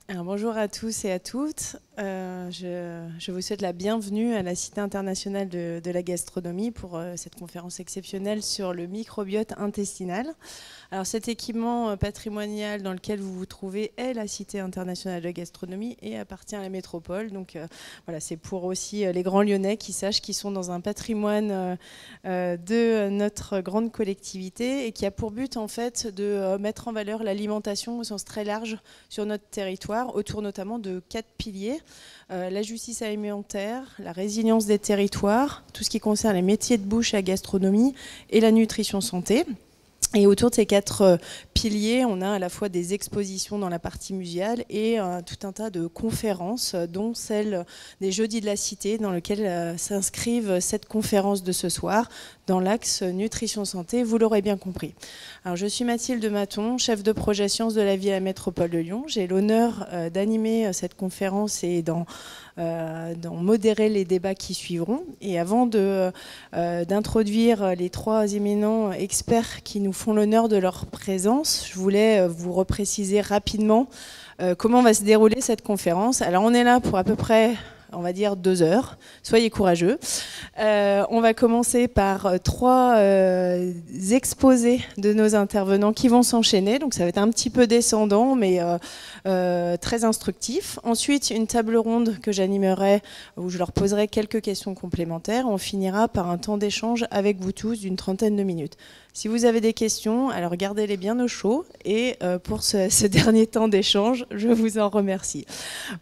Alors, bonjour à tous et à toutes. Je vous souhaite la bienvenue à la Cité internationale de la gastronomie pour cette conférence exceptionnelle sur le microbiote intestinal. Alors cet équipement patrimonial dans lequel vous vous trouvez est la Cité internationale de la gastronomie et appartient à la métropole. Donc voilà, c'est pour aussi les grands Lyonnais qui sachent qu'ils sont dans un patrimoine de notre grande collectivité et qui a pour but en fait de mettre en valeur l'alimentation au sens très large sur notre territoire, autour notamment de 4 piliers. La justice alimentaire, la résilience des territoires, tout ce qui concerne les métiers de bouche et la gastronomie et la nutrition santé. Et autour de ces 4 piliers, on a à la fois des expositions dans la partie muséale et tout un tas de conférences, dont celle des Jeudis de la Cité, dans lequel s'inscrivent cette conférence de ce soir, dans l'axe nutrition santé, vous l'aurez bien compris. Alors, je suis Mathilde Maton, chef de projet sciences de la vie à la métropole de Lyon. J'ai l'honneur d'animer cette conférence et d'en modérer les débats qui suivront. Et avant d'introduire les 3 éminents experts qui nous font l'honneur de leur présence, je voulais vous repréciser rapidement comment va se dérouler cette conférence. Alors on est là pour à peu près, on va dire 2 heures. Soyez courageux. On va commencer par 3 exposés de nos intervenants qui vont s'enchaîner. Donc ça va être un petit peu descendant, mais très instructif. Ensuite, une table ronde que j'animerai où je leur poserai quelques questions complémentaires. On finira par un temps d'échange avec vous tous d'une 30aine de minutes. Si vous avez des questions, alors gardez-les bien au chaud. Et pour ce dernier temps d'échange, je vous en remercie.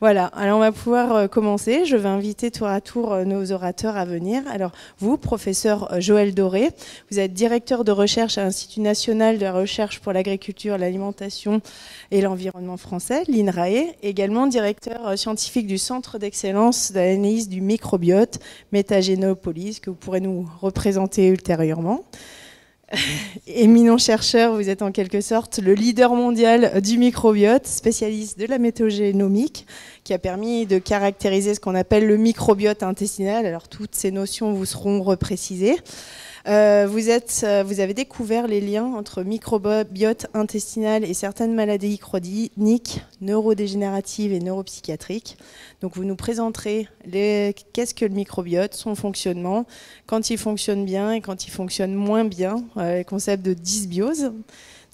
Voilà, alors on va pouvoir commencer. Je vais inviter tour à tour nos orateurs à venir. Alors vous, professeur Joël Doré, vous êtes directeur de recherche à l'Institut national de la recherche pour l'agriculture, l'alimentation et l'environnement français, l'INRAE, également directeur scientifique du Centre d'excellence d'analyse du microbiote, Métagénopolis, que vous pourrez nous représenter ultérieurement. Éminent chercheur, vous êtes en quelque sorte le leader mondial du microbiote, spécialiste de la métagénomique, qui a permis de caractériser ce qu'on appelle le microbiote intestinal. Alors toutes ces notions vous seront reprécisées. Vous avez découvert les liens entre microbiote intestinal et certaines maladies chroniques, neurodégénératives et neuropsychiatriques. Donc vous nous présenterez qu'est-ce que le microbiote, son fonctionnement, quand il fonctionne bien et quand il fonctionne moins bien, le concept de dysbiose.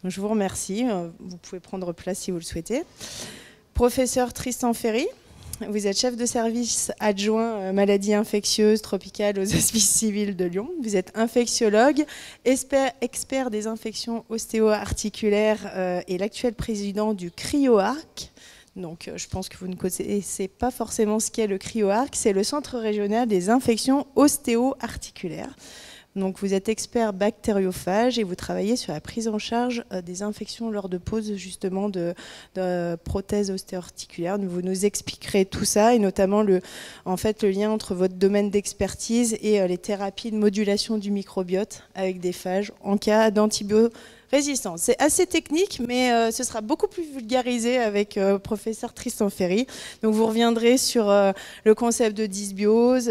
Donc je vous remercie. Vous pouvez prendre place si vous le souhaitez. Professeur Tristan Ferry. Vous êtes chef de service adjoint maladies infectieuses tropicales aux Hospices civils de Lyon. Vous êtes infectiologue, expert des infections ostéo-articulaires et l'actuel président du CryoArc. Donc je pense que vous ne connaissez pas forcément ce qu'est le CryoArc. C'est le Centre régional des infections ostéo-articulaires. Donc vous êtes expert bactériophage et vous travaillez sur la prise en charge des infections lors de pose justement de prothèses ostéo-articulaires. Vous nous expliquerez tout ça et notamment le lien entre votre domaine d'expertise et les thérapies de modulation du microbiote avec des phages en cas d'antibiorésistance. C'est assez technique, mais ce sera beaucoup plus vulgarisé avec professeur Tristan Ferry. Donc vous reviendrez sur le concept de dysbiose,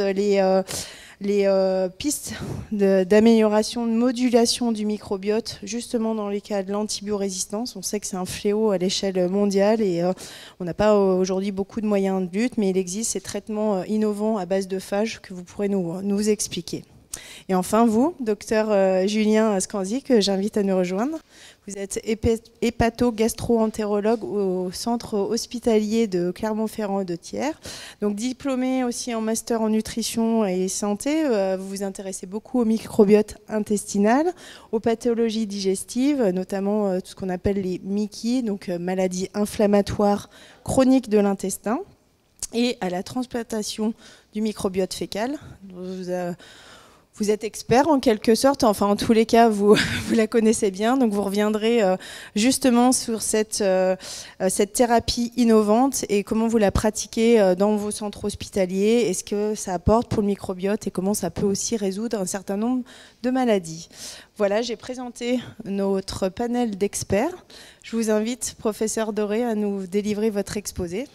les pistes d'amélioration, de modulation du microbiote, justement dans les cas de l'antibiorésistance. On sait que c'est un fléau à l'échelle mondiale et on n'a pas aujourd'hui beaucoup de moyens de lutte, mais il existe ces traitements innovants à base de phages que vous pourrez nous expliquer. Et enfin, vous, docteur Julien Scanzi, que j'invite à nous rejoindre. Vous êtes hépato-gastro-entérologue au centre hospitalier de Clermont-Ferrand de Thiers. Donc diplômé aussi en master en nutrition et santé, vous vous intéressez beaucoup au microbiote intestinal, aux pathologies digestives, notamment tout ce qu'on appelle les MICI, donc maladies inflammatoires chroniques de l'intestin, et à la transplantation du microbiote fécal. Vous êtes expert en quelque sorte, enfin en tous les cas vous la connaissez bien, donc vous reviendrez justement sur cette thérapie innovante et comment vous la pratiquez dans vos centres hospitaliers, et ce que ça apporte pour le microbiote et comment ça peut aussi résoudre un certain nombre de maladies. Voilà, j'ai présenté notre panel d'experts. Je vous invite, professeur Doré, à nous délivrer votre exposé.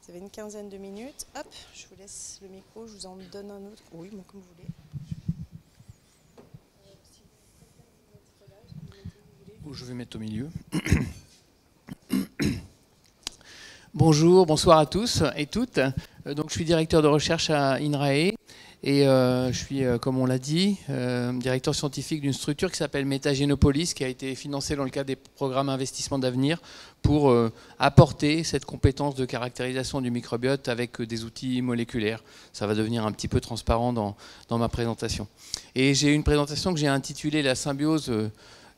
Vous avez une 15aine de minutes. Hop, je vous laisse le micro, je vous en donne un autre. Oui, bon, comme vous voulez. Je vais mettre au milieu. Bonjour, bonsoir à tous et toutes. Donc, je suis directeur de recherche à INRAE et je suis, comme on l'a dit, directeur scientifique d'une structure qui s'appelle Métagénopolis, qui a été financée dans le cadre des programmes Investissement d'avenir pour apporter cette compétence de caractérisation du microbiote avec des outils moléculaires. Ça va devenir un petit peu transparent dans ma présentation. Et j'ai une présentation que j'ai intitulée « La symbiose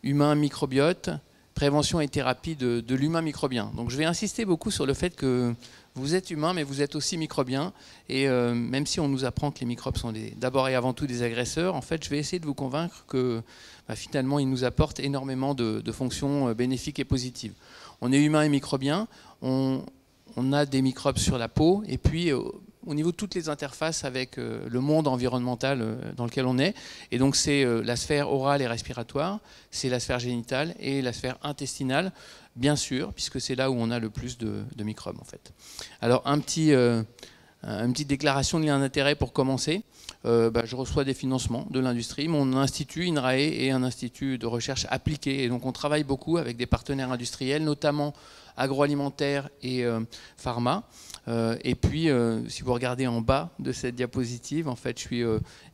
humain-microbiote ». Prévention et thérapie de l'humain microbien. Donc je vais insister beaucoup sur le fait que vous êtes humain, mais vous êtes aussi microbien. Et même si on nous apprend que les microbes sont d'abord et avant tout des agresseurs, en fait, je vais essayer de vous convaincre que finalement, ils nous apportent énormément de fonctions bénéfiques et positives. On est humain et microbien, on a des microbes sur la peau, et puis au niveau de toutes les interfaces avec le monde environnemental dans lequel on est. Et donc c'est la sphère orale et respiratoire, c'est la sphère génitale et la sphère intestinale, bien sûr, puisque c'est là où on a le plus de microbes en fait. Alors une petite déclaration de lien d'intérêt pour commencer. Je reçois des financements de l'industrie. Mon institut, INRAE, est un institut de recherche appliquée. Et donc on travaille beaucoup avec des partenaires industriels, notamment agroalimentaires et pharma. Et puis, si vous regardez en bas de cette diapositive, en fait, je suis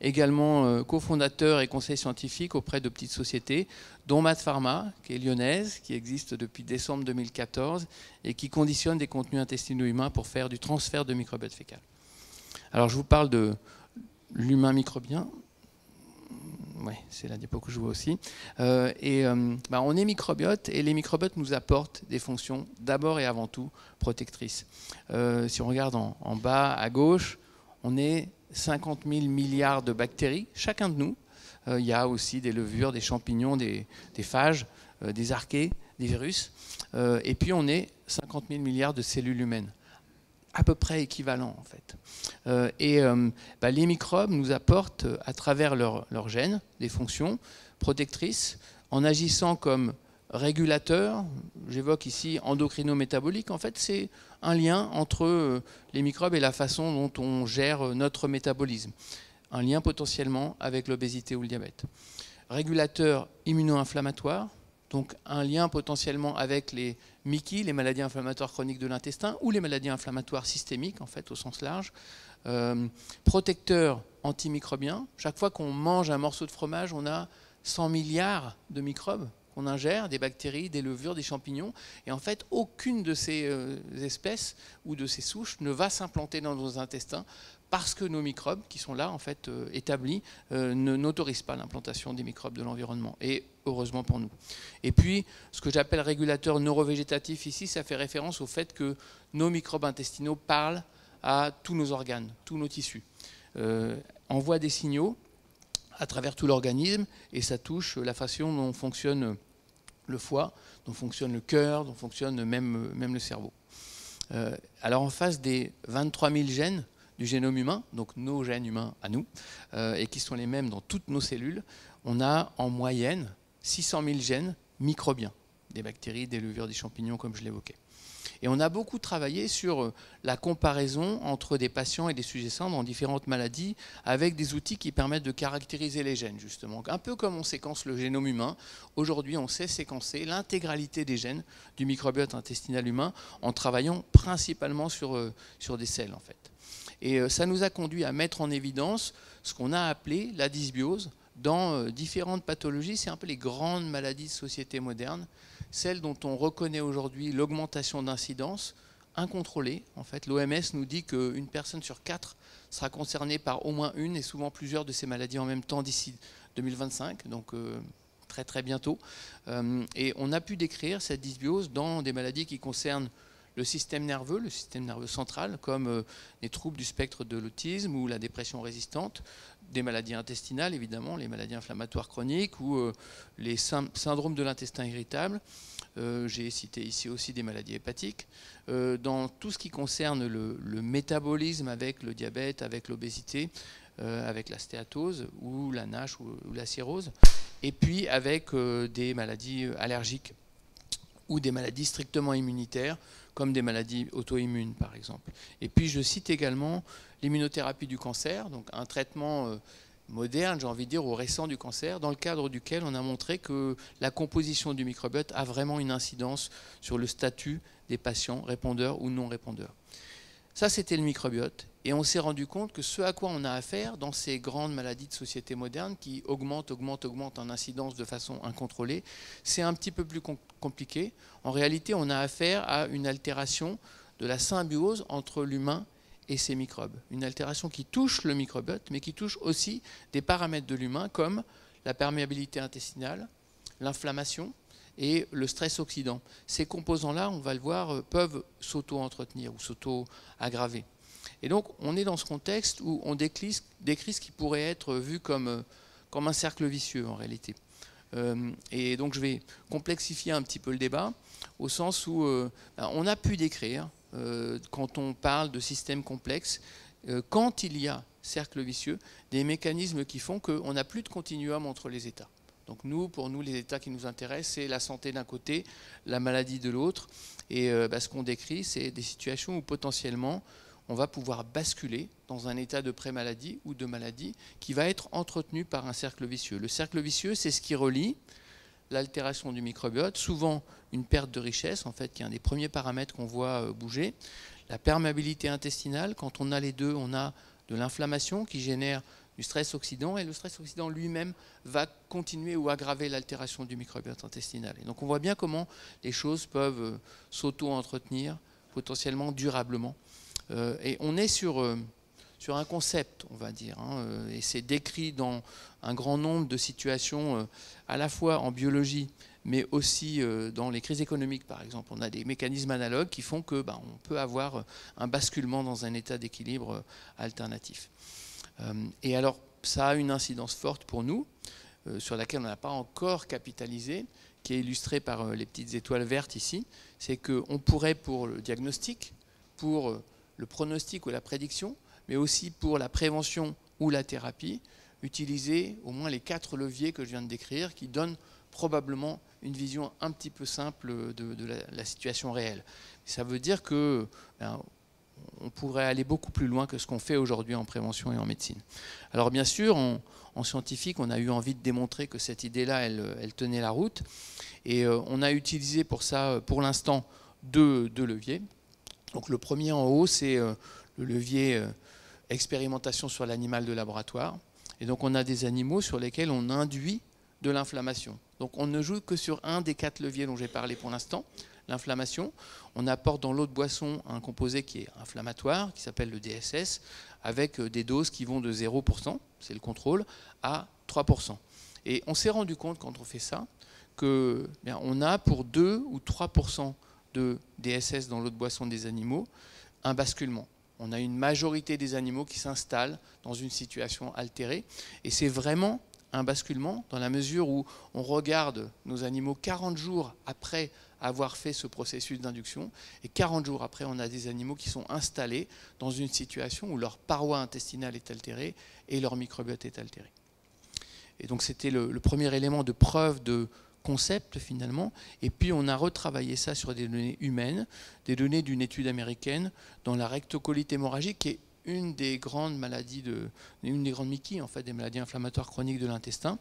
également cofondateur et conseiller scientifique auprès de petites sociétés, dont Math Pharma, qui est lyonnaise, qui existe depuis décembre 2014 et qui conditionne des contenus intestinaux humains pour faire du transfert de microbiote fécal. Alors, je vous parle de l'humain microbien. Oui, c'est la diapo que je vois aussi. On est microbiote et les microbiotes nous apportent des fonctions d'abord et avant tout protectrices. Si on regarde en bas à gauche, on est 50 000 milliards de bactéries, chacun de nous. Il y a aussi des levures, des champignons, des phages, des archées, des virus. Et puis on est 50 000 milliards de cellules humaines, à peu près équivalent en fait. Les microbes nous apportent à travers leurs gènes des fonctions protectrices en agissant comme régulateurs. J'évoque ici endocrino-métabolique. En fait, c'est un lien entre les microbes et la façon dont on gère notre métabolisme. Un lien potentiellement avec l'obésité ou le diabète. Régulateur immuno-inflammatoire. Donc un lien potentiellement avec les MICI, les maladies inflammatoires chroniques de l'intestin, ou les maladies inflammatoires systémiques, en fait, au sens large. Protecteur antimicrobien. Chaque fois qu'on mange un morceau de fromage, on a 100 milliards de microbes qu'on ingère, des bactéries, des levures, des champignons. Et en fait, aucune de ces espèces ou de ces souches ne va s'implanter dans nos intestins parce que nos microbes, qui sont là, en fait, établis, n'autorisent pas l'implantation des microbes de l'environnement. Et heureusement pour nous. Et puis, ce que j'appelle régulateur neurovégétatif ici, ça fait référence au fait que nos microbes intestinaux parlent à tous nos organes, tous nos tissus. Envoient des signaux à travers tout l'organisme et ça touche la façon dont fonctionne le foie, dont fonctionne le cœur, dont fonctionne même le cerveau. Alors en face des 23 000 gènes du génome humain, donc nos gènes humains à nous, et qui sont les mêmes dans toutes nos cellules, on a en moyenne 600 000 gènes microbiens, des bactéries, des levures, des champignons, comme je l'évoquais. Et on a beaucoup travaillé sur la comparaison entre des patients et des sujets sains dans différentes maladies avec des outils qui permettent de caractériser les gènes, justement. Un peu comme on séquence le génome humain, aujourd'hui on sait séquencer l'intégralité des gènes du microbiote intestinal humain en travaillant principalement sur des selles, en fait. Et ça nous a conduit à mettre en évidence ce qu'on a appelé la dysbiose dans différentes pathologies. C'est un peu les grandes maladies de société moderne, celles dont on reconnaît aujourd'hui l'augmentation d'incidence incontrôlée. En fait, l'OMS nous dit qu'une personne sur 4 sera concernée par au moins une et souvent plusieurs de ces maladies en même temps d'ici 2025, donc très très bientôt. Et on a pu décrire cette dysbiose dans des maladies qui concernent le système nerveux central, comme les troubles du spectre de l'autisme ou la dépression résistante, des maladies intestinales, évidemment, les maladies inflammatoires chroniques ou les syndromes de l'intestin irritable. J'ai cité ici aussi des maladies hépatiques. Dans tout ce qui concerne le métabolisme avec le diabète, avec l'obésité, avec la stéatose ou la NASH ou la cirrhose, et puis avec des maladies allergiques ou des maladies strictement immunitaires, comme des maladies auto-immunes par exemple. Et puis je cite également l'immunothérapie du cancer, donc un traitement moderne, j'ai envie de dire, ou récent du cancer, dans le cadre duquel on a montré que la composition du microbiote a vraiment une incidence sur le statut des patients, répondeurs ou non répondeurs. Ça, c'était le microbiote. Et on s'est rendu compte que ce à quoi on a affaire dans ces grandes maladies de société moderne qui augmentent en incidence de façon incontrôlée, c'est un petit peu plus compliqué. En réalité, on a affaire à une altération de la symbiose entre l'humain et ces microbes. Une altération qui touche le microbiote, mais qui touche aussi des paramètres de l'humain comme la perméabilité intestinale, l'inflammation et le stress oxydant. Ces composants-là, on va le voir, peuvent s'auto-entretenir ou s'auto-aggraver. Et donc, on est dans ce contexte où on décrit ce qui pourrait être vu comme un cercle vicieux, en réalité. Et donc, je vais complexifier un petit peu le débat, au sens où on a pu décrire, quand on parle de systèmes complexes, quand il y a cercle vicieux, des mécanismes qui font qu'on n'a plus de continuum entre les états. Donc pour nous, les états qui nous intéressent, c'est la santé d'un côté, la maladie de l'autre. Et ce qu'on décrit, c'est des situations où potentiellement, on va pouvoir basculer dans un état de pré-maladie ou de maladie qui va être entretenu par un cercle vicieux. Le cercle vicieux, c'est ce qui relie l'altération du microbiote, souvent une perte de richesse, en fait, qui est un des premiers paramètres qu'on voit bouger. La perméabilité intestinale, quand on a les deux, on a de l'inflammation qui génère du stress oxydant, et le stress oxydant lui-même va continuer ou aggraver l'altération du microbiote intestinal. Et donc on voit bien comment les choses peuvent s'auto-entretenir potentiellement durablement. Et on est sur un concept, on va dire, et c'est décrit dans un grand nombre de situations, à la fois en biologie, mais aussi dans les crises économiques, par exemple. On a des mécanismes analogues qui font que on peut avoir un basculement dans un état d'équilibre alternatif. Et alors, ça a une incidence forte pour nous, sur laquelle on n'a pas encore capitalisé, qui est illustrée par les petites étoiles vertes ici. C'est qu'on pourrait, pour le diagnostic, pour le pronostic ou la prédiction, mais aussi pour la prévention ou la thérapie, utiliser au moins les 4 leviers que je viens de décrire, qui donnent probablement une vision un petit peu simple de la situation réelle. Ça veut dire que on pourrait aller beaucoup plus loin que ce qu'on fait aujourd'hui en prévention et en médecine. Alors bien sûr, en scientifique, on a eu envie de démontrer que cette idée-là, elle tenait la route. Et on a utilisé pour ça, pour l'instant, deux leviers. Donc le premier en haut, c'est le levier expérimentation sur l'animal de laboratoire. Et donc on a des animaux sur lesquels on induit de l'inflammation. Donc on ne joue que sur un des 4 leviers dont j'ai parlé pour l'instant, l'inflammation. On apporte dans l'eau de boisson un composé qui est inflammatoire, qui s'appelle le DSS, avec des doses qui vont de 0%, c'est le contrôle, à 3%. Et on s'est rendu compte quand on fait ça, que on a pour 2 ou 3% de DSS dans l'eau de boisson des animaux, un basculement. On a une majorité des animaux qui s'installent dans une situation altérée. Et c'est vraiment un basculement dans la mesure où on regarde nos animaux 40 jours après avoir fait ce processus d'induction. Et 40 jours après, on a des animaux qui sont installés dans une situation où leur paroi intestinale est altérée et leur microbiote est altéré. Et donc c'était le premier élément de preuve de concept finalement, et puis on a retravaillé ça sur des données humaines, des données d'une étude américaine dans la rectocolite hémorragique, qui est une des grandes maladies, une des grandes MICI, en fait, des maladies inflammatoires chroniques de l'intestin.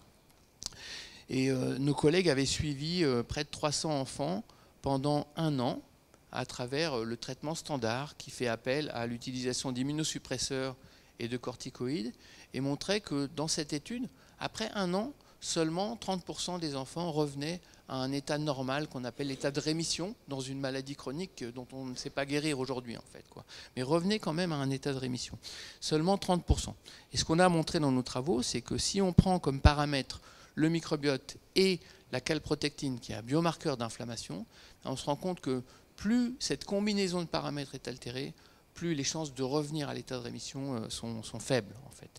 Et nos collègues avaient suivi près de 300 enfants pendant 1 an à travers le traitement standard qui fait appel à l'utilisation d'immunosuppresseurs et de corticoïdes, et montraient que dans cette étude, après 1 an, seulement 30% des enfants revenaient à un état normal qu'on appelle l'état de rémission dans une maladie chronique dont on ne sait pas guérir aujourd'hui en fait, quoi. Mais revenaient quand même à un état de rémission. Seulement 30%. Et ce qu'on a montré dans nos travaux, c'est que si on prend comme paramètre le microbiote et la calprotectine, qui est un biomarqueur d'inflammation, on se rend compte que plus cette combinaison de paramètres est altérée, plus les chances de revenir à l'état de rémission sont faibles en fait.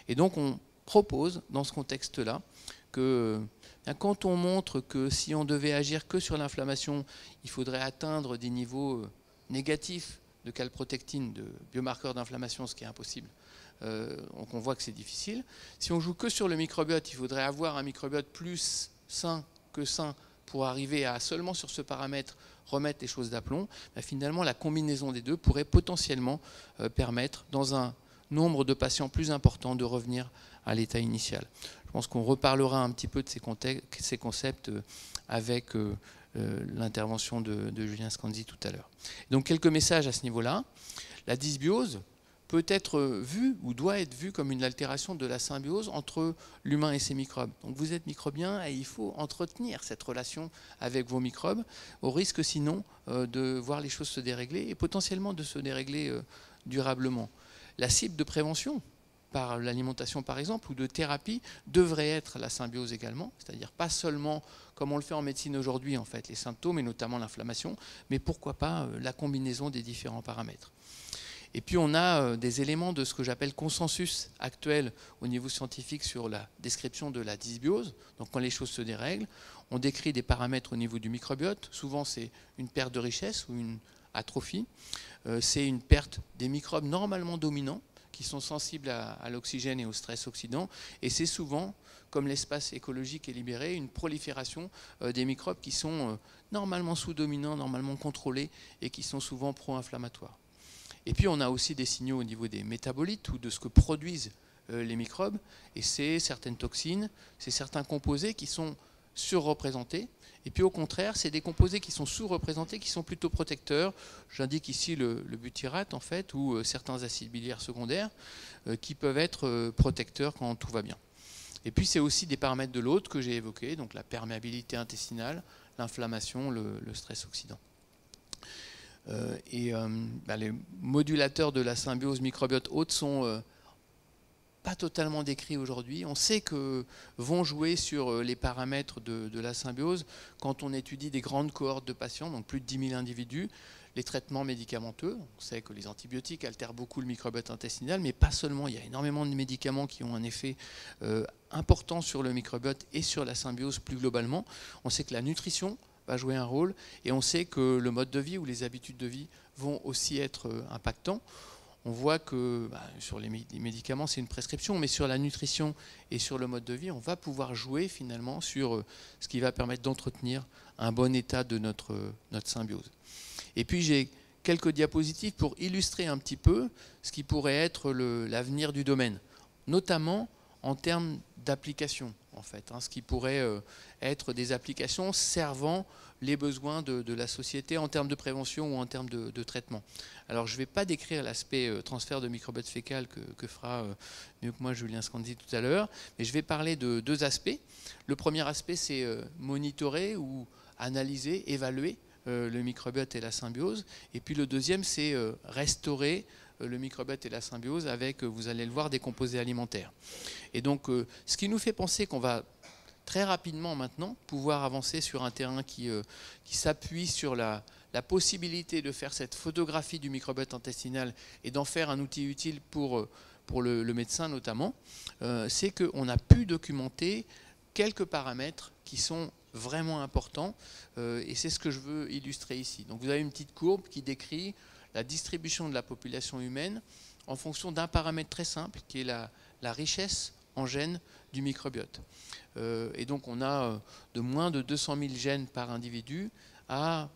Et donc on propose dans ce contexte-là que quand on montre que si on devait agir que sur l'inflammation, il faudrait atteindre des niveaux négatifs de calprotectine, de biomarqueurs d'inflammation, ce qui est impossible. Donc on voit que c'est difficile. Si on joue que sur le microbiote, il faudrait avoir un microbiote plus sain que sain pour arriver à seulement sur ce paramètre remettre les choses d'aplomb. Finalement, la combinaison des deux pourrait potentiellement permettre, dans un nombre de patients plus important, de revenir à l'état initial. Je pense qu'on reparlera un petit peu de ces concepts avec l'intervention de Julien Scanzi tout à l'heure. Donc quelques messages à ce niveau-là. La dysbiose peut être vue ou doit être vue comme une altération de la symbiose entre l'humain et ses microbes. Donc vous êtes microbien et il faut entretenir cette relation avec vos microbes, au risque sinon de voir les choses se dérégler et potentiellement de se dérégler durablement. La cible de prévention, par l'alimentation par exemple, ou de thérapie, devrait être la symbiose également, c'est-à-dire pas seulement, comme on le fait en médecine aujourd'hui, en fait, les symptômes et notamment l'inflammation, mais pourquoi pas la combinaison des différents paramètres. Et puis on a des éléments de ce que j'appelle consensus actuel au niveau scientifique sur la description de la dysbiose. Donc quand les choses se dérèglent, on décrit des paramètres au niveau du microbiote. Souvent c'est une perte de richesse ou une atrophie. C'est une perte des microbes normalement dominants qui sont sensibles à l'oxygène et au stress oxydant. Et c'est souvent, comme l'espace écologique est libéré, une prolifération des microbes qui sont normalement sous-dominants, normalement contrôlés et qui sont souvent pro-inflammatoires. Et puis on a aussi des signaux au niveau des métabolites ou de ce que produisent les microbes, et c'est certaines toxines, c'est certains composés qui sont surreprésentés, et puis au contraire, c'est des composés qui sont sous-représentés, qui sont plutôt protecteurs. J'indique ici le butyrate en fait, ou certains acides biliaires secondaires qui peuvent être protecteurs quand tout va bien. Et puis c'est aussi des paramètres de l'autre que j'ai évoqués, donc la perméabilité intestinale, l'inflammation, le stress oxydant. Les modulateurs de la symbiose microbiote hôte sont pas totalement décrits aujourd'hui. On sait que vont jouer sur les paramètres de la symbiose quand on étudie des grandes cohortes de patients, donc plus de 10 000 individus, les traitements médicamenteux. On sait que les antibiotiques altèrent beaucoup le microbiote intestinal, mais pas seulement. Il y a énormément de médicaments qui ont un effet important sur le microbiote et sur la symbiose plus globalement. On sait que la nutrition va jouer un rôle, et on sait que le mode de vie ou les habitudes de vie vont aussi être impactants. On voit que sur les médicaments, c'est une prescription, mais sur la nutrition et sur le mode de vie, on va pouvoir jouer finalement sur ce qui va permettre d'entretenir un bon état de notre symbiose. Et puis j'ai quelques diapositives pour illustrer un petit peu ce qui pourrait être l'avenir du domaine, notamment en termes d'application, en fait, ce qui pourrait être des applications servant les besoins de la société en termes de prévention ou en termes de traitement. Alors je ne vais pas décrire l'aspect transfert de microbiote fécal que fera mieux que moi Julien Scanzi tout à l'heure, mais je vais parler de deux aspects. Le premier aspect, c'est monitorer ou analyser, évaluer le microbiote et la symbiose. Et puis le deuxième, c'est restaurer le microbiote et la symbiose avec, vous allez le voir, des composés alimentaires. Et donc, ce qui nous fait penser qu'on va très rapidement maintenant pouvoir avancer sur un terrain qui s'appuie sur la possibilité de faire cette photographie du microbiote intestinal et d'en faire un outil utile pour le médecin notamment, c'est qu'on a pu documenter quelques paramètres qui sont vraiment importants, et c'est ce que je veux illustrer ici. Donc vous avez une petite courbe qui décrit la distribution de la population humaine en fonction d'un paramètre très simple qui est la richesse en gènes du microbiote. Et donc on a de moins de 200 000 gènes par individu à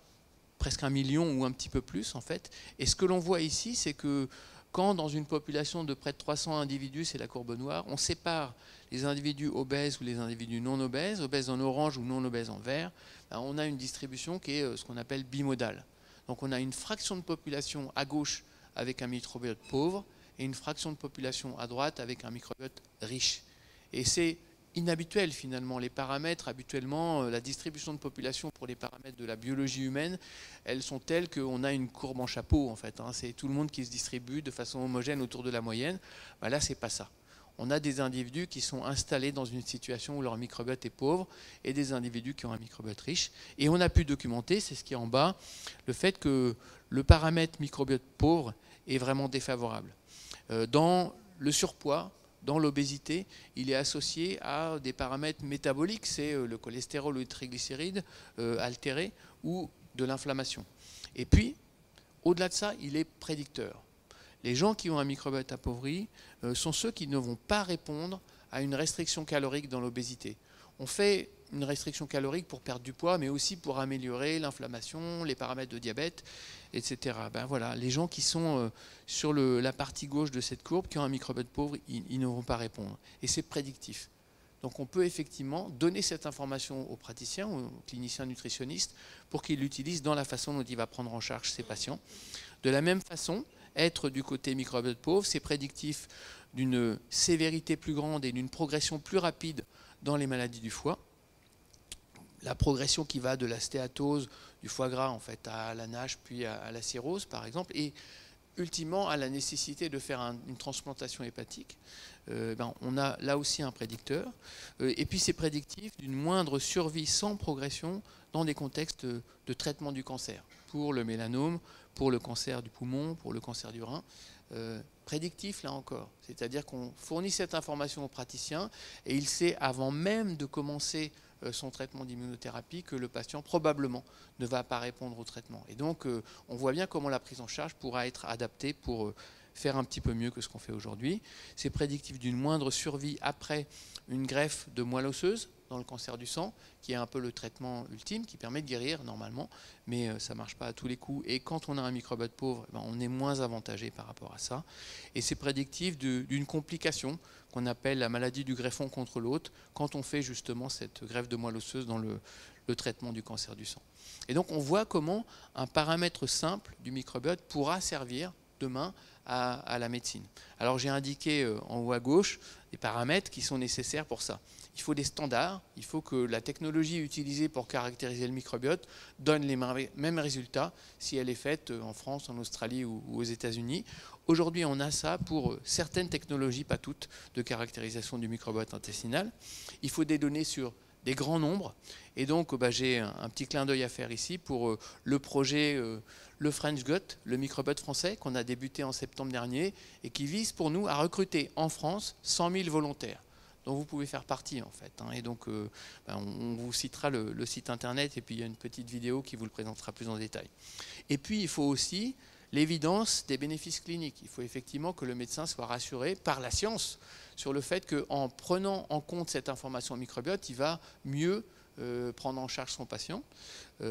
presque 1 million ou un petit peu plus en fait. Et ce que l'on voit ici, c'est que quand dans une population de près de 300 individus, c'est la courbe noire, on sépare les individus obèses ou les individus non obèses, obèses en orange ou non obèses en vert, on a une distribution qui est ce qu'on appelle bimodale. Donc on a une fraction de population à gauche avec un microbiote pauvre et une fraction de population à droite avec un microbiote riche. Et c'est inhabituel finalement. Les paramètres, habituellement, la distribution de population pour les paramètres de la biologie humaine, elles sont telles qu'on a une courbe en chapeau en fait. C'est tout le monde qui se distribue de façon homogène autour de la moyenne. Là, c'est pas ça. On a des individus qui sont installés dans une situation où leur microbiote est pauvre et des individus qui ont un microbiote riche. Et on a pu documenter, c'est ce qui est en bas, le fait que le paramètre microbiote pauvre est vraiment défavorable. Dans le surpoids, dans l'obésité, il est associé à des paramètres métaboliques, c'est le cholestérol ou les triglycérides altérés ou de l'inflammation. Et puis, au-delà de ça, il est prédicteur. Les gens qui ont un microbiote appauvri sont ceux qui ne vont pas répondre à une restriction calorique dans l'obésité. On fait une restriction calorique pour perdre du poids, mais aussi pour améliorer l'inflammation, les paramètres de diabète, etc. Ben voilà, les gens qui sont sur la partie gauche de cette courbe, qui ont un microbiote pauvre, ils ne vont pas répondre. Et c'est prédictif. Donc on peut effectivement donner cette information aux praticiens, aux cliniciens nutritionnistes, pour qu'ils l'utilisent dans la façon dont il va prendre en charge ses patients. De la même façon, être du côté microbiote pauvre, c'est prédictif d'une sévérité plus grande et d'une progression plus rapide dans les maladies du foie. La progression qui va de la stéatose du foie gras en fait, à la NASH, puis à la cirrhose par exemple, et ultimement à la nécessité de faire une transplantation hépatique, on a là aussi un prédicteur. Et puis c'est prédictif d'une moindre survie sans progression dans des contextes de traitement du cancer, pour le mélanome, pour le cancer du poumon, pour le cancer du rein. Prédictif là encore, c'est-à-dire qu'on fournit cette information au praticien et il sait avant même de commencer son traitement d'immunothérapie que le patient probablement ne va pas répondre au traitement. Et donc on voit bien comment la prise en charge pourra être adaptée pour faire un petit peu mieux que ce qu'on fait aujourd'hui. C'est prédictif d'une moindre survie après une greffe de moelle osseuse dans le cancer du sang, qui est un peu le traitement ultime, qui permet de guérir normalement, mais ça ne marche pas à tous les coups. Et quand on a un microbiote pauvre, on est moins avantagé par rapport à ça. Et c'est prédictif d'une complication qu'on appelle la maladie du greffon contre l'hôte, quand on fait justement cette greffe de moelle osseuse dans le traitement du cancer du sang. Et donc on voit comment un paramètre simple du microbiote pourra servir demain à la médecine. Alors j'ai indiqué en haut à gauche des paramètres qui sont nécessaires pour ça. Il faut des standards, il faut que la technologie utilisée pour caractériser le microbiote donne les mêmes résultats si elle est faite en France, en Australie ou aux États-Unis. Aujourd'hui, on a ça pour certaines technologies, pas toutes, de caractérisation du microbiote intestinal. Il faut des données sur des grands nombres. Et donc, j'ai un petit clin d'œil à faire ici pour le projet le French Gut, le microbiote français, qu'on a débuté en septembre dernier et qui vise pour nous à recruter en France 100 000 volontaires, dont vous pouvez faire partie en fait. Et donc, on vous citera le site internet et puis il y a une petite vidéo qui vous le présentera plus en détail. Et puis, il faut aussi l'évidence des bénéfices cliniques. Il faut effectivement que le médecin soit rassuré par la science sur le fait qu'en prenant en compte cette information microbiote, il va mieux prendre en charge son patient.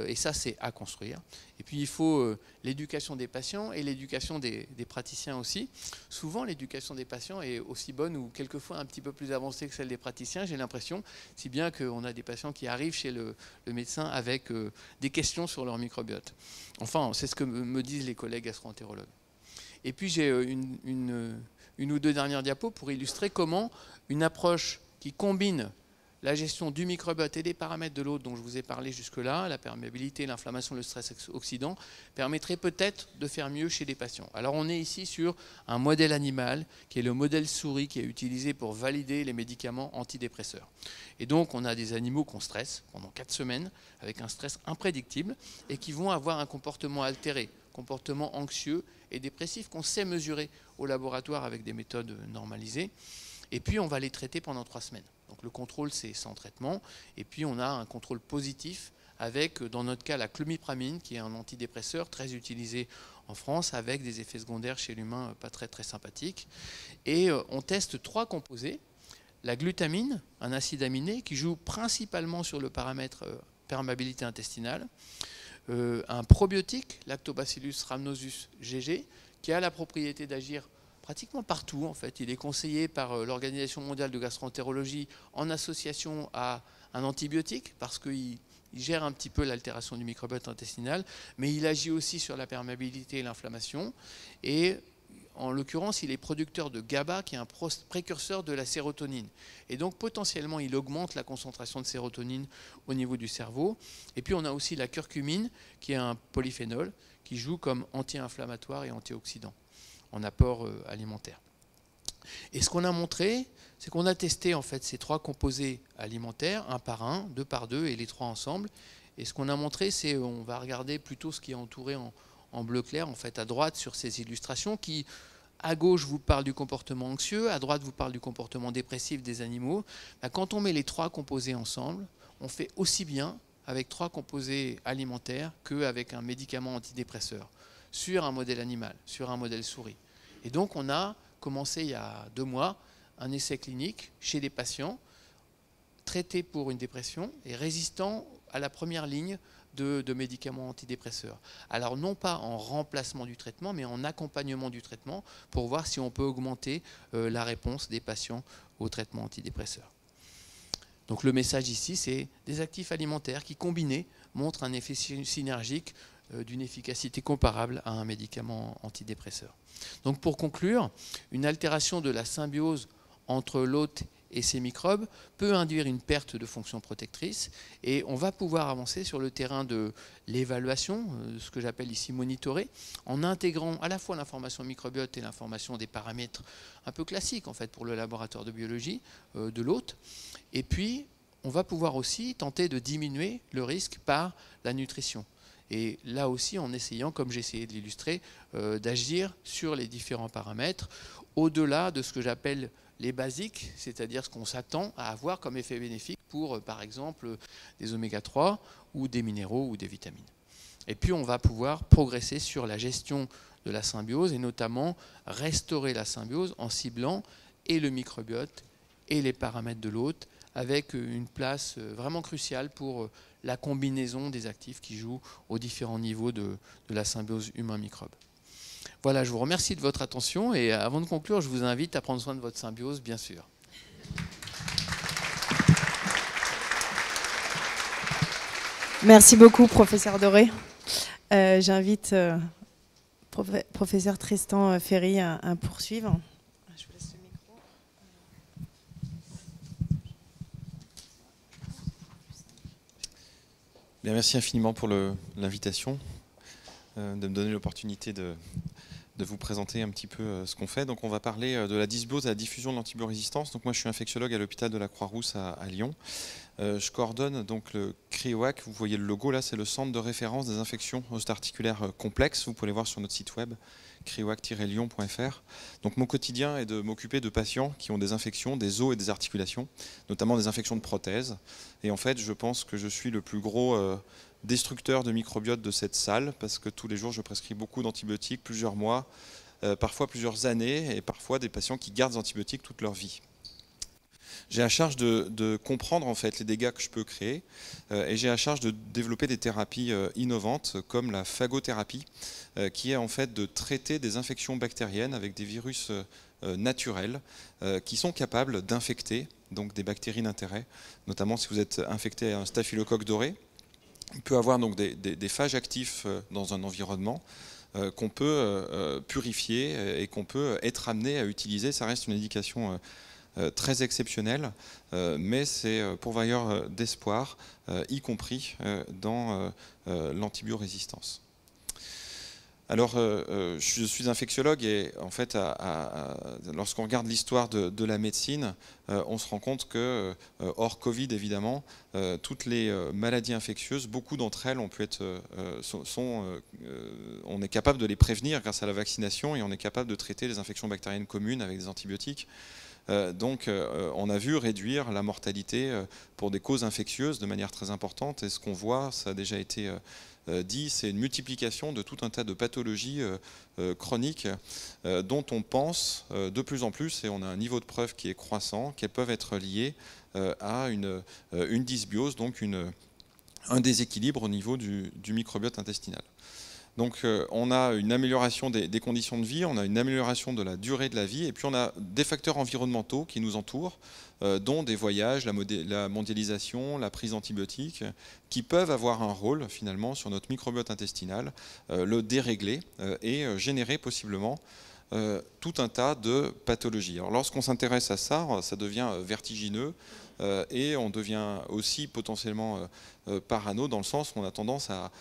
Et ça, c'est à construire. Et puis, il faut l'éducation des patients et l'éducation des praticiens aussi. Souvent, l'éducation des patients est aussi bonne ou quelquefois un petit peu plus avancée que celle des praticiens, j'ai l'impression, si bien qu'on a des patients qui arrivent chez le médecin avec des questions sur leur microbiote. Enfin, c'est ce que me disent les collègues gastro-entérologues. Et puis, j'ai une ou deux dernières diapos pour illustrer comment une approche qui combine la gestion du microbiote et des paramètres de l'autre dont je vous ai parlé jusque-là, la perméabilité, l'inflammation, le stress oxydant, permettrait peut-être de faire mieux chez les patients. Alors on est ici sur un modèle animal qui est le modèle souris qui est utilisé pour valider les médicaments antidépresseurs. Et donc on a des animaux qu'on stresse pendant 4 semaines avec un stress imprédictible et qui vont avoir un comportement altéré, comportement anxieux et dépressif qu'on sait mesurer au laboratoire avec des méthodes normalisées. Et puis on va les traiter pendant 3 semaines. Donc le contrôle, c'est sans traitement. Et puis on a un contrôle positif avec, dans notre cas, la clomipramine, qui est un antidépresseur très utilisé en France, avec des effets secondaires chez l'humain pas très, très sympathiques. Et on teste 3 composés. La glutamine, un acide aminé, qui joue principalement sur le paramètre perméabilité intestinale. Un probiotique, Lactobacillus rhamnosus GG, qui a la propriété d'agir pratiquement partout en fait. Il est conseillé par l'Organisation mondiale de gastroentérologie en association à un antibiotique parce qu'il gère un petit peu l'altération du microbiote intestinal, mais il agit aussi sur la perméabilité et l'inflammation. Et en l'occurrence, il est producteur de GABA, qui est un précurseur de la sérotonine. Et donc, potentiellement, il augmente la concentration de sérotonine au niveau du cerveau. Et puis, on a aussi la curcumine, qui est un polyphénol, qui joue comme anti-inflammatoire et antioxydant en apport alimentaire. Et ce qu'on a montré, c'est qu'on a testé en fait ces 3 composés alimentaires, 1 par 1, 2 par 2 et les 3 ensemble. Et ce qu'on a montré, c'est on va regarder plutôt ce qui est entouré en bleu clair, en fait à droite sur ces illustrations qui, à gauche, vous parlent du comportement anxieux, à droite, vous parlent du comportement dépressif des animaux. Quand on met les 3 composés ensemble, on fait aussi bien avec 3 composés alimentaires qu'avec un médicament antidépresseur sur un modèle animal, sur un modèle souris. Et donc on a commencé il y a 2 mois un essai clinique chez des patients traité pour une dépression et résistant à la première ligne de médicaments antidépresseurs. Alors non pas en remplacement du traitement, mais en accompagnement du traitement pour voir si on peut augmenter la réponse des patients au traitement antidépresseur. Donc le message ici, c'est des actifs alimentaires qui, combinés, montrent un effet synergique d'une efficacité comparable à un médicament antidépresseur. Donc pour conclure, une altération de la symbiose entre l'hôte et ces microbes peut induire une perte de fonction protectrice et on va pouvoir avancer sur le terrain de l'évaluation, ce que j'appelle ici monitorer, en intégrant à la fois l'information microbiote et l'information des paramètres un peu classiques en fait pour le laboratoire de biologie de l'hôte. Et puis on va pouvoir aussi tenter de diminuer le risque par la nutrition. Et là aussi en essayant, comme j'ai essayé de l'illustrer, d'agir sur les différents paramètres au-delà de ce que j'appelle les basiques, c'est-à-dire ce qu'on s'attend à avoir comme effet bénéfique pour, par exemple, des oméga 3 ou des minéraux ou des vitamines. Et puis, on va pouvoir progresser sur la gestion de la symbiose et notamment restaurer la symbiose en ciblant et le microbiote et les paramètres de l'hôte avec une place vraiment cruciale pour la combinaison des actifs qui jouent aux différents niveaux de la symbiose humain-microbe. Voilà, je vous remercie de votre attention et avant de conclure, je vous invite à prendre soin de votre symbiose, bien sûr. Merci beaucoup, professeur Doré. J'invite professeur Tristan Ferry à poursuivre. Je vous laisse le micro. Bien, merci infiniment pour l'invitation, de me donner l'opportunité de vous présenter un petit peu ce qu'on fait. Donc on va parler de la dysbiose et la diffusion de l'antibiorésistance. Donc moi je suis infectiologue à l'hôpital de la Croix-Rousse à Lyon. Je coordonne donc le CRIOAC, vous voyez le logo là, c'est le centre de référence des infections hosto-articulaires complexes. Vous pouvez les voir sur notre site web crioac-lyon.fr. Donc mon quotidien est de m'occuper de patients qui ont des infections des os et des articulations, notamment des infections de prothèses. Et en fait je pense que je suis le plus gros destructeur de microbiote de cette salle, parce que tous les jours je prescris beaucoup d'antibiotiques, plusieurs mois, parfois plusieurs années, et parfois des patients qui gardent des antibiotiques toute leur vie. J'ai à charge de comprendre en fait les dégâts que je peux créer, et j'ai à charge de développer des thérapies innovantes comme la phagothérapie, qui est en fait de traiter des infections bactériennes avec des virus naturels qui sont capables d'infecter donc des bactéries d'intérêt, notamment si vous êtes infecté à un staphylocoque doré. On peut avoir donc des phages actifs dans un environnement qu'on peut purifier et qu'on peut être amené à utiliser. Ça reste une indication très exceptionnelle, mais c'est pourvoyeur d'espoir, y compris dans l'antibiorésistance. Alors, je suis infectiologue et en fait, lorsqu'on regarde l'histoire de la médecine, on se rend compte que, hors Covid évidemment, toutes les maladies infectieuses, beaucoup d'entre elles ont pu être, on est capable de les prévenir grâce à la vaccination et on est capable de traiter les infections bactériennes communes avec des antibiotiques. Donc on a vu réduire la mortalité pour des causes infectieuses de manière très importante et ce qu'on voit, ça a déjà été dit, c'est une multiplication de tout un tas de pathologies chroniques dont on pense de plus en plus, et on a un niveau de preuve qui est croissant, qu'elles peuvent être liées à une dysbiose, donc un déséquilibre au niveau du microbiote intestinal. Donc on a une amélioration des conditions de vie, on a une amélioration de la durée de la vie, et puis on a des facteurs environnementaux qui nous entourent, dont des voyages, la mondialisation, la prise d'antibiotiques, qui peuvent avoir un rôle finalement sur notre microbiote intestinal, le dérégler et générer possiblement tout un tas de pathologies. Alors lorsqu'on s'intéresse à ça, ça devient vertigineux et on devient aussi potentiellement parano dans le sens où on a tendance à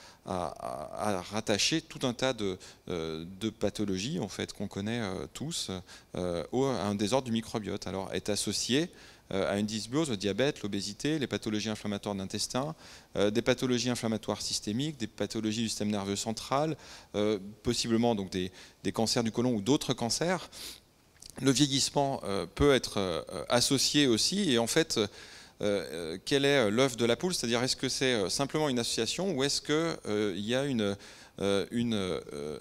rattacher tout un tas de pathologies en fait, qu'on connaît tous à un désordre du microbiote. Alors est associé à une dysbiose, le diabète, l'obésité, les pathologies inflammatoires de l'intestin, des pathologies inflammatoires systémiques, des pathologies du système nerveux central, possiblement donc des cancers du côlon ou d'autres cancers. Le vieillissement peut être associé aussi, et en fait, quelle est l'œuf de la poule? C'est-à-dire, est-ce que c'est simplement une association ou est-ce qu'il y a une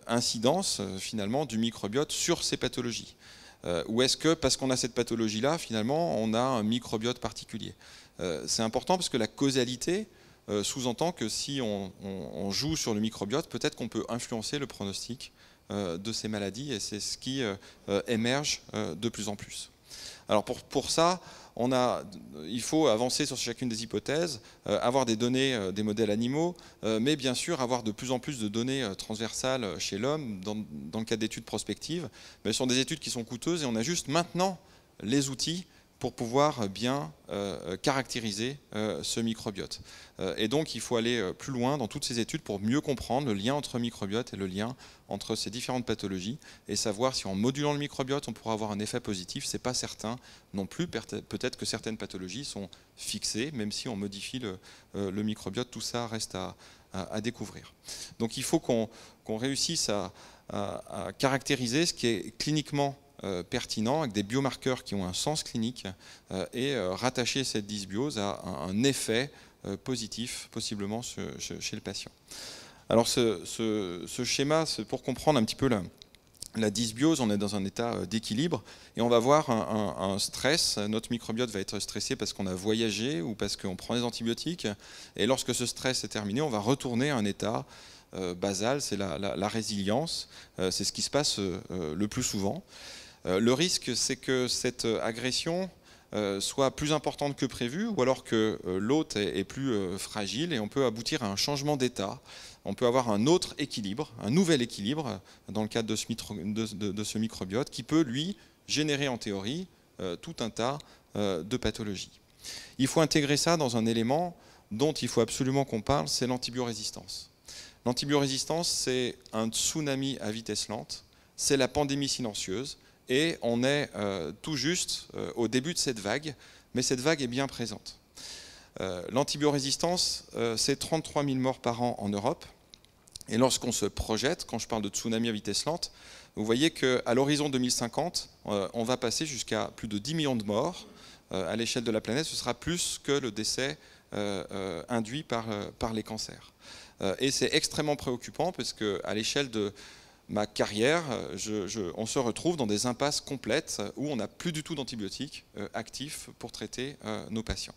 incidence finalement du microbiote sur ces pathologies? Ou est-ce que parce qu'on a cette pathologie-là, finalement, on a un microbiote particulier? C'est important parce que la causalité sous-entend que si on joue sur le microbiote, peut-être qu'on peut influencer le pronostic de ces maladies, et c'est ce qui émerge de plus en plus. Alors pour ça, il faut avancer sur chacune des hypothèses, avoir des données, des modèles animaux, mais bien sûr avoir de plus en plus de données transversales chez l'homme, dans le cadre d'études prospectives. Mais ce sont des études qui sont coûteuses et on a juste maintenant les outils pour pouvoir bien caractériser ce microbiote. Et donc il faut aller plus loin dans toutes ces études pour mieux comprendre le lien entre microbiote et le lien entre ces différentes pathologies et savoir si en modulant le microbiote on pourra avoir un effet positif. C'est pas certain non plus, peut-être que certaines pathologies sont fixées, même si on modifie le microbiote, tout ça reste à découvrir. Donc il faut qu'on réussisse à caractériser ce qui est cliniquement pertinent, avec des biomarqueurs qui ont un sens clinique et rattacher cette dysbiose à un effet positif possiblement chez le patient. Alors ce schéma, c'est pour comprendre un petit peu la dysbiose. On est dans un état d'équilibre et on va voir un stress. Notre microbiote va être stressé parce qu'on a voyagé ou parce qu'on prend des antibiotiques, et lorsque ce stress est terminé, on va retourner à un état basal, c'est la résilience. C'est ce qui se passe le plus souvent. Le risque, c'est que cette agression soit plus importante que prévu, ou alors que l'hôte est plus fragile, et on peut aboutir à un changement d'état. On peut avoir un autre équilibre, un nouvel équilibre dans le cadre de ce microbiote qui peut, lui, générer en théorie tout un tas de pathologies. Il faut intégrer ça dans un élément dont il faut absolument qu'on parle, c'est l'antibiorésistance. L'antibiorésistance, c'est un tsunami à vitesse lente, c'est la pandémie silencieuse, et on est tout juste au début de cette vague, mais cette vague est bien présente. L'antibiorésistance, c'est 33 000 morts par an en Europe, et lorsqu'on se projette, quand je parle de tsunami à vitesse lente, vous voyez qu'à l'horizon 2050, on va passer jusqu'à plus de 10 millions de morts. À l'échelle de la planète, ce sera plus que le décès induit par les cancers. Et c'est extrêmement préoccupant parce qu'à l'échelle de ma carrière, on se retrouve dans des impasses complètes où on n'a plus du tout d'antibiotiques actifs pour traiter nos patients.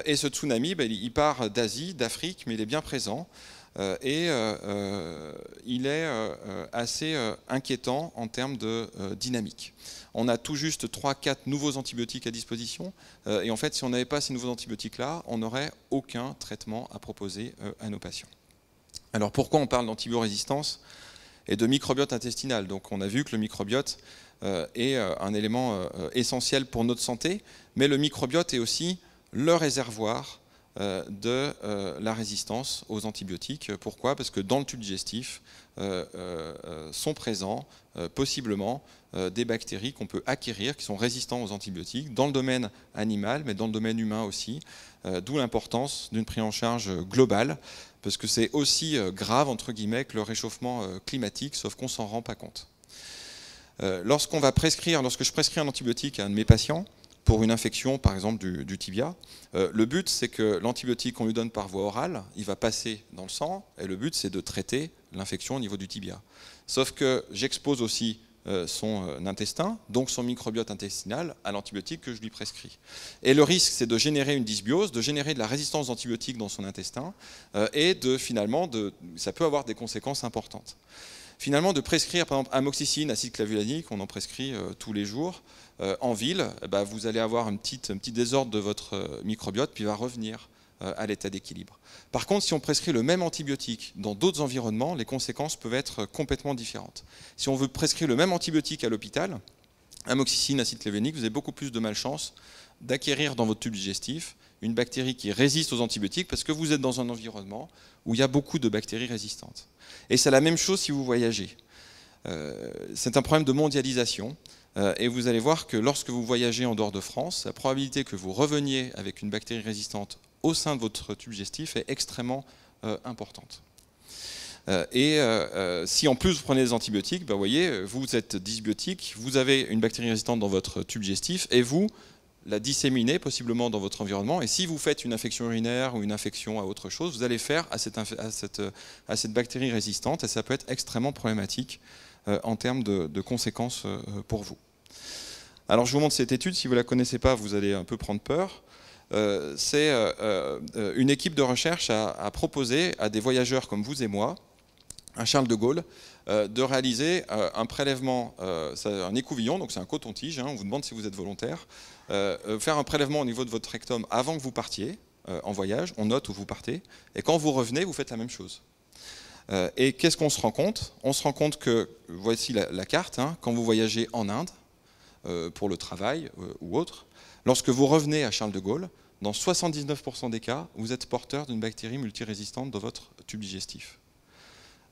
Et ce tsunami, il part d'Asie, d'Afrique, mais il est bien présent et il est assez inquiétant en termes de dynamique. On a tout juste 3-4 nouveaux antibiotiques à disposition et en fait, si on n'avait pas ces nouveaux antibiotiques-là, on n'aurait aucun traitement à proposer à nos patients. Alors pourquoi on parle d'antibiorésistance et de microbiote intestinal? Donc on a vu que le microbiote est un élément essentiel pour notre santé, mais le microbiote est aussi le réservoir de la résistance aux antibiotiques. Pourquoi? Parce que dans le tube digestif sont présents possiblement des bactéries qu'on peut acquérir, qui sont résistantes aux antibiotiques, dans le domaine animal, mais dans le domaine humain aussi, d'où l'importance d'une prise en charge globale, parce que c'est aussi grave, entre guillemets, que le réchauffement climatique, sauf qu'on ne s'en rend pas compte. Lorsque je prescris un antibiotique à un de mes patients, pour une infection, par exemple, du tibia, le but, c'est que l'antibiotique qu'on lui donne par voie orale, il va passer dans le sang, et le but, c'est de traiter l'infection au niveau du tibia. Sauf que j'expose aussi son intestin, donc son microbiote intestinal, à l'antibiotique que je lui prescris. Et le risque, c'est de générer une dysbiose, de générer de la résistance aux antibiotiques dans son intestin, et ça peut avoir des conséquences importantes. Finalement, de prescrire, par exemple, amoxicilline, acide clavulanique, on en prescrit tous les jours, en ville, vous allez avoir un petit désordre de votre microbiote, puis il va revenir à l'état d'équilibre. Par contre, si on prescrit le même antibiotique dans d'autres environnements, les conséquences peuvent être complètement différentes. Si on veut prescrire le même antibiotique à l'hôpital, amoxicilline, acide clavulanique, vous avez beaucoup plus de malchance d'acquérir dans votre tube digestif une bactérie qui résiste aux antibiotiques parce que vous êtes dans un environnement où il y a beaucoup de bactéries résistantes. Et c'est la même chose si vous voyagez. C'est un problème de mondialisation. Et vous allez voir que lorsque vous voyagez en dehors de France, la probabilité que vous reveniez avec une bactérie résistante au sein de votre tube digestif est extrêmement importante. Si en plus vous prenez des antibiotiques, vous voyez, vous êtes dysbiotique, vous avez une bactérie résistante dans votre tube digestif et vous la disséminez possiblement dans votre environnement. Et si vous faites une infection urinaire ou une infection à autre chose, vous allez faire à cette bactérie résistante et ça peut être extrêmement problématique en termes de conséquences pour vous. Alors je vous montre cette étude, si vous ne la connaissez pas, vous allez un peu prendre peur. c'est une équipe de recherche a proposé à des voyageurs comme vous et moi, à Charles de Gaulle, de réaliser un prélèvement, un écouvillon, donc c'est un coton-tige, on vous demande si vous êtes volontaire, faire un prélèvement au niveau de votre rectum avant que vous partiez en voyage, on note où vous partez, et quand vous revenez, vous faites la même chose. Et qu'est-ce qu'on se rend compte? On se rend compte que, voici la carte, quand vous voyagez en Inde, pour le travail ou autre, lorsque vous revenez à Charles de Gaulle, dans 79% des cas, vous êtes porteur d'une bactérie multirésistante dans votre tube digestif.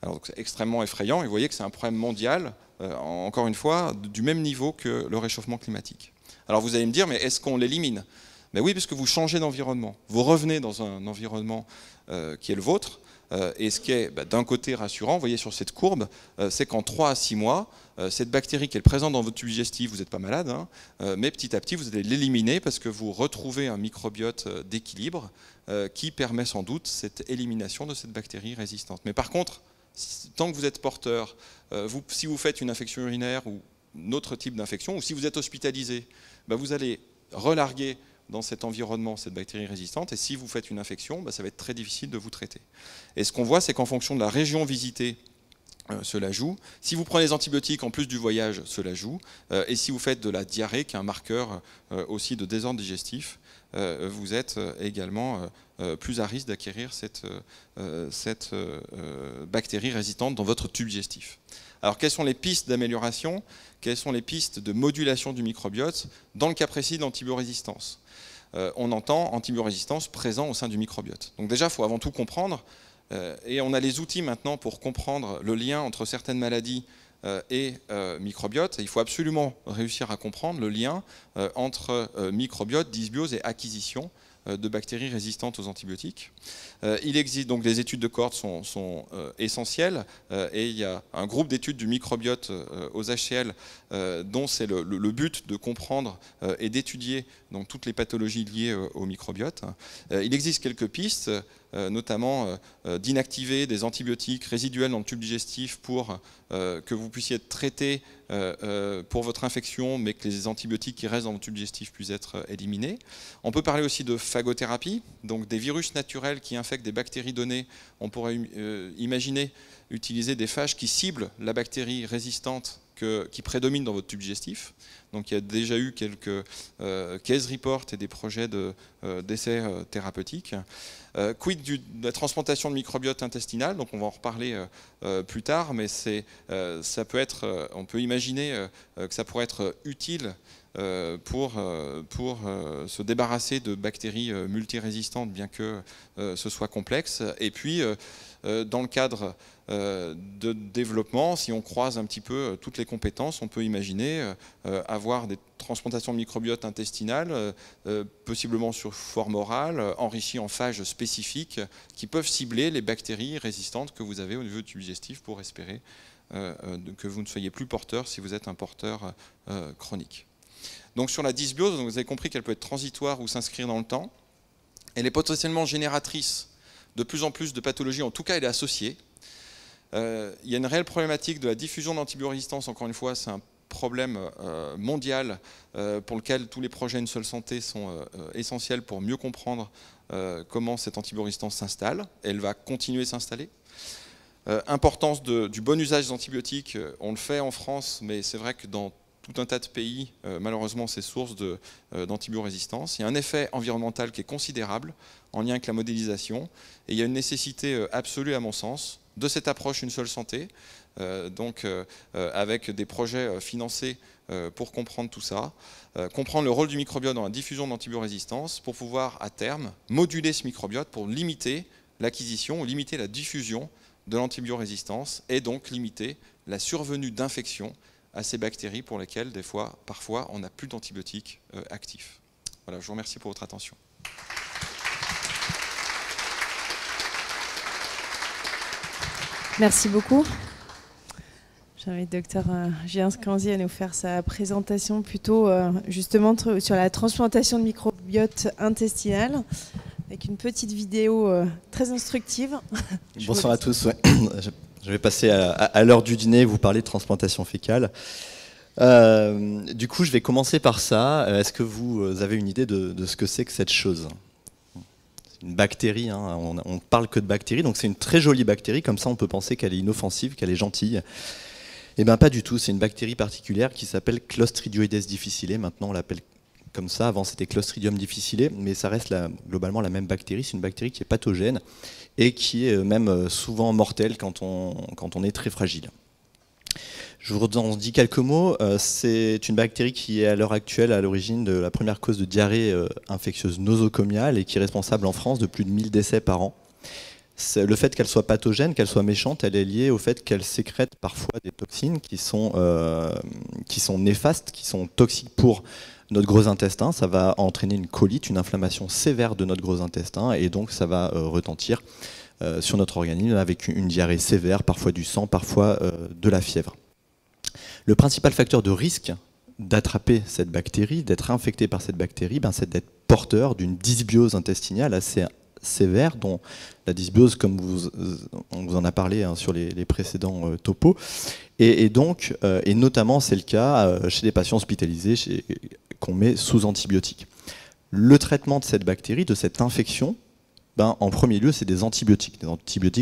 Alors c'est extrêmement effrayant, et vous voyez que c'est un problème mondial, encore une fois, du même niveau que le réchauffement climatique. Alors vous allez me dire, mais est-ce qu'on l'élimine? Ben oui, puisque vous changez d'environnement. Vous revenez dans un environnement qui est le vôtre, et ce qui est d'un côté rassurant, vous voyez sur cette courbe, c'est qu'en 3 à 6 mois, cette bactérie qui est présente dans votre tube digestif, vous n'êtes pas malade, mais petit à petit vous allez l'éliminer parce que vous retrouvez un microbiote d'équilibre qui permet sans doute cette élimination de cette bactérie résistante. Mais par contre, tant que vous êtes porteur, si vous faites une infection urinaire ou un autre type d'infection, ou si vous êtes hospitalisé, vous allez relarguer dans cet environnement cette bactérie résistante, et si vous faites une infection, ça va être très difficile de vous traiter. Et ce qu'on voit, c'est qu'en fonction de la région visitée, cela joue. Si vous prenez des antibiotiques en plus du voyage, cela joue. Et si vous faites de la diarrhée, qui est un marqueur aussi de désordre digestif, vous êtes également plus à risque d'acquérir cette bactérie résistante dans votre tube digestif. Alors quelles sont les pistes d'amélioration? Quelles sont les pistes de modulation du microbiote dans le cas précis de l'antibiorésistance? On entend antibiorésistance présent au sein du microbiote. Donc déjà, il faut avant tout comprendre, et on a les outils maintenant pour comprendre le lien entre certaines maladies et microbiote. Et il faut absolument réussir à comprendre le lien entre microbiote, dysbiose et acquisition de bactéries résistantes aux antibiotiques. Il existe donc les études de cohorte sont essentielles, et il y a un groupe d'études du microbiote aux HCL dont c'est le but de comprendre et d'étudier donc toutes les pathologies liées au microbiote. Il existe quelques pistes, notamment d'inactiver des antibiotiques résiduels dans le tube digestif pour que vous puissiez être traité pour votre infection, mais que les antibiotiques qui restent dans le tube digestif puissent être éliminés. On peut parler aussi de phagothérapie, donc des virus naturels qui infectent des bactéries données. On pourrait imaginer utiliser des phages qui ciblent la bactérie résistante qui prédomine dans votre tube digestif. Donc il y a déjà eu quelques case reports et des projets d'essais thérapeutiques. Quid de la transplantation de microbiote intestinal, donc on va en reparler plus tard, mais ça peut être, on peut imaginer que ça pourrait être utile pour se débarrasser de bactéries multirésistantes, bien que ce soit complexe. Et puis, dans le cadre de développement, si on croise un petit peu toutes les compétences, on peut imaginer avoir des transplantations de microbiote intestinal, possiblement sur forme orale, enrichies en phages spécifiques, qui peuvent cibler les bactéries résistantes que vous avez au niveau du tube digestif pour espérer que vous ne soyez plus porteur si vous êtes un porteur chronique. Donc sur la dysbiose, vous avez compris qu'elle peut être transitoire ou s'inscrire dans le temps. Elle est potentiellement génératrice de plus en plus de pathologies, en tout cas elle est associée. Il y a une réelle problématique de la diffusion d'antibiorésistance, encore une fois c'est un problème mondial pour lequel tous les projets Une seule santé sont essentiels pour mieux comprendre comment cette antibiorésistance s'installe. Elle va continuer à s'installer. Importance du bon usage des antibiotiques, on le fait en France, mais c'est vrai que dans tout un tas de pays, malheureusement, c'est source d'antibiorésistance. Il y a un effet environnemental qui est considérable en lien avec la modélisation, et il y a une nécessité absolue, à mon sens, de cette approche Une seule santé, avec des projets financés pour comprendre tout ça, comprendre le rôle du microbiote dans la diffusion de l'antibiorésistance, pour pouvoir, à terme, moduler ce microbiote pour limiter l'acquisition ou limiter la diffusion de l'antibiorésistance, et donc limiter la survenue d'infections à ces bactéries pour lesquelles, parfois, on n'a plus d'antibiotiques actifs. Voilà, je vous remercie pour votre attention. Merci beaucoup. J'invite le docteur Julien Scanzi à nous faire sa présentation plutôt justement sur la transplantation de microbiote intestinal, avec une petite vidéo très instructive. Bonsoir à tous. Ouais. Je vais passer à l'heure du dîner, vous parler de transplantation fécale. Du coup, je vais commencer par ça. Est-ce que vous avez une idée de ce que c'est que cette chose ? C'est une bactérie, hein. On ne parle que de bactéries, donc c'est une très jolie bactérie, comme ça on peut penser qu'elle est inoffensive, qu'elle est gentille. Eh bien pas du tout, c'est une bactérie particulière qui s'appelle Clostridioides difficile. Maintenant on l'appelle comme ça, avant c'était Clostridium difficile, mais ça reste globalement la même bactérie. C'est une bactérie qui est pathogène et qui est même souvent mortelle quand on est très fragile. Je vous en dis quelques mots. C'est une bactérie qui est à l'heure actuelle à l'origine de la première cause de diarrhée infectieuse nosocomiale et qui est responsable en France de plus de 1000 décès par an. Le fait qu'elle soit pathogène, qu'elle soit méchante, elle est liée au fait qu'elle sécrète parfois des toxines qui sont néfastes, qui sont toxiques pour notre gros intestin. Ça va entraîner une colite, une inflammation sévère de notre gros intestin, et donc ça va retentir sur notre organisme avec une diarrhée sévère, parfois du sang, parfois de la fièvre. Le principal facteur de risque d'attraper cette bactérie, d'être infecté par cette bactérie, c'est d'être porteur d'une dysbiose intestinale assez sévère, dont la dysbiose, comme on vous en a parlé sur les précédents topos, et notamment c'est le cas chez des patients hospitalisés qu'on met sous antibiotiques. Le traitement de cette bactérie, de cette infection, en premier lieu, c'est des antibiotiques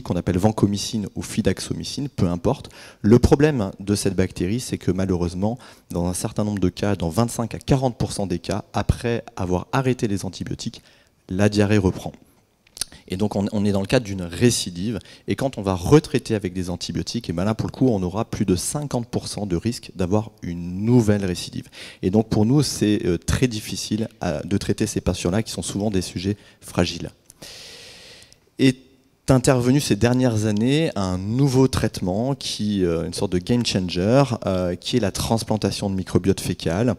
qu'on appelle vancomycine ou fidaxomycine, peu importe. Le problème de cette bactérie, c'est que malheureusement, dans un certain nombre de cas, dans 25 à 40% des cas, après avoir arrêté les antibiotiques, la diarrhée reprend. Et donc on est dans le cadre d'une récidive, et quand on va retraiter avec des antibiotiques, et là pour le coup on aura plus de 50% de risque d'avoir une nouvelle récidive. Et donc pour nous c'est très difficile de traiter ces patients-là qui sont souvent des sujets fragiles. Est intervenu ces dernières années un nouveau traitement, une sorte de game changer, qui est la transplantation de microbiote fécal,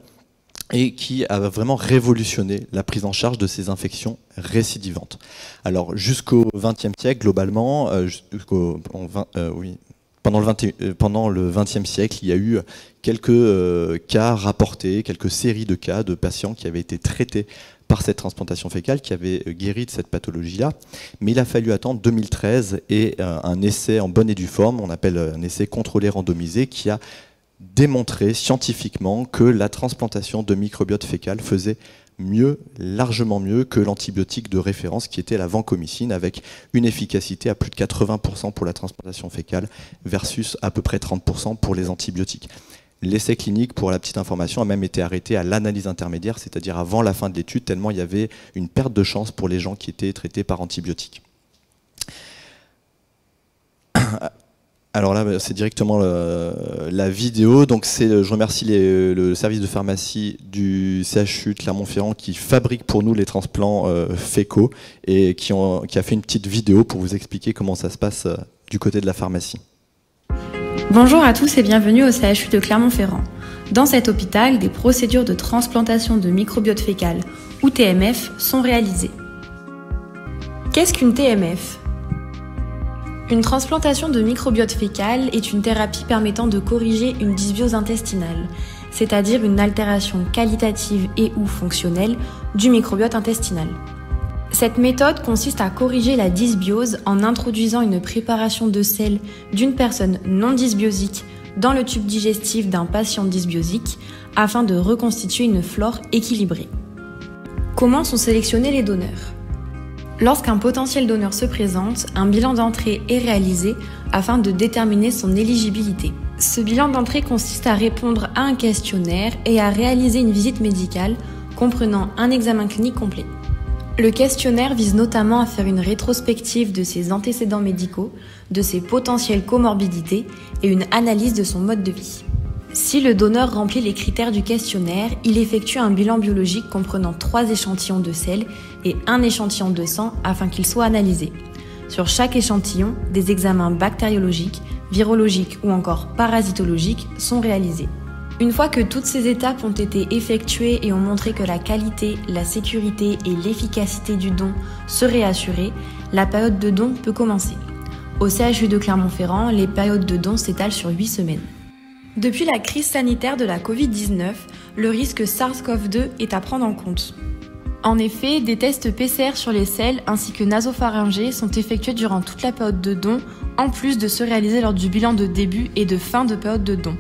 et qui a vraiment révolutionné la prise en charge de ces infections récidivantes. Alors jusqu'au XXe siècle, globalement, pendant le XXe siècle, il y a eu quelques cas rapportés, quelques séries de cas de patients qui avaient été traités par cette transplantation fécale, qui avaient guéri de cette pathologie-là. Mais il a fallu attendre 2013 et un essai en bonne et due forme, on appelle un essai contrôlé randomisé, qui a démontré scientifiquement que la transplantation de microbiote fécal faisait mieux, largement mieux que l'antibiotique de référence qui était la vancomycine, avec une efficacité à plus de 80% pour la transplantation fécale versus à peu près 30% pour les antibiotiques. L'essai clinique, pour la petite information, a même été arrêté à l'analyse intermédiaire, c'est-à-dire avant la fin de l'étude, tellement il y avait une perte de chance pour les gens qui étaient traités par antibiotiques. Alors là, c'est directement la vidéo. Donc je remercie le service de pharmacie du CHU de Clermont-Ferrand qui fabrique pour nous les transplants fécaux et qui a fait une petite vidéo pour vous expliquer comment ça se passe du côté de la pharmacie. Bonjour à tous et bienvenue au CHU de Clermont-Ferrand. Dans cet hôpital, des procédures de transplantation de microbiote fécal, ou TMF, sont réalisées. Qu'est-ce qu'une TMF ? Une transplantation de microbiote fécal est une thérapie permettant de corriger une dysbiose intestinale, c'est-à-dire une altération qualitative et ou fonctionnelle du microbiote intestinal. Cette méthode consiste à corriger la dysbiose en introduisant une préparation de sel d'une personne non dysbiosique dans le tube digestif d'un patient dysbiosique afin de reconstituer une flore équilibrée. Comment sont sélectionnés les donneurs ? Lorsqu'un potentiel donneur se présente, un bilan d'entrée est réalisé afin de déterminer son éligibilité. Ce bilan d'entrée consiste à répondre à un questionnaire et à réaliser une visite médicale comprenant un examen clinique complet. Le questionnaire vise notamment à faire une rétrospective de ses antécédents médicaux, de ses potentielles comorbidités et une analyse de son mode de vie. Si le donneur remplit les critères du questionnaire, il effectue un bilan biologique comprenant 3 échantillons de sel et 1 échantillon de sang afin qu'il soit analysé. Sur chaque échantillon, des examens bactériologiques, virologiques ou encore parasitologiques sont réalisés. Une fois que toutes ces étapes ont été effectuées et ont montré que la qualité, la sécurité et l'efficacité du don seraient assurées, la période de don peut commencer. Au CHU de Clermont-Ferrand, les périodes de don s'étalent sur 8 semaines. Depuis la crise sanitaire de la Covid-19, le risque SARS-CoV-2 est à prendre en compte. En effet, des tests PCR sur les selles ainsi que nasopharyngés sont effectués durant toute la période de don, en plus de ceux réalisés lors du bilan de début et de fin de période de don.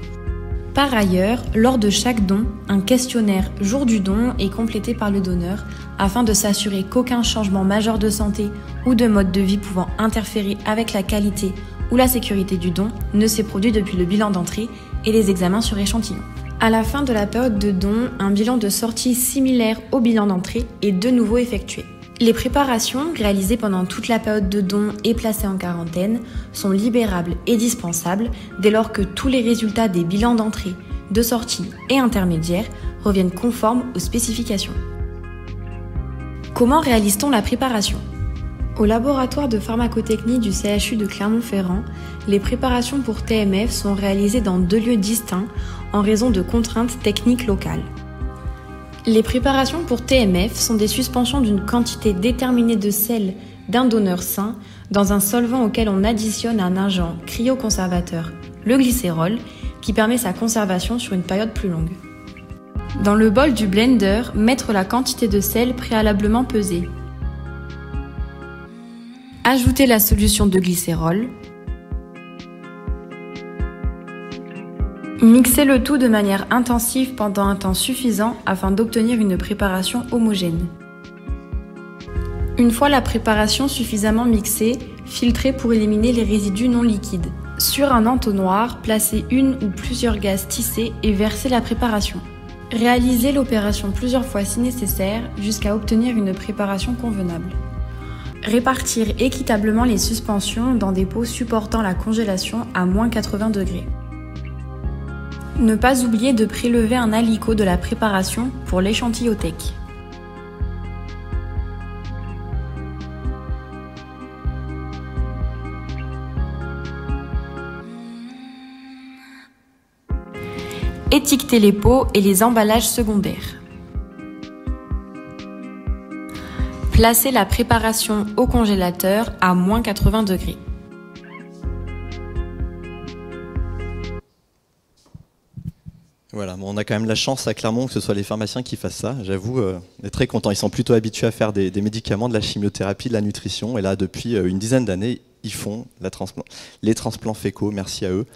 Par ailleurs, lors de chaque don, un questionnaire jour du don est complété par le donneur afin de s'assurer qu'aucun changement majeur de santé ou de mode de vie pouvant interférer avec la qualité ou la sécurité du don ne s'est produit depuis le bilan d'entrée et les examens sur échantillon. À la fin de la période de don, un bilan de sortie similaire au bilan d'entrée est de nouveau effectué. Les préparations réalisées pendant toute la période de don et placées en quarantaine sont libérables et dispensables dès lors que tous les résultats des bilans d'entrée, de sortie et intermédiaires reviennent conformes aux spécifications. Comment réalise-t-on la préparation ? Au laboratoire de pharmacotechnie du CHU de Clermont-Ferrand, les préparations pour TMF sont réalisées dans 2 lieux distincts en raison de contraintes techniques locales. Les préparations pour TMF sont des suspensions d'une quantité déterminée de sel d'un donneur sain dans un solvant auquel on additionne un agent cryoconservateur, le glycérol, qui permet sa conservation sur une période plus longue. Dans le bol du blender, mettre la quantité de sel préalablement pesée. Ajouter la solution de glycérol. Mixer le tout de manière intensive pendant un temps suffisant afin d'obtenir une préparation homogène. Une fois la préparation suffisamment mixée, filtrer pour éliminer les résidus non liquides. Sur un entonnoir, placer une ou plusieurs gaz tissés et verser la préparation. Réaliser l'opération plusieurs fois si nécessaire jusqu'à obtenir une préparation convenable. Répartir équitablement les suspensions dans des pots supportant la congélation à -80 degrés. Ne pas oublier de prélever un alicot de la préparation pour l'échantillothèque. Étiqueter les pots et les emballages secondaires. Placer la préparation au congélateur à -80 degrés. Voilà, bon, on a quand même la chance à Clermont que ce soit les pharmaciens qui fassent ça. J'avoue, on est très content. Ils sont plutôt habitués à faire des médicaments, de la chimiothérapie, de la nutrition. Et là, depuis une dizaine d'années, ils font les transplants fécaux. Merci à eux.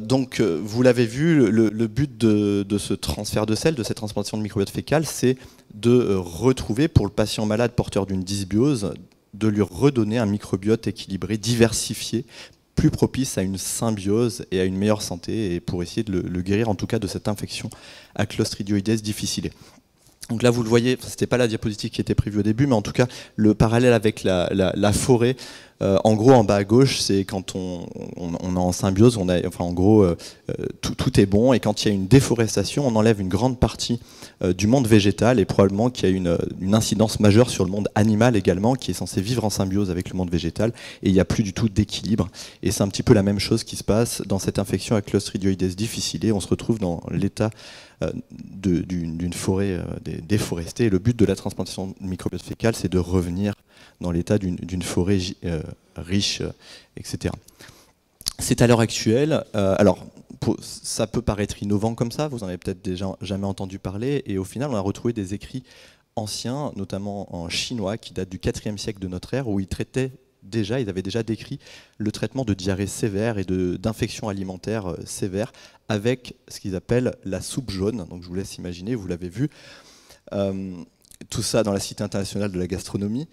Donc, vous l'avez vu, le but de ce transfert de sel, de cette transplantation de microbiote fécal, c'est de retrouver, pour le patient malade porteur d'une dysbiose, de lui redonner un microbiote équilibré, diversifié, plus propice à une symbiose et à une meilleure santé, et pour essayer de le guérir en tout cas de cette infection à Clostridioides difficile. Donc là vous le voyez, ce n'était pas la diapositive qui était prévue au début, mais en tout cas le parallèle avec la forêt, en gros en bas à gauche c'est quand on est en symbiose, en gros tout est bon, et quand il y a une déforestation on enlève une grande partie du monde végétal, et probablement qu'il y a une incidence majeure sur le monde animal également, qui est censé vivre en symbiose avec le monde végétal, et il n'y a plus du tout d'équilibre. Et c'est un petit peu la même chose qui se passe dans cette infection à Clostridioides difficile. On se retrouve dans l'état d'une forêt déforestée, et le but de la transplantation de microbiote fécal, c'est de revenir dans l'état d'une forêt riche, etc. C'est à l'heure actuelle, alors ça peut paraître innovant comme ça, vous en avez peut-être déjà jamais entendu parler, et au final on a retrouvé des écrits anciens, notamment en chinois, qui datent du 4e siècle de notre ère, où ils avaient déjà décrit le traitement de diarrhée sévère et d'infections alimentaires sévères avec ce qu'ils appellent la soupe jaune. Donc je vous laisse imaginer, vous l'avez vu. Tout ça dans la Cité internationale de la gastronomie.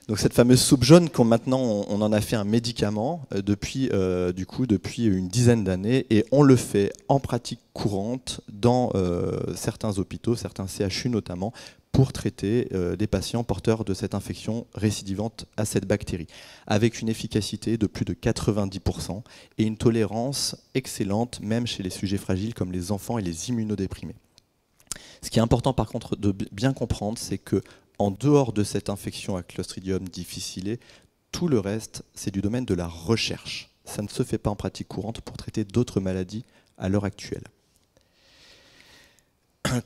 Donc cette fameuse soupe jaune, maintenant on en a fait un médicament depuis une dizaine d'années, et on le fait en pratique courante dans certains hôpitaux, certains CHU notamment, pour traiter des patients porteurs de cette infection récidivante à cette bactérie, avec une efficacité de plus de 90% et une tolérance excellente, même chez les sujets fragiles comme les enfants et les immunodéprimés. Ce qui est important par contre de bien comprendre, c'est que en dehors de cette infection à Clostridium difficile, tout le reste, c'est du domaine de la recherche. Ça ne se fait pas en pratique courante pour traiter d'autres maladies à l'heure actuelle.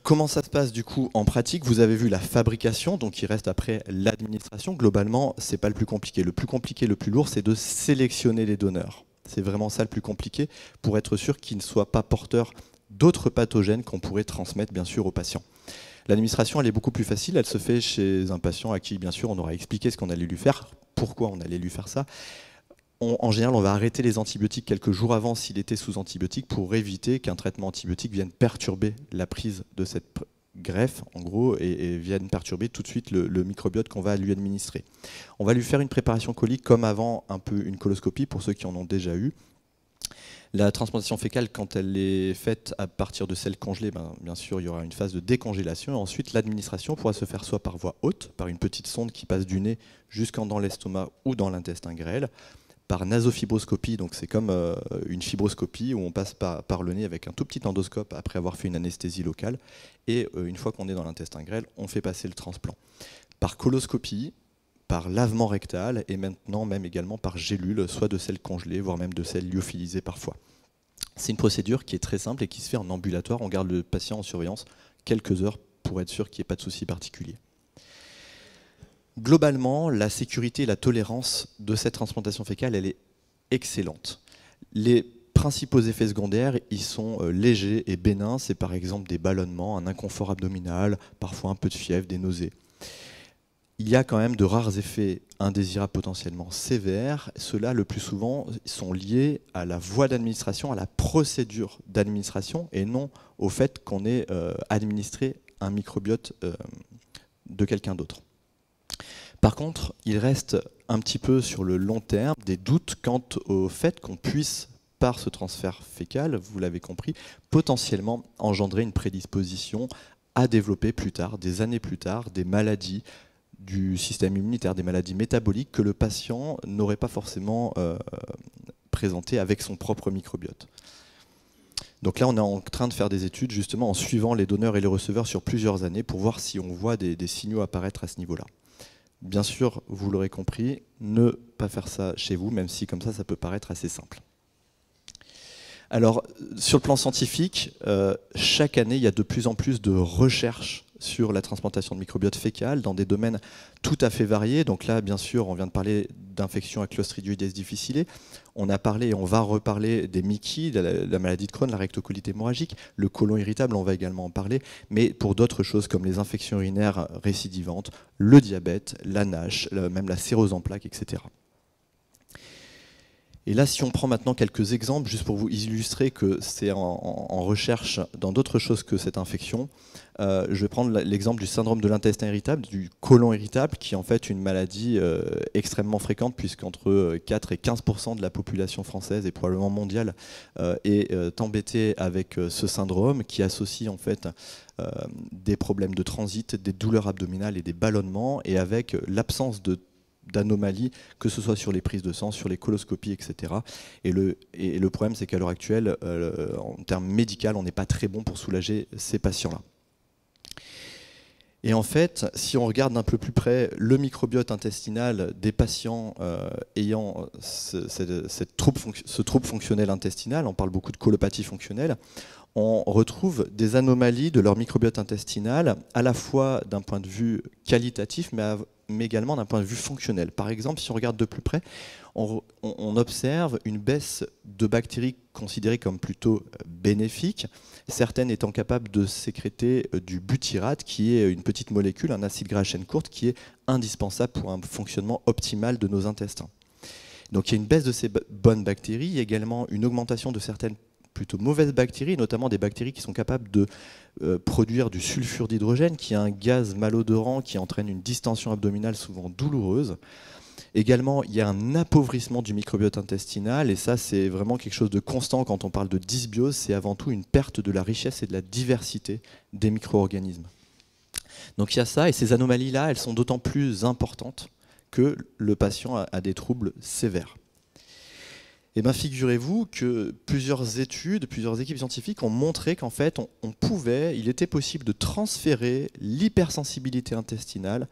Comment ça se passe du coup en pratique? Vous avez vu la fabrication, donc il reste après l'administration. Globalement, c'est pas le plus compliqué. Le plus compliqué, le plus lourd, c'est de sélectionner les donneurs. C'est vraiment ça le plus compliqué, pour être sûr qu'ils ne soient pas porteurs d'autres pathogènes qu'on pourrait transmettre bien sûr aux patients. L'administration, elle est beaucoup plus facile, elle se fait chez un patient à qui bien sûr on aura expliqué ce qu'on allait lui faire, pourquoi on allait lui faire ça. En général, on va arrêter les antibiotiques quelques jours avant s'il était sous antibiotiques pour éviter qu'un traitement antibiotique vienne perturber la prise de cette greffe, en gros, et vienne perturber tout de suite le microbiote qu'on va lui administrer. On va lui faire une préparation colique comme avant un peu une coloscopie pour ceux qui en ont déjà eu. La transplantation fécale, quand elle est faite à partir de selles congelées, bien sûr, il y aura une phase de décongélation. Et ensuite, l'administration pourra se faire soit par voie haute, par une petite sonde qui passe du nez jusqu'en dans l'estomac ou dans l'intestin grêle, par nasofibroscopie, donc c'est comme une fibroscopie où on passe par le nez avec un tout petit endoscope après avoir fait une anesthésie locale. Et une fois qu'on est dans l'intestin grêle, on fait passer le transplant. Par coloscopie, par lavement rectal et maintenant même également par gélule, soit de selles congelées, voire même de selles lyophilisées parfois. C'est une procédure qui est très simple et qui se fait en ambulatoire. On garde le patient en surveillance quelques heures pour être sûr qu'il n'y ait pas de souci particulier. Globalement, la sécurité et la tolérance de cette transplantation fécale, elle est excellente. Les principaux effets secondaires, ils sont légers et bénins. C'est par exemple des ballonnements, un inconfort abdominal, parfois un peu de fièvre, des nausées. Il y a quand même de rares effets indésirables potentiellement sévères. Ceux-là, le plus souvent, sont liés à la voie d'administration, à la procédure d'administration, et non au fait qu'on ait administré un microbiote de quelqu'un d'autre. Par contre, il reste un petit peu sur le long terme des doutes quant au fait qu'on puisse, par ce transfert fécal, vous l'avez compris, potentiellement engendrer une prédisposition à développer plus tard, des années plus tard, des maladies du système immunitaire, des maladies métaboliques que le patient n'aurait pas forcément présentées avec son propre microbiote. Donc là, on est en train de faire des études justement en suivant les donneurs et les receveurs sur plusieurs années pour voir si on voit des signaux apparaître à ce niveau-là. Bien sûr, vous l'aurez compris, ne pas faire ça chez vous, même si comme ça peut paraître assez simple. Alors, sur le plan scientifique, chaque année, il y a de plus en plus de recherches sur la transplantation de microbiote fécal dans des domaines tout à fait variés. Donc là, bien sûr, on vient de parler d'infection à Clostridioides difficile. On a parlé et on va reparler des MICI, la maladie de Crohn, la rectocolite hémorragique, le côlon irritable, on va également en parler, mais pour d'autres choses comme les infections urinaires récidivantes, le diabète, la NASH, même la cirrhose en plaques, etc. Et là, si on prend maintenant quelques exemples, juste pour vous illustrer que c'est en recherche dans d'autres choses que cette infection, je vais prendre l'exemple du syndrome de l'intestin irritable, du côlon irritable, qui est en fait une maladie extrêmement fréquente, puisqu'entre 4 et 15% de la population française et probablement mondiale est embêtée avec ce syndrome, qui associe en fait des problèmes de transit, des douleurs abdominales et des ballonnements, et avec l'absence d'anomalies, que ce soit sur les prises de sang, sur les coloscopies, etc. Et le problème, c'est qu'à l'heure actuelle, en termes médicaux, on n'est pas très bon pour soulager ces patients-là. Et en fait, si on regarde d'un peu plus près le microbiote intestinal des patients ayant ce trouble fonctionnel intestinal, on parle beaucoup de colopathie fonctionnelle, on retrouve des anomalies de leur microbiote intestinal, à la fois d'un point de vue qualitatif, mais également d'un point de vue fonctionnel. Par exemple, si on regarde de plus près, on observe une baisse de bactéries considérées comme plutôt bénéfiques, certaines étant capables de sécréter du butyrate, qui est une petite molécule, un acide gras à chaîne courte, qui est indispensable pour un fonctionnement optimal de nos intestins. Donc il y a une baisse de ces bonnes bactéries, il y a également une augmentation de certaines plutôt mauvaises bactéries, notamment des bactéries qui sont capables de produire du sulfure d'hydrogène, qui est un gaz malodorant qui entraîne une distension abdominale souvent douloureuse. Également, il y a un appauvrissement du microbiote intestinal, et ça c'est vraiment quelque chose de constant quand on parle de dysbiose, c'est avant tout une perte de la richesse et de la diversité des micro-organismes. Donc il y a ça, et ces anomalies-là, elles sont d'autant plus importantes que le patient a des troubles sévères. Et bien figurez-vous que plusieurs études, plusieurs équipes scientifiques ont montré qu'en fait, il était possible de transférer l'hypersensibilité intestinale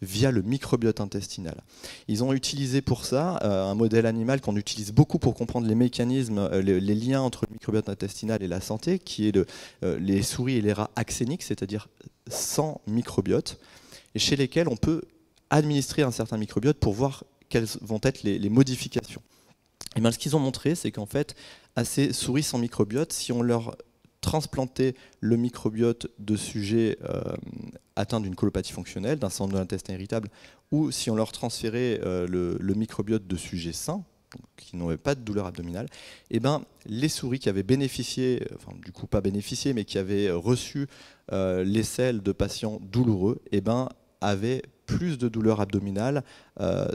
via le microbiote intestinal. Ils ont utilisé pour ça un modèle animal qu'on utilise beaucoup pour comprendre les mécanismes, les liens entre le microbiote intestinal et la santé, qui est les souris et les rats axéniques, c'est-à-dire sans microbiote, et chez lesquels on peut administrer un certain microbiote pour voir quelles vont être les modifications. Et bien, ce qu'ils ont montré, c'est qu'en fait, à ces souris sans microbiote, si on leur transplantait le microbiote de sujets atteints d'une colopathie fonctionnelle, d'un syndrome de l'intestin irritable, ou si on leur transférait le microbiote de sujets sains, qui n'avaient pas de douleur abdominale, et ben, les souris qui avaient bénéficié, enfin du coup pas bénéficié, mais qui avaient reçu les selles de patients douloureux, et ben, avaient plus de douleur abdominale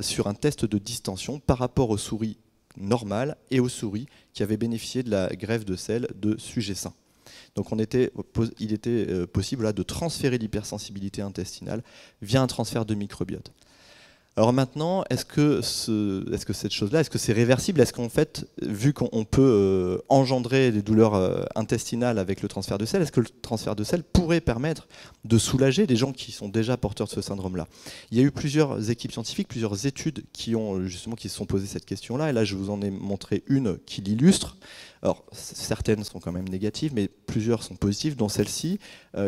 sur un test de distension par rapport aux souris normales et aux souris qui avaient bénéficié de la greffe de selles de sujets sains. Donc il était possible là, de transférer l'hypersensibilité intestinale via un transfert de microbiote. Alors maintenant, est-ce que cette chose-là, est-ce que c'est réversible? Est-ce qu'en fait, vu qu'on peut engendrer des douleurs intestinales avec le transfert de sel, est-ce que le transfert de sel pourrait permettre de soulager les gens qui sont déjà porteurs de ce syndrome-là? Il y a eu plusieurs équipes scientifiques, plusieurs études qui se sont posées cette question-là, et là je vous en ai montré une qui l'illustre. Alors, certaines sont quand même négatives, mais plusieurs sont positives, dont celle-ci,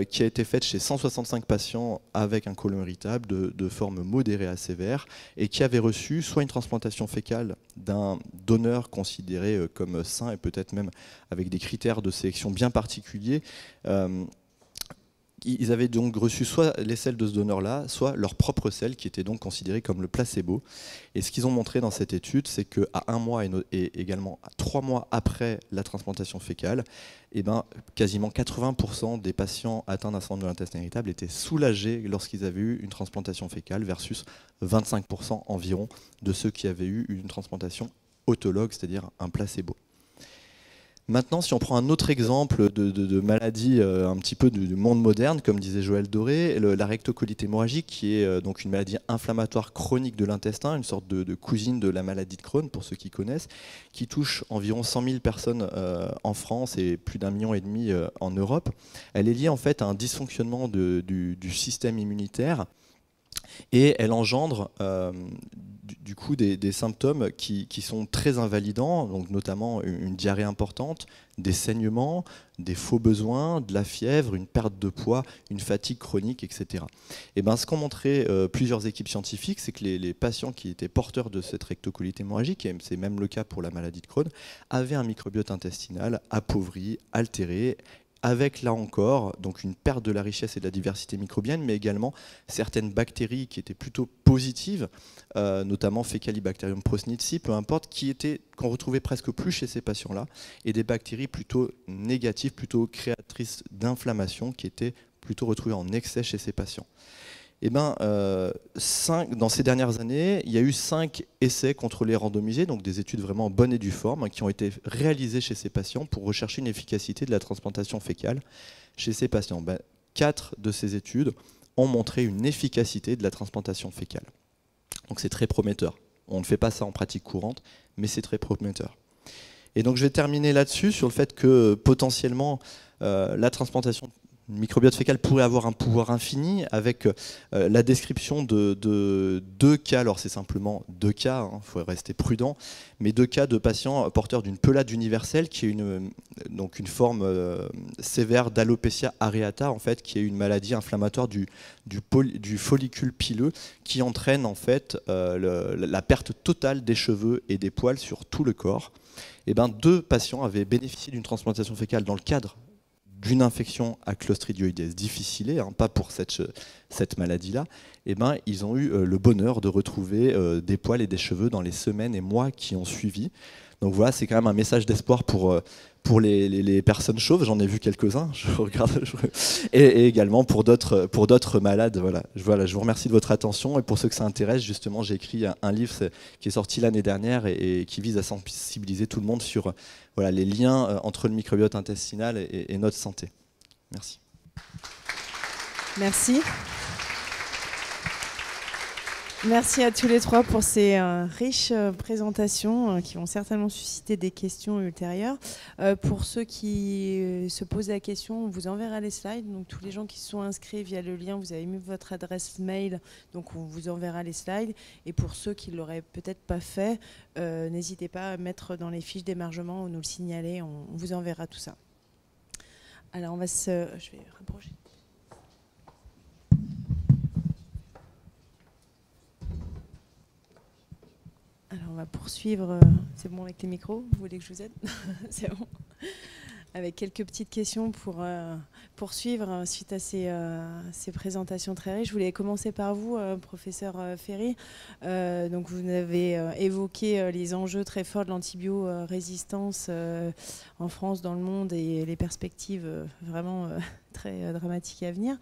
qui a été faite chez 165 patients avec un côlon irritable de forme modérée à sévère, et qui avaient reçu soit une transplantation fécale d'un donneur considéré comme sain, et peut-être même avec des critères de sélection bien particuliers. Ils avaient donc reçu soit les selles de ce donneur-là, soit leurs propres selles, qui étaient donc considérées comme le placebo. Et ce qu'ils ont montré dans cette étude, c'est qu'à 1 mois et également à 3 mois après la transplantation fécale, eh ben, quasiment 80% des patients atteints d'un syndrome de l'intestin irritable étaient soulagés lorsqu'ils avaient eu une transplantation fécale, versus 25% environ de ceux qui avaient eu une transplantation autologue, c'est-à-dire un placebo. Maintenant, si on prend un autre exemple de maladie un petit peu du monde moderne, comme disait Joël Doré, la rectocolite hémorragique, qui est donc une maladie inflammatoire chronique de l'intestin, une sorte de cousine de la maladie de Crohn, pour ceux qui connaissent, qui touche environ 100 000 personnes en France et plus d'1,5 million en Europe. Elle est liée en fait à un dysfonctionnement du système immunitaire, et elle engendre du coup des symptômes qui sont très invalidants, donc notamment une diarrhée importante, des saignements, des faux besoins, de la fièvre, une perte de poids, une fatigue chronique, etc. Et ben, ce qu'ont montré plusieurs équipes scientifiques, c'est que les patients qui étaient porteurs de cette rectocolite hémorragique, et c'est même le cas pour la maladie de Crohn, avaient un microbiote intestinal appauvri, altéré, avec là encore donc une perte de la richesse et de la diversité microbienne, mais également certaines bactéries qui étaient plutôt positives, notamment Faecalibacterium prausnitzii, peu importe, qu'on retrouvait presque plus chez ces patients-là, et des bactéries plutôt négatives, plutôt créatrices d'inflammation, qui étaient plutôt retrouvées en excès chez ces patients. Eh ben, dans ces dernières années, il y a eu 5 essais contrôlés randomisés, donc des études vraiment en bonne et due forme, qui ont été réalisées chez ces patients pour rechercher une efficacité de la transplantation fécale chez ces patients. 4 de ces études ont montré une efficacité de la transplantation fécale. Donc c'est très prometteur. On ne fait pas ça en pratique courante, mais c'est très prometteur. Et donc je vais terminer là-dessus, sur le fait que potentiellement la transplantation microbiote fécal pourrait avoir un pouvoir infini, avec la description de 2 cas, alors c'est simplement 2 cas, il faut rester prudent, mais 2 cas de patients porteurs d'une pelade universelle, qui est donc une forme sévère d'alopécia areata, en fait, qui est une maladie inflammatoire du follicule pileux, qui entraîne en fait la perte totale des cheveux et des poils sur tout le corps. Et ben, 2 patients avaient bénéficié d'une transplantation fécale dans le cadre d'une infection à Clostridioides difficile, pas pour cette maladie-là, et ben, ils ont eu le bonheur de retrouver des poils et des cheveux dans les semaines et mois qui ont suivi. Donc voilà, c'est quand même un message d'espoir pour les personnes chauves, j'en ai vu quelques-uns, et également pour d'autres malades. Voilà, je vous remercie de votre attention, et pour ceux que ça intéresse, justement, j'ai écrit un livre qui est sorti l'année dernière et qui vise à sensibiliser tout le monde sur les liens entre le microbiote intestinal et notre santé. Merci. Merci. Merci à tous les 3 pour ces riches présentations qui vont certainement susciter des questions ultérieures. Pour ceux qui se posent la question, on vous enverra les slides. Donc tous les gens qui se sont inscrits via le lien, vous avez mis votre adresse mail, donc on vous enverra les slides. Et pour ceux qui ne l'auraient peut-être pas fait, n'hésitez pas à mettre dans les fiches d'émargement ou nous le signaler, on vous enverra tout ça. Alors je vais rapprocher. Alors on va poursuivre. C'est bon avec les micros? Vous voulez que je vous aide? C'est bon. avec quelques petites questions pour poursuivre suite à ces présentations très riches. Je voulais commencer par vous, professeur Ferry. Donc vous avez évoqué les enjeux très forts de l'antibiorésistance en France, dans le monde, et les perspectives vraiment très dramatiques à venir.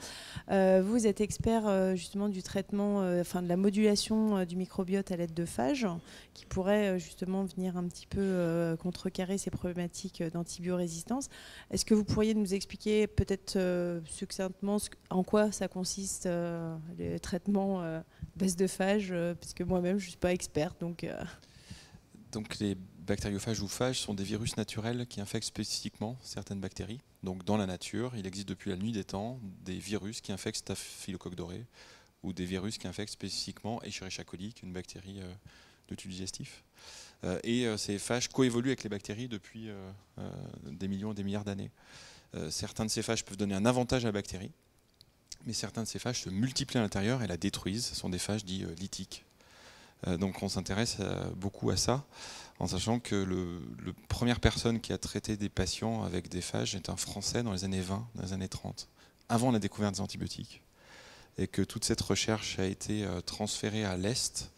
Vous êtes expert justement du traitement, enfin de la modulation du microbiote à l'aide de phages, qui pourrait justement venir un petit peu contrecarrer ces problématiques d'antibiorésistance. Est-ce que vous pourriez nous expliquer peut-être succinctement en quoi ça consiste, le traitement base de phages, puisque moi-même je ne suis pas experte. Donc les bactériophages ou phages sont des virus naturels qui infectent spécifiquement certaines bactéries. Donc dans la nature, il existe depuis la nuit des temps des virus qui infectent Staphylocoque doré ou des virus qui infectent spécifiquement Escherichia coli, qui est une bactérie de tube digestif. Ces phages coévoluent avec les bactéries depuis des millions et des milliards d'années. Certains de ces phages peuvent donner un avantage à la bactérie, mais certains de ces phages se multiplient à l'intérieur et la détruisent. Ce sont des phages dits lytiques. Donc on s'intéresse beaucoup à ça, en sachant que la première personne qui a traité des patients avec des phages est un Français dans les années 20, dans les années 30, avant la découverte des antibiotiques. Et que toute cette recherche a été transférée à l'Est,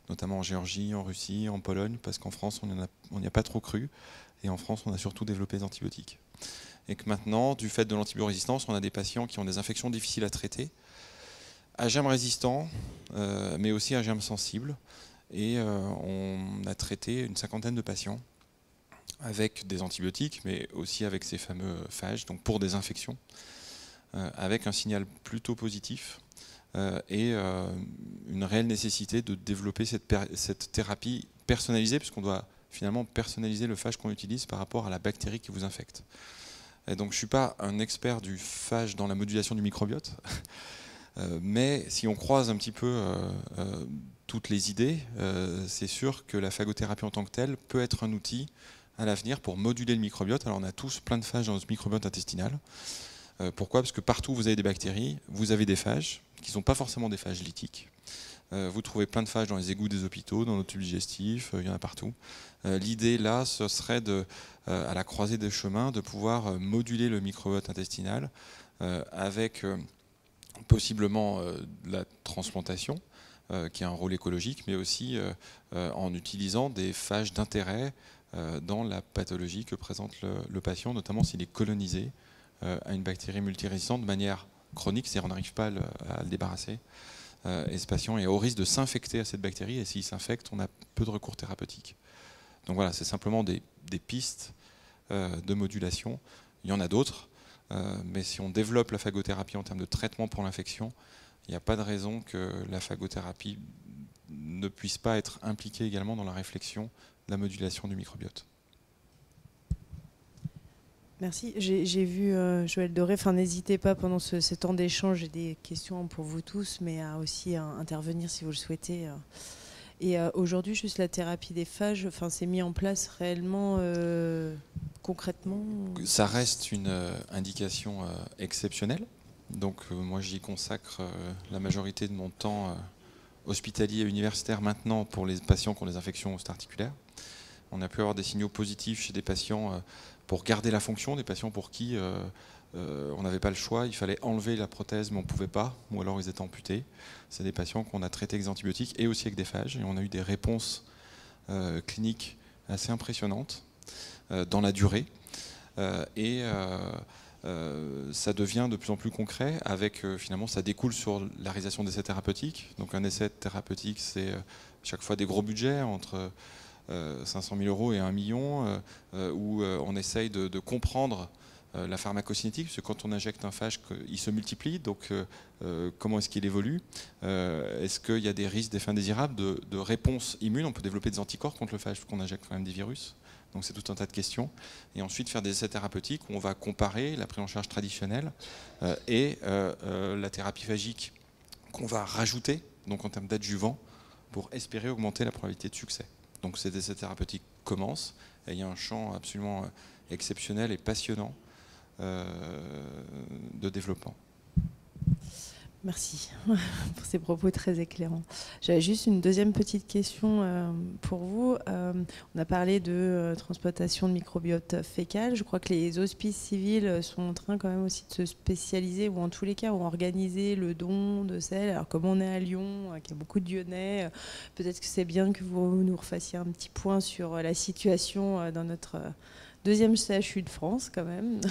notamment en Géorgie, en Russie, en Pologne, parce qu'en France, on n'y a pas trop cru. Et en France, on a surtout développé des antibiotiques. Et que maintenant, du fait de l'antibiorésistance, on a des patients qui ont des infections difficiles à traiter, à germes résistants, mais aussi à germes sensibles. Et on a traité une 50aine de patients avec des antibiotiques, mais aussi avec ces fameux phages, donc pour des infections, avec un signal plutôt positif. Et une réelle nécessité de développer cette thérapie personnalisée, puisqu'on doit finalement personnaliser le phage qu'on utilise par rapport à la bactérie qui vous infecte. Et donc je ne suis pas un expert du phage dans la modulation du microbiote, mais si on croise un petit peu toutes les idées, c'est sûr que la phagothérapie en tant que telle peut être un outil à l'avenir pour moduler le microbiote. Alors on a tous plein de phages dans notre microbiote intestinal. Pourquoi ? Parce que partout où vous avez des bactéries, vous avez des phages, qui ne sont pas forcément des phages lytiques. Vous trouvez plein de phages dans les égouts des hôpitaux, dans nos tubes digestifs, il y en a partout. L'idée là, ce serait à la croisée des chemins, de pouvoir moduler le microbiote intestinal avec possiblement la transplantation, qui a un rôle écologique, mais aussi en utilisant des phages d'intérêt dans la pathologie que présente le patient, notamment s'il est colonisé à une bactérie multirésistante de manière chronique, c'est-à-dire on n'arrive pas à le débarrasser. Et ce patient est au risque de s'infecter à cette bactérie, et s'il s'infecte, on a peu de recours thérapeutiques. Donc voilà, c'est simplement des pistes de modulation. Il y en a d'autres, mais si on développe la phagothérapie en termes de traitement pour l'infection, il n'y a pas de raison que la phagothérapie ne puisse pas être impliquée également dans la réflexion de la modulation du microbiote. Merci. J'ai vu Joël Doré. Enfin, n'hésitez pas pendant ce temps d'échange, j'ai des questions pour vous tous, mais à aussi intervenir si vous le souhaitez. Et aujourd'hui, juste la thérapie des phages, enfin, c'est mis en place réellement, concrètement ? Ça reste une indication exceptionnelle. Donc moi, j'y consacre la majorité de mon temps hospitalier et universitaire maintenant pour les patients qui ont des infections ostarticulaires. On a pu avoir des signaux positifs chez des patients pour garder la fonction, des patients pour qui on n'avait pas le choix, il fallait enlever la prothèse mais on ne pouvait pas, ou alors ils étaient amputés. C'est des patients qu'on a traités avec des antibiotiques et aussi avec des phages, et on a eu des réponses cliniques assez impressionnantes dans la durée. Ça devient de plus en plus concret avec finalement ça découle sur la réalisation d'essais thérapeutiques. Donc un essai thérapeutique, c'est chaque fois des gros budgets entre 500 000 € et 1 million, où on essaye de comprendre la pharmacocinétique, parce que quand on injecte un phage, il se multiplie, donc comment est-ce qu'il évolue, est-ce qu'il y a des risques d'effets indésirables, de réponse immune, on peut développer des anticorps contre le phage, parce qu'on injecte quand même des virus, donc c'est tout un tas de questions, et ensuite faire des essais thérapeutiques où on va comparer la prise en charge traditionnelle et la thérapie phagique qu'on va rajouter, donc en termes d'adjuvant, pour espérer augmenter la probabilité de succès. Donc ces essais thérapeutiques commencent, et il y a un champ absolument exceptionnel et passionnant de développement. Merci pour ces propos très éclairants. J'avais juste une deuxième petite question pour vous. On a parlé de transplantation de microbiote fécal. Je crois que les hospices civils sont en train quand même aussi de se spécialiser, ou en tous les cas ont organisé le don de selles. Alors comme on est à Lyon, qu'il y a beaucoup de Lyonnais, peut-être que c'est bien que vous nous refassiez un petit point sur la situation dans notre deuxième CHU de France quand même.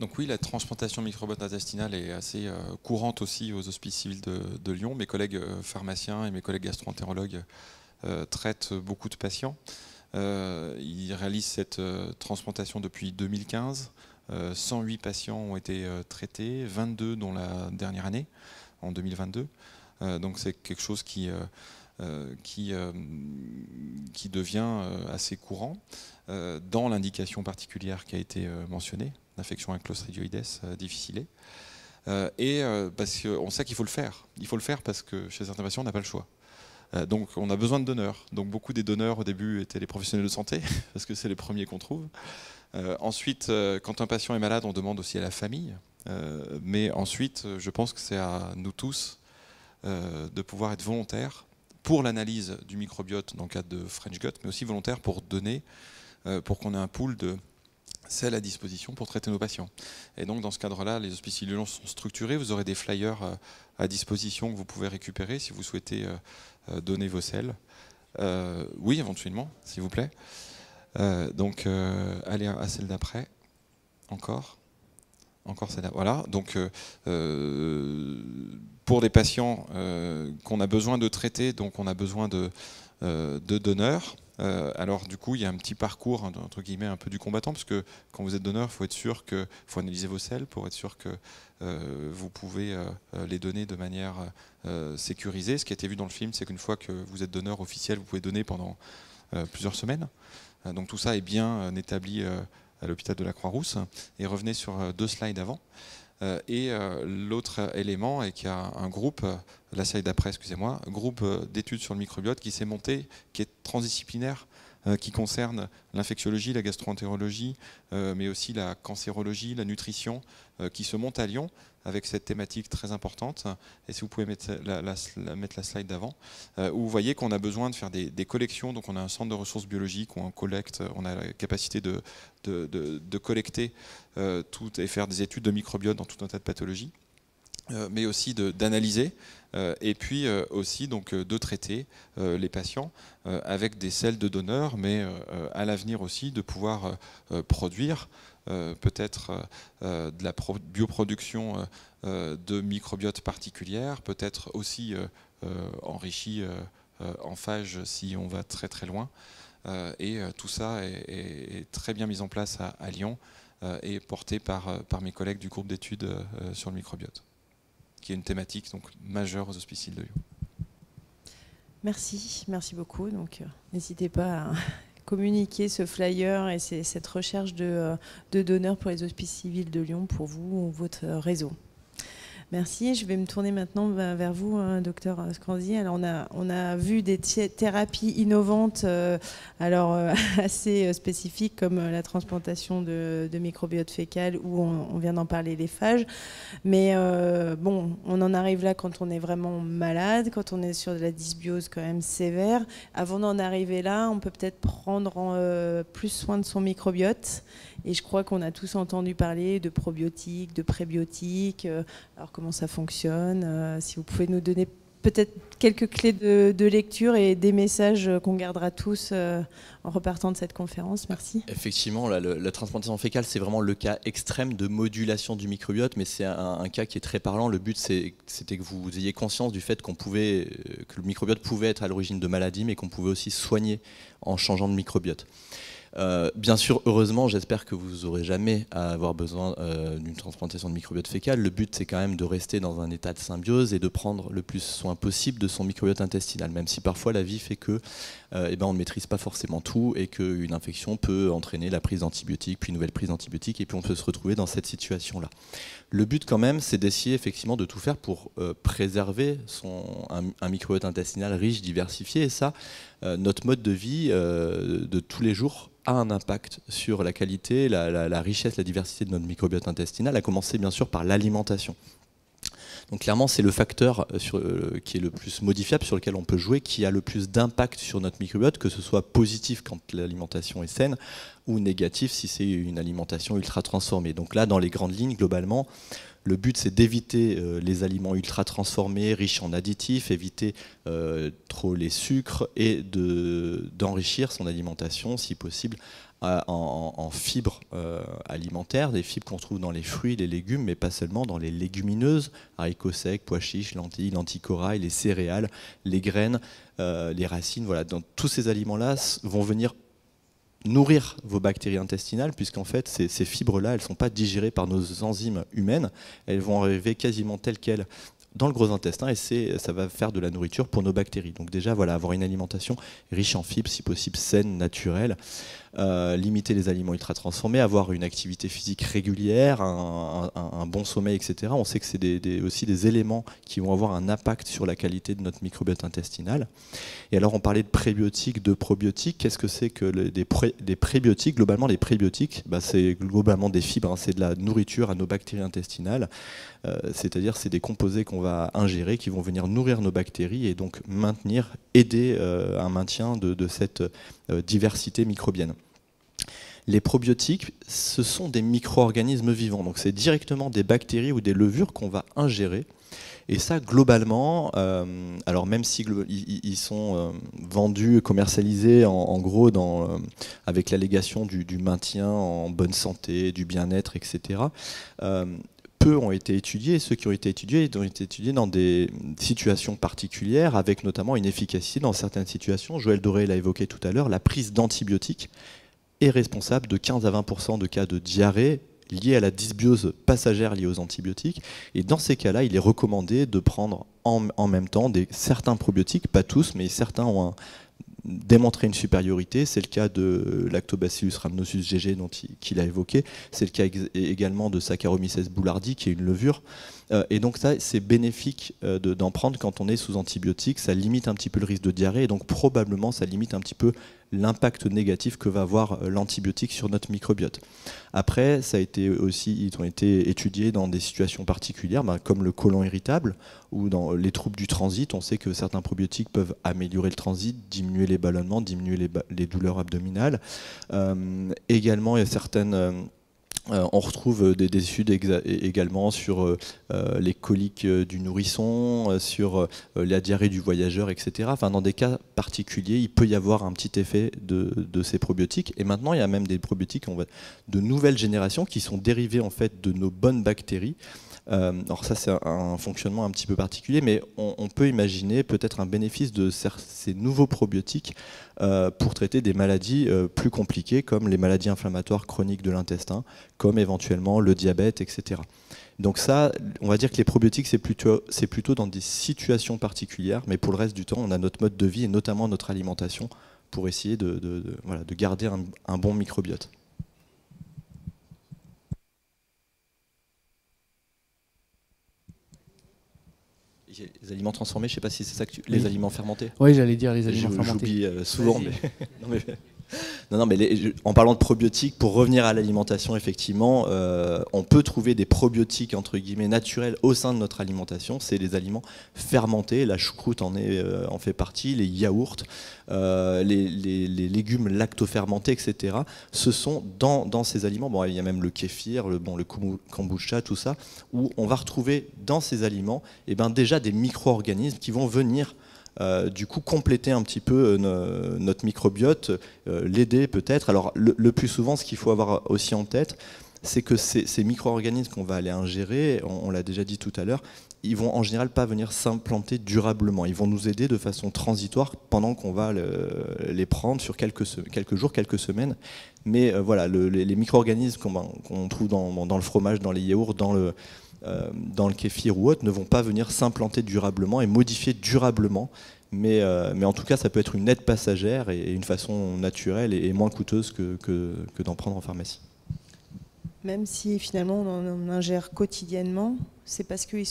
Donc oui, la transplantation de microbiote intestinal est assez courante aussi aux hospices civils de Lyon. Mes collègues pharmaciens et mes collègues gastro-entérologues traitent beaucoup de patients. Ils réalisent cette transplantation depuis 2015. 108 patients ont été traités, 22 dans la dernière année, en 2022. Donc c'est quelque chose qui devient assez courant dans l'indication particulière qui a été mentionnée, l'infection à Clostridioides difficile. Parce qu'on sait qu'il faut le faire. Il faut le faire parce que chez certains patients, on n'a pas le choix. Donc on a besoin de donneurs. Donc beaucoup des donneurs au début étaient les professionnels de santé, parce que c'est les premiers qu'on trouve. Ensuite, quand un patient est malade, on demande aussi à la famille. Mais ensuite, je pense que c'est à nous tous de pouvoir être volontaires pour l'analyse du microbiote dans le cadre de French Gut, mais aussi volontaires pour donner, pour qu'on ait un pool de selles à disposition pour traiter nos patients. Et donc dans ce cadre-là, les hospices cellulaires sont structurés. Vous aurez des flyers à disposition que vous pouvez récupérer si vous souhaitez donner vos selles. Oui, éventuellement, s'il vous plaît. Allez à celle d'après. Encore celle-là. Voilà. Donc pour des patients qu'on a besoin de traiter, donc on a besoin de donneurs. Alors du coup, il y a un petit parcours entre guillemets un peu du combattant, parce que quand vous êtes donneur, il faut être sûr que faut analyser vos selles pour être sûr que vous pouvez les donner de manière sécurisée. Ce qui a été vu dans le film, c'est qu'une fois que vous êtes donneur officiel, vous pouvez donner pendant plusieurs semaines. Donc tout ça est bien établi à l'hôpital de la Croix-Rousse. Et revenez sur 2 slides avant. L'autre élément est qu'il y a un groupe, la slide d'après, excusez-moi, un groupe d'études sur le microbiote qui s'est monté, qui est transdisciplinaire, qui concerne l'infectiologie, la gastro-entérologie, mais aussi la cancérologie, la nutrition, qui se monte à Lyon avec cette thématique très importante. Et si vous pouvez mettre la slide d'avant, où vous voyez qu'on a besoin de faire des collections. Donc on a un centre de ressources biologiques où on a la capacité de collecter tout et faire des études de microbiote dans tout un tas de pathologies. Mais aussi d'analyser et puis aussi donc, de traiter les patients avec des selles de donneurs, mais à l'avenir aussi de pouvoir produire peut-être de la bioproduction de microbiotes particulières, peut-être aussi enrichi en phage si on va très très loin. Et tout ça est très bien mis en place à Lyon et porté par mes collègues du groupe d'études sur le microbiote, qui est une thématique donc majeure aux hospices civils de Lyon. Merci beaucoup. Donc, n'hésitez pas à communiquer ce flyer et cette recherche de donneurs pour les hospices civils de Lyon pour vous ou votre réseau. Merci. Je vais me tourner maintenant vers vous, docteur Scranzi. Alors, on a vu des thérapies innovantes, assez spécifiques, comme la transplantation de microbiote fécal, où on vient d'en parler, les phages. Mais bon, on en arrive là quand on est vraiment malade, quand on est sur de la dysbiose quand même sévère. Avant d'en arriver là, on peut peut-être prendre plus soin de son microbiote. Et je crois qu'on a tous entendu parler de probiotiques, de prébiotiques. Alors comment ça fonctionne? Si vous pouvez nous donner peut-être quelques clés de lecture et des messages qu'on gardera tous en repartant de cette conférence. Merci. Effectivement, la transplantation fécale, c'est vraiment le cas extrême de modulation du microbiote, mais c'est un cas qui est très parlant. Le but, c'était que vous ayez conscience du fait que le microbiote pouvait être à l'origine de maladies, mais qu'on pouvait aussi soigner en changeant de microbiote. Bien sûr, heureusement, j'espère que vous n'aurez jamais à avoir besoin d'une transplantation de microbiote fécal. Le but, c'est quand même de rester dans un état de symbiose et de prendre le plus soin possible de son microbiote intestinal, même si parfois la vie fait que on ne maîtrise pas forcément tout et qu'une infection peut entraîner la prise d'antibiotiques, puis une nouvelle prise d'antibiotiques, et puis on peut se retrouver dans cette situation-là. Le but quand même, c'est d'essayer effectivement de tout faire pour préserver un microbiote intestinal riche, diversifié, et ça, notre mode de vie de tous les jours a un impact sur la qualité, la richesse, la diversité de notre microbiote intestinal, à commencer bien sûr par l'alimentation. Donc clairement, c'est le facteur qui est le plus modifiable, sur lequel on peut jouer, qui a le plus d'impact sur notre microbiote, que ce soit positif quand l'alimentation est saine, ou négatif si c'est une alimentation ultra transformée. Donc là, dans les grandes lignes, globalement, le but, c'est d'éviter les aliments ultra transformés, riches en additifs, éviter trop les sucres et d'enrichir son alimentation, si possible, en fibres alimentaires, des fibres qu'on trouve dans les fruits, les légumes, mais pas seulement, dans les légumineuses, haricots secs, pois chiches, lentilles, lentilles corail, les céréales, les graines, les racines. Voilà. Donc, tous ces aliments-là vont venir nourrir vos bactéries intestinales, puisqu'en fait, ces fibres-là, elles ne sont pas digérées par nos enzymes humaines, elles vont arriver quasiment telles quelles dans le gros intestin, et ça va faire de la nourriture pour nos bactéries. Donc déjà, voilà, avoir une alimentation riche en fibres, si possible saine, naturelle, limiter les aliments ultra transformés, avoir une activité physique régulière, un bon sommeil, etc. On sait que c'est aussi des éléments qui vont avoir un impact sur la qualité de notre microbiote intestinal. Et alors, on parlait de prébiotiques, de probiotiques. Qu'est-ce que c'est que des prébiotiques? Globalement, les prébiotiques, c'est globalement des fibres, hein, c'est de la nourriture à nos bactéries intestinales. C'est-à-dire c'est des composés qu'on va ingérer qui vont venir nourrir nos bactéries et donc aider un maintien de cette diversité microbienne. Les probiotiques, ce sont des micro-organismes vivants, donc c'est directement des bactéries ou des levures qu'on va ingérer. Et ça, globalement, alors même si ils sont vendus, commercialisés en gros avec l'allégation du maintien en bonne santé, du bien-être, etc., peu ont été étudiés, et ceux qui ont été étudiés ont été étudiés dans des situations particulières, avec notamment une efficacité dans certaines situations. Joël Doré l'a évoqué tout à l'heure, la prise d'antibiotiques est responsable de 15 à 20% de cas de diarrhée liés à la dysbiose passagère liée aux antibiotiques. Et dans ces cas-là, il est recommandé de prendre en même temps certains probiotiques, pas tous, mais certains ont démontré une supériorité. C'est le cas de Lactobacillus rhamnosus GG qu'il a évoqué. C'est le cas également de Saccharomyces boulardii, qui est une levure. Et donc ça, c'est bénéfique d'en prendre quand on est sous antibiotiques. Ça limite un petit peu le risque de diarrhée et donc probablement ça limite un petit peu l'impact négatif que va avoir l'antibiotique sur notre microbiote. Après, ils ont été étudiés dans des situations particulières, comme le côlon irritable ou dans les troubles du transit. On sait que certains probiotiques peuvent améliorer le transit, diminuer les ballonnements, diminuer les douleurs abdominales. Également, il y a certaines... on retrouve des études également sur les coliques du nourrisson, sur la diarrhée du voyageur, etc. Enfin, dans des cas particuliers, il peut y avoir un petit effet de ces probiotiques. Et maintenant, il y a même des probiotiques de nouvelle génération qui sont dérivés en fait de nos bonnes bactéries. Alors ça, c'est un fonctionnement un petit peu particulier, mais on peut imaginer peut-être un bénéfice de ces nouveaux probiotiques pour traiter des maladies plus compliquées, comme les maladies inflammatoires chroniques de l'intestin, comme éventuellement le diabète, etc. Donc ça, on va dire que les probiotiques, c'est plutôt dans des situations particulières, mais pour le reste du temps, on a notre mode de vie et notamment notre alimentation pour essayer de garder un bon microbiote. Les aliments transformés, je ne sais pas si c'est ça que les aliments fermentés. Oui, j'allais dire les aliments fermentés. J'oublie souvent, mais en parlant de probiotiques, pour revenir à l'alimentation, effectivement, on peut trouver des probiotiques entre guillemets naturels au sein de notre alimentation. C'est les aliments fermentés. La choucroute en fait partie, les yaourts, les légumes lactofermentés, etc. Ce sont dans ces aliments. Bon, il y a même le kéfir, le kombucha, tout ça, où on va retrouver dans ces aliments, déjà des micro-organismes qui vont venir du coup compléter un petit peu notre microbiote, l'aider peut-être. Alors le plus souvent, ce qu'il faut avoir aussi en tête, c'est que ces micro-organismes qu'on va aller ingérer, on l'a déjà dit tout à l'heure, ils vont en général pas venir s'implanter durablement. Ils vont nous aider de façon transitoire pendant qu'on va les prendre sur quelques jours, quelques semaines. Mais voilà, les micro-organismes qu'on trouve dans le fromage, dans les yaourts, dans le kéfir ou autre, ne vont pas venir s'implanter durablement et modifier durablement, mais en tout cas ça peut être une aide passagère et une façon naturelle et moins coûteuse que d'en prendre en pharmacie. Même si finalement on en ingère quotidiennement, c'est parce qu'ils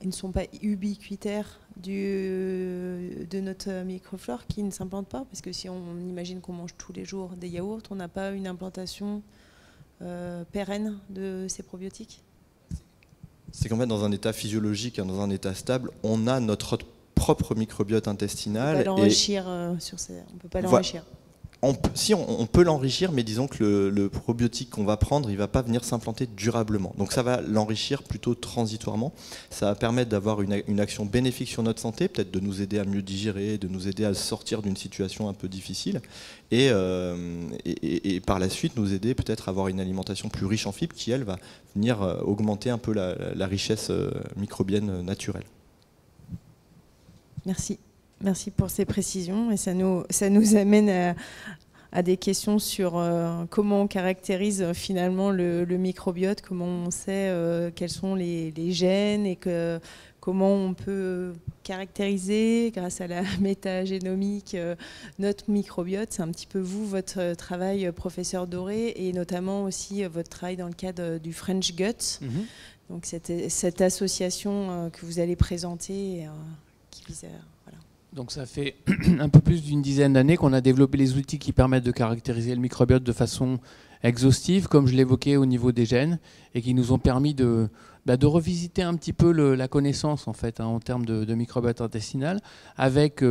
ne sont pas ubiquitaires de notre microflore qui ne s'implantent pas, parce que si on imagine qu'on mange tous les jours des yaourts, on n'a pas une implantation pérenne de ces probiotiques. C'est qu'en fait, dans un état physiologique, dans un état stable, on a notre propre microbiote intestinal. On ne peut pas l'enrichir on peut pas l'enrichir. On peut l'enrichir, mais disons que le probiotique qu'on va prendre, il ne va pas venir s'implanter durablement. Donc ça va l'enrichir plutôt transitoirement. Ça va permettre d'avoir une action bénéfique sur notre santé, peut-être de nous aider à mieux digérer, de nous aider à sortir d'une situation un peu difficile, et par la suite nous aider peut-être à avoir une alimentation plus riche en fibres qui, elle, va venir augmenter un peu la richesse microbienne naturelle. Merci. Merci pour ces précisions et ça nous amène à des questions sur comment on caractérise finalement le microbiote, comment on sait quels sont les gènes et comment on peut caractériser grâce à la métagénomique notre microbiote. C'est un petit peu votre travail, professeur Doré, et notamment aussi votre travail dans le cadre du French Gut. Donc cette association que vous allez présenter qui vise à... Donc ça fait un peu plus d'une dizaine d'années qu'on a développé les outils qui permettent de caractériser le microbiote de façon exhaustive, comme je l'évoquais au niveau des gènes, et qui nous ont permis de revisiter un petit peu la connaissance en fait, en termes de microbiote intestinal, avec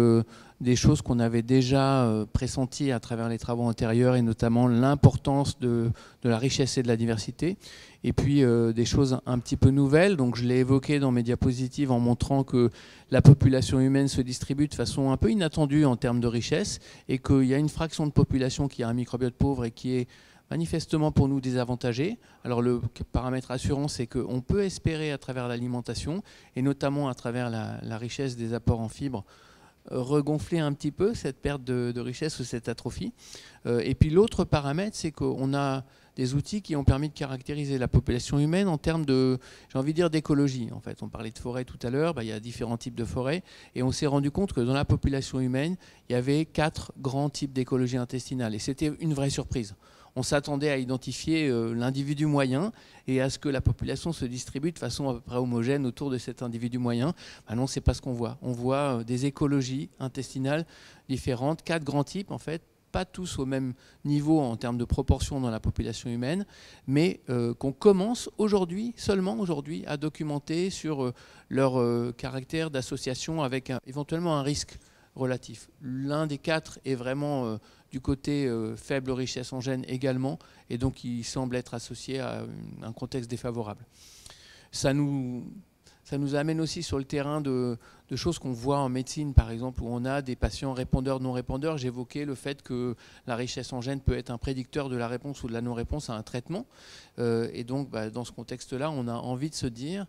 des choses qu'on avait déjà pressenties à travers les travaux antérieurs, et notamment l'importance de la richesse et de la diversité, et puis des choses un petit peu nouvelles. Donc je l'ai évoqué dans mes diapositives en montrant que la population humaine se distribue de façon un peu inattendue en termes de richesse, et qu'il y a une fraction de population qui a un microbiote pauvre et qui est manifestement pour nous désavantagé. Alors le paramètre assurant, c'est qu'on peut espérer à travers l'alimentation, et notamment à travers la richesse des apports en fibres, regonfler un petit peu cette perte de richesse ou cette atrophie. Et puis l'autre paramètre, c'est qu'on a des outils qui ont permis de caractériser la population humaine en termes de, j'ai envie de dire, d'écologie. En fait, on parlait de forêt tout à l'heure, il y a différents types de forêts, et on s'est rendu compte que dans la population humaine, il y avait 4 grands types d'écologie intestinale, et c'était une vraie surprise. On s'attendait à identifier l'individu moyen et à ce que la population se distribue de façon à peu près homogène autour de cet individu moyen. Ben non, c'est pas ce qu'on voit. On voit des écologies intestinales différentes, 4 grands types en fait, pas tous au même niveau en termes de proportion dans la population humaine, mais qu'on commence aujourd'hui, seulement aujourd'hui, à documenter sur leur caractère d'association avec éventuellement un risque relatif. L'un des 4 est vraiment du côté faible richesse en gènes également, et donc il semble être associé à un contexte défavorable. Ça nous amène aussi sur le terrain de choses qu'on voit en médecine, par exemple, où on a des patients répondeurs, non-répondeurs. J'évoquais le fait que la richesse en gènes peut être un prédicteur de la réponse ou de la non-réponse à un traitement. Et donc, dans ce contexte-là, on a envie de se dire,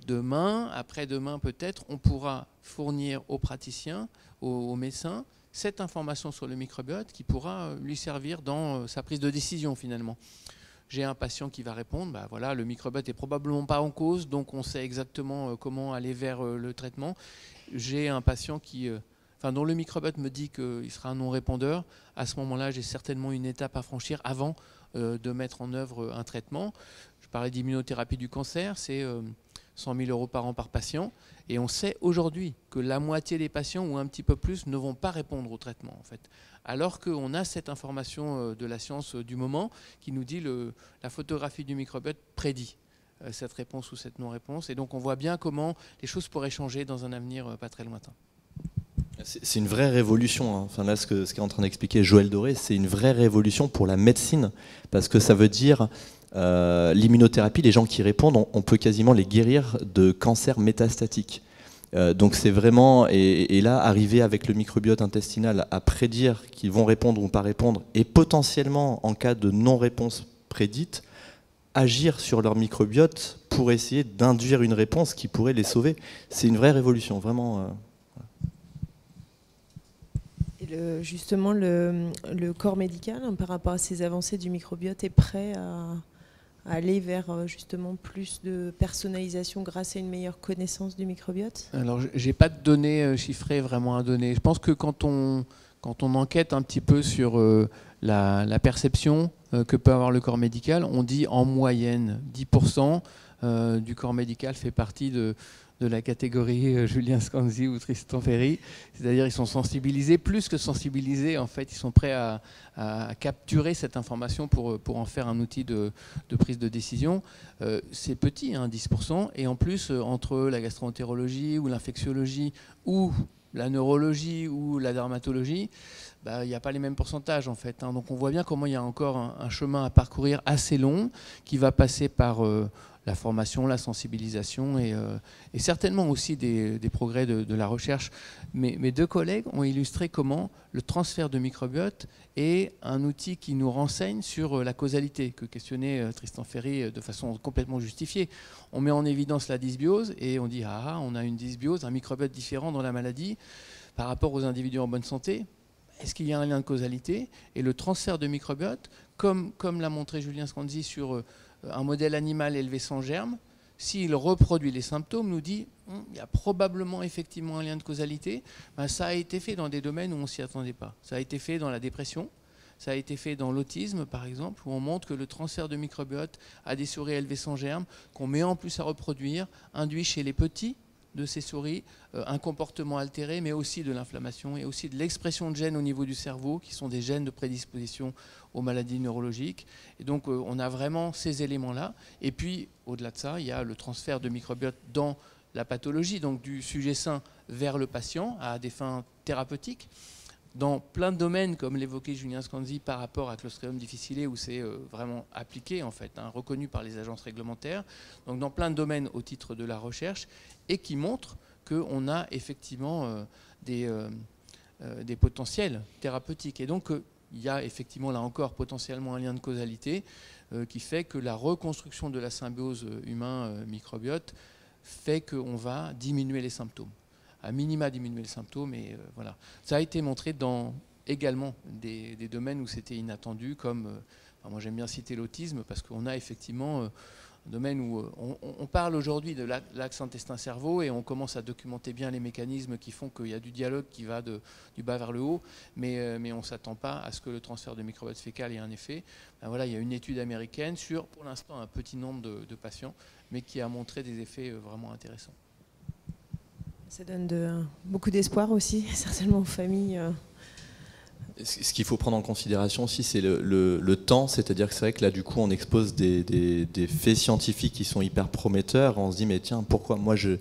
demain, après-demain peut-être, on pourra fournir aux praticiens, aux médecins, cette information sur le microbiote qui pourra lui servir dans sa prise de décision finalement. J'ai un patient qui va répondre, voilà, le microbiote n'est probablement pas en cause, donc on sait exactement comment aller vers le traitement. J'ai un patient dont le microbiote me dit qu'il sera un non-répondeur. À ce moment-là, j'ai certainement une étape à franchir avant de mettre en œuvre un traitement. Je parlais d'immunothérapie du cancer, c'est 100 000 € par an par patient. Et on sait aujourd'hui que la moitié des patients ou un petit peu plus ne vont pas répondre au traitement en fait. Alors qu'on a cette information de la science du moment qui nous dit la photographie du microbiote prédit cette réponse ou cette non-réponse. Et donc on voit bien comment les choses pourraient changer dans un avenir pas très lointain. C'est une vraie révolution. Enfin, là, ce qu'est en train d'expliquer Joël Doré, c'est une vraie révolution pour la médecine, parce que ça veut dire l'immunothérapie, les gens qui répondent, on peut quasiment les guérir de cancer métastatique. Donc c'est vraiment, et là, arriver avec le microbiote intestinal à prédire qu'ils vont répondre ou pas répondre, et potentiellement, en cas de non-réponse prédite, agir sur leur microbiote pour essayer d'induire une réponse qui pourrait les sauver. C'est une vraie révolution, vraiment. Et justement, le corps médical, par rapport à ces avancées du microbiote, est prêt à aller vers justement plus de personnalisation grâce à une meilleure connaissance du microbiote? Alors, j'ai pas de données chiffrées vraiment à donner. Je pense que quand on enquête un petit peu sur la perception que peut avoir le corps médical, on dit en moyenne 10% du corps médical fait partie de de la catégorie Julien Scanzi ou Tristan Ferry. C'est-à-dire ils sont sensibilisés, plus que sensibilisés, en fait, ils sont prêts à capturer cette information pour en faire un outil de prise de décision. C'est petit, hein, 10%, et en plus, entre la gastroentérologie ou l'infectiologie ou la neurologie ou la dermatologie, il n'y a pas les mêmes pourcentages en fait. Donc on voit bien comment il y a encore un chemin à parcourir assez long qui va passer par la formation, la sensibilisation et certainement aussi des progrès de la recherche. Mes deux collègues ont illustré comment le transfert de microbiote est un outil qui nous renseigne sur la causalité que questionnait Tristan Ferry de façon complètement justifiée. On met en évidence la dysbiose et on dit ah, on a une dysbiose, un microbiote différent dans la maladie par rapport aux individus en bonne santé. Est-ce qu'il y a un lien de causalité? Et le transfert de microbiote, comme l'a montré Julien Scanzi sur un modèle animal élevé sans germe, s'il reproduit les symptômes, nous dit il y a probablement effectivement un lien de causalité. Ça a été fait dans des domaines où on ne s'y attendait pas. Ça a été fait dans la dépression, ça a été fait dans l'autisme par exemple, où on montre que le transfert de microbiote à des souris élevées sans germe, qu'on met en plus à reproduire, induit chez les petits de ces souris un comportement altéré, mais aussi de l'inflammation et aussi de l'expression de gènes au niveau du cerveau, qui sont des gènes de prédisposition aux maladies neurologiques. Et donc on a vraiment ces éléments-là. Et puis, au-delà de ça, il y a le transfert de microbiote dans la pathologie, donc du sujet sain vers le patient à des fins thérapeutiques. Dans plein de domaines, comme l'évoquait Julien Scanzi par rapport à Clostridium difficile, où c'est vraiment appliqué, en fait, hein, reconnu par les agences réglementaires. Donc dans plein de domaines au titre de la recherche, et qui montre qu'on a effectivement des potentiels thérapeutiques. Et donc il y a effectivement là encore potentiellement un lien de causalité qui fait que la reconstruction de la symbiose humain-microbiote fait qu'on va diminuer les symptômes. À minima diminuer les symptômes, et voilà. Ça a été montré dans également des domaines où c'était inattendu, comme, moi j'aime bien citer l'autisme, parce qu'on a effectivement un domaine où on parle aujourd'hui de l'axe intestin-cerveau, et on commence à documenter bien les mécanismes qui font qu'il y a du dialogue qui va du bas vers le haut, mais on ne s'attend pas à ce que le transfert de microbiote fécal ait un effet. Voilà, il y a une étude américaine sur, pour l'instant, un petit nombre de patients, mais qui a montré des effets vraiment intéressants. Ça donne beaucoup d'espoir aussi, certainement aux familles. Ce qu'il faut prendre en considération aussi, c'est le temps, c'est-à-dire que c'est vrai que là, du coup, on expose des faits scientifiques qui sont hyper prometteurs. On se dit, mais tiens, pourquoi moi, je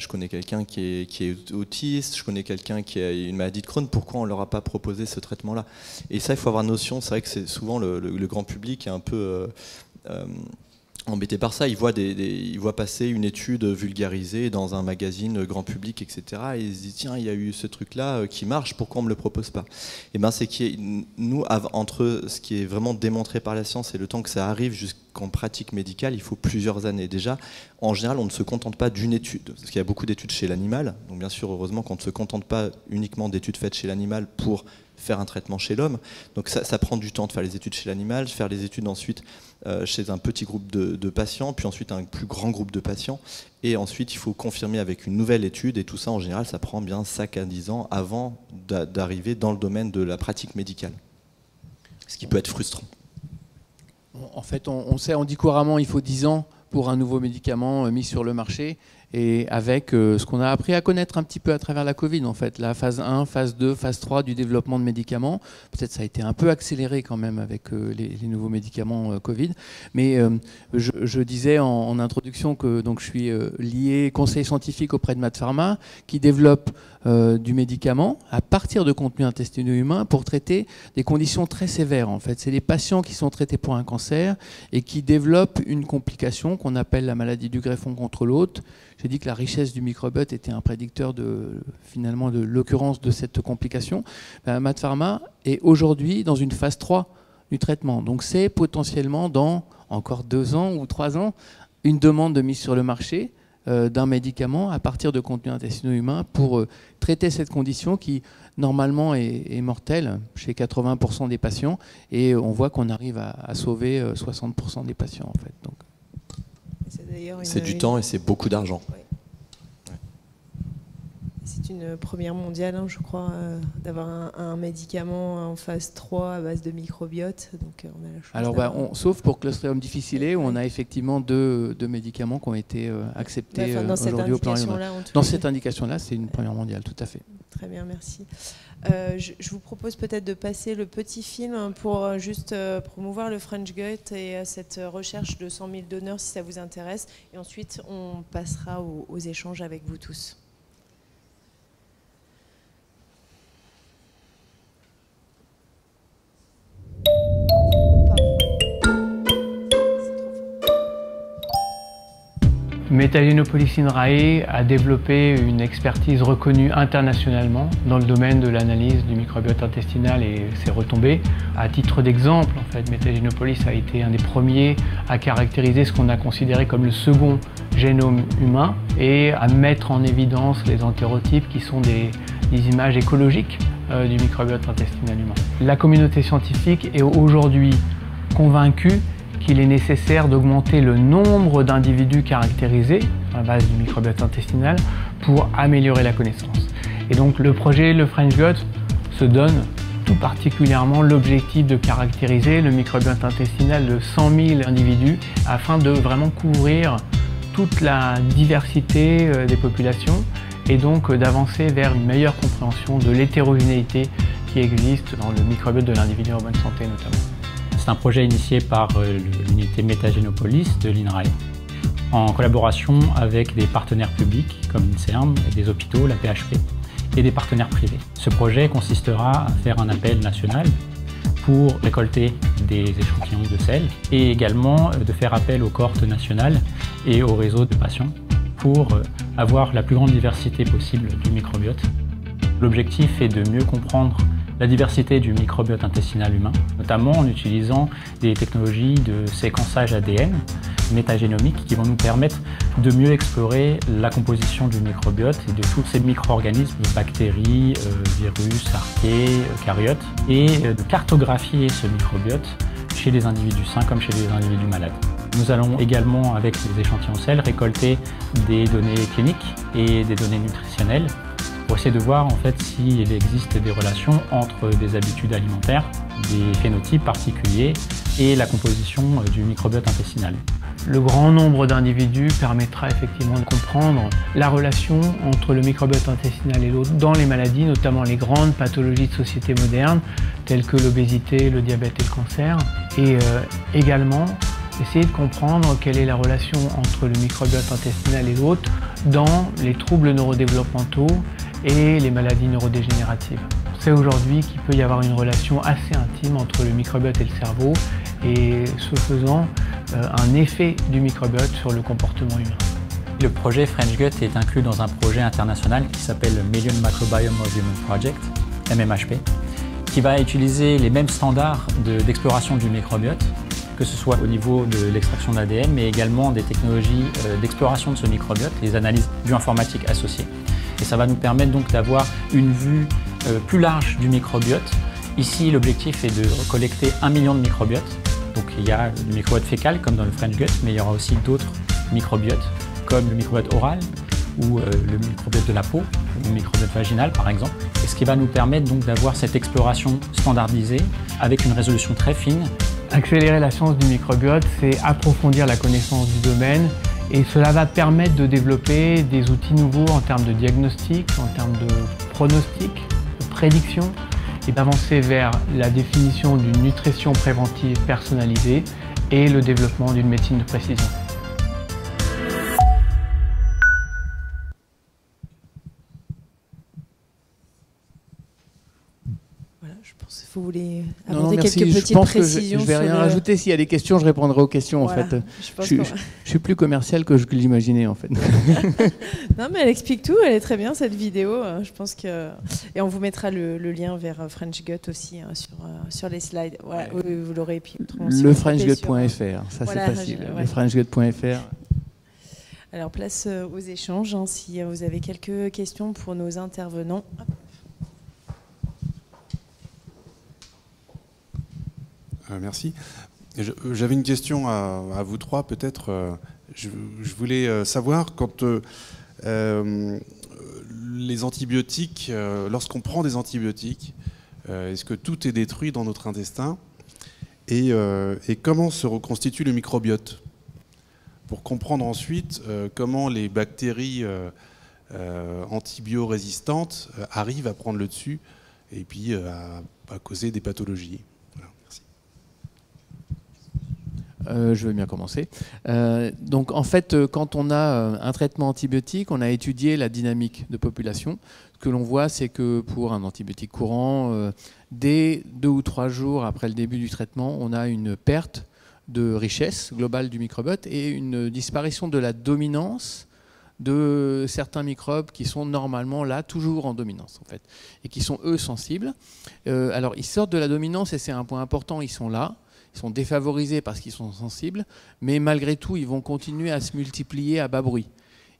connais quelqu'un qui est autiste, je connais quelqu'un qui a une maladie de Crohn, pourquoi on ne leur a pas proposé ce traitement-là? Et ça, il faut avoir notion, c'est vrai que c'est souvent le grand public est un peu embêté par ça. Il voit passer une étude vulgarisée dans un magazine grand public, etc. Et il se dit, tiens, il y a eu ce truc-là qui marche, pourquoi on ne me le propose pas? Et ben, c'est que nous, entre ce qui est vraiment démontré par la science et le temps que ça arrive jusqu'en pratique médicale, il faut plusieurs années. Déjà, en général, on ne se contente pas d'une étude, parce qu'il y a beaucoup d'études chez l'animal. Donc bien sûr, heureusement qu'on ne se contente pas uniquement d'études faites chez l'animal pour faire un traitement chez l'homme. Donc ça prend du temps de faire les études chez l'animal, faire les études ensuite chez un petit groupe de patients, puis ensuite un plus grand groupe de patients, et ensuite il faut confirmer avec une nouvelle étude, et tout ça en général ça prend bien 5 à 10 ans avant d'arriver dans le domaine de la pratique médicale, ce qui peut être frustrant. En fait, on dit couramment il faut 10 ans pour un nouveau médicament mis sur le marché, et avec ce qu'on a appris à connaître un petit peu à travers la Covid, en fait, la phase 1, phase 2, phase 3 du développement de médicaments. Peut-être ça a été un peu accéléré quand même avec les nouveaux médicaments Covid. Mais je disais en introduction que donc, je suis lié conseiller scientifique auprès de MaaT Pharma, qui développe du médicament à partir de contenus intestinaux humains pour traiter des conditions très sévères. En fait, c'est des patients qui sont traités pour un cancer et qui développent une complication qu'on appelle la maladie du greffon contre l'hôte. J'ai dit que la richesse du microbiote était un prédicteur finalement de l'occurrence de cette complication. MaaT Pharma est aujourd'hui dans une phase 3 du traitement. Donc c'est potentiellement dans encore 2 ans ou 3 ans une demande de mise sur le marché d'un médicament à partir de contenus intestinaux humains pour traiter cette condition qui normalement est mortelle chez 80% des patients, et on voit qu'on arrive à sauver 60% des patients en fait. Donc, c'est du temps et c'est beaucoup d'argent. Ouais. C'est C'est une première mondiale, hein, je crois, d'avoir un médicament en phase 3 à base de microbiote. Donc, on a la chance. Alors, sauf pour Clostridium difficile, où on a effectivement deux médicaments qui ont été acceptés aujourd'hui au plan régional. Dans cette indication-là, c'est une première mondiale, tout à fait. Très bien, merci. Je vous propose peut-être de passer le petit film pour juste promouvoir le French Gut et cette recherche de 100 000 donneurs, si ça vous intéresse. Et ensuite, on passera aux échanges avec vous tous. Metagenopolis INRAE a développé une expertise reconnue internationalement dans le domaine de l'analyse du microbiote intestinal et ses retombées. À titre d'exemple, en fait, Metagenopolis a été un des premiers à caractériser ce qu'on a considéré comme le second génome humain et à mettre en évidence les entérotypes qui sont des images écologiques du microbiote intestinal humain. La communauté scientifique est aujourd'hui convaincue qu'il est nécessaire d'augmenter le nombre d'individus caractérisés à la base du microbiote intestinal pour améliorer la connaissance. Et donc le projet Le French Gut se donne tout particulièrement l'objectif de caractériser le microbiote intestinal de 100 000 individus afin de vraiment couvrir toute la diversité des populations et donc d'avancer vers une meilleure compréhension de l'hétérogénéité qui existe dans le microbiote de l'individu en bonne santé notamment. C'est un projet initié par l'unité Metagenopolis de l'INRAE, en collaboration avec des partenaires publics comme l'INSERM, des hôpitaux, la PHP et des partenaires privés. Ce projet consistera à faire un appel national pour récolter des échantillons de sel et également de faire appel aux cohortes nationales et aux réseaux de patients pour avoir la plus grande diversité possible du microbiote. L'objectif est de mieux comprendre la diversité du microbiote intestinal humain, notamment en utilisant des technologies de séquençage ADN métagénomique qui vont nous permettre de mieux explorer la composition du microbiote et de tous ces micro-organismes, bactéries, virus, archées, caryotes, et de cartographier ce microbiote chez les individus sains comme chez les individus malades. Nous allons également, avec les échantillons sel, récolter des données cliniques et des données nutritionnelles pour essayer de voir en fait s'il existe des relations entre des habitudes alimentaires, des phénotypes particuliers et la composition du microbiote intestinal. Le grand nombre d'individus permettra effectivement de comprendre la relation entre le microbiote intestinal et l'autre dans les maladies, notamment les grandes pathologies de société moderne, telles que l'obésité, le diabète et le cancer, et également essayer de comprendre quelle est la relation entre le microbiote intestinal et l'autre dans les troubles neurodéveloppementaux et les maladies neurodégénératives. On sait aujourd'hui qu'il peut y avoir une relation assez intime entre le microbiote et le cerveau et ce faisant un effet du microbiote sur le comportement humain. Le projet French Gut est inclus dans un projet international qui s'appelle le Million Microbiome of Human Project, MMHP, qui va utiliser les mêmes standards d'exploration du microbiote, que ce soit au niveau de l'extraction d'ADN, mais également des technologies d'exploration de ce microbiote, les analyses bioinformatiques associées. Et ça va nous permettre donc d'avoir une vue plus large du microbiote. Ici, l'objectif est de collecter 1 million de microbiotes. Donc il y a le microbiote fécal comme dans le French Gut, mais il y aura aussi d'autres microbiotes comme le microbiote oral ou le microbiote de la peau, le microbiote vaginal par exemple. Et ce qui va nous permettre donc d'avoir cette exploration standardisée avec une résolution très fine. Accélérer la science du microbiote, c'est approfondir la connaissance du domaine et cela va permettre de développer des outils nouveaux en termes de diagnostic, en termes de pronostic, de prédiction et d'avancer vers la définition d'une nutrition préventive personnalisée et le développement d'une médecine de précision. Vous voulez apporter quelques petites précisions? Je ne vais rien rajouter. S'il y a des questions, je répondrai aux questions. Voilà, en fait. Je suis plus commercial que je l'imaginais en fait. Non, mais elle explique tout. Elle est très bien cette vidéo. Je pense que et on vous mettra le lien vers French Gut aussi sur les slides. Voilà, ouais. Vous l'aurez. Le FrenchGut.fr, ça voilà, c'est facile. Ouais. Le FrenchGut.fr. Alors place aux échanges. Si vous avez quelques questions pour nos intervenants. Merci. J'avais une question à vous trois, peut-être. Je voulais savoir, quand les antibiotiques, lorsqu'on prend des antibiotiques, est-ce que tout est détruit dans notre intestin et comment se reconstitue le microbiote? Pour comprendre ensuite comment les bactéries antibiorésistantes arrivent à prendre le dessus et puis à causer des pathologies. Voilà, merci. Je veux bien commencer. Donc en fait, quand on a un traitement antibiotique, on a étudié la dynamique de population. Ce que l'on voit, c'est que pour un antibiotique courant, dès 2 ou 3 jours après le début du traitement, on a une perte de richesse globale du microbiote et une disparition de la dominance de certains microbes qui sont normalement là, toujours en dominance en fait, et qui sont eux sensibles. Alors ils sortent de la dominance et c'est un point important, ils sont là, ils sont défavorisés parce qu'ils sont sensibles, mais malgré tout ils vont continuer à se multiplier à bas bruit.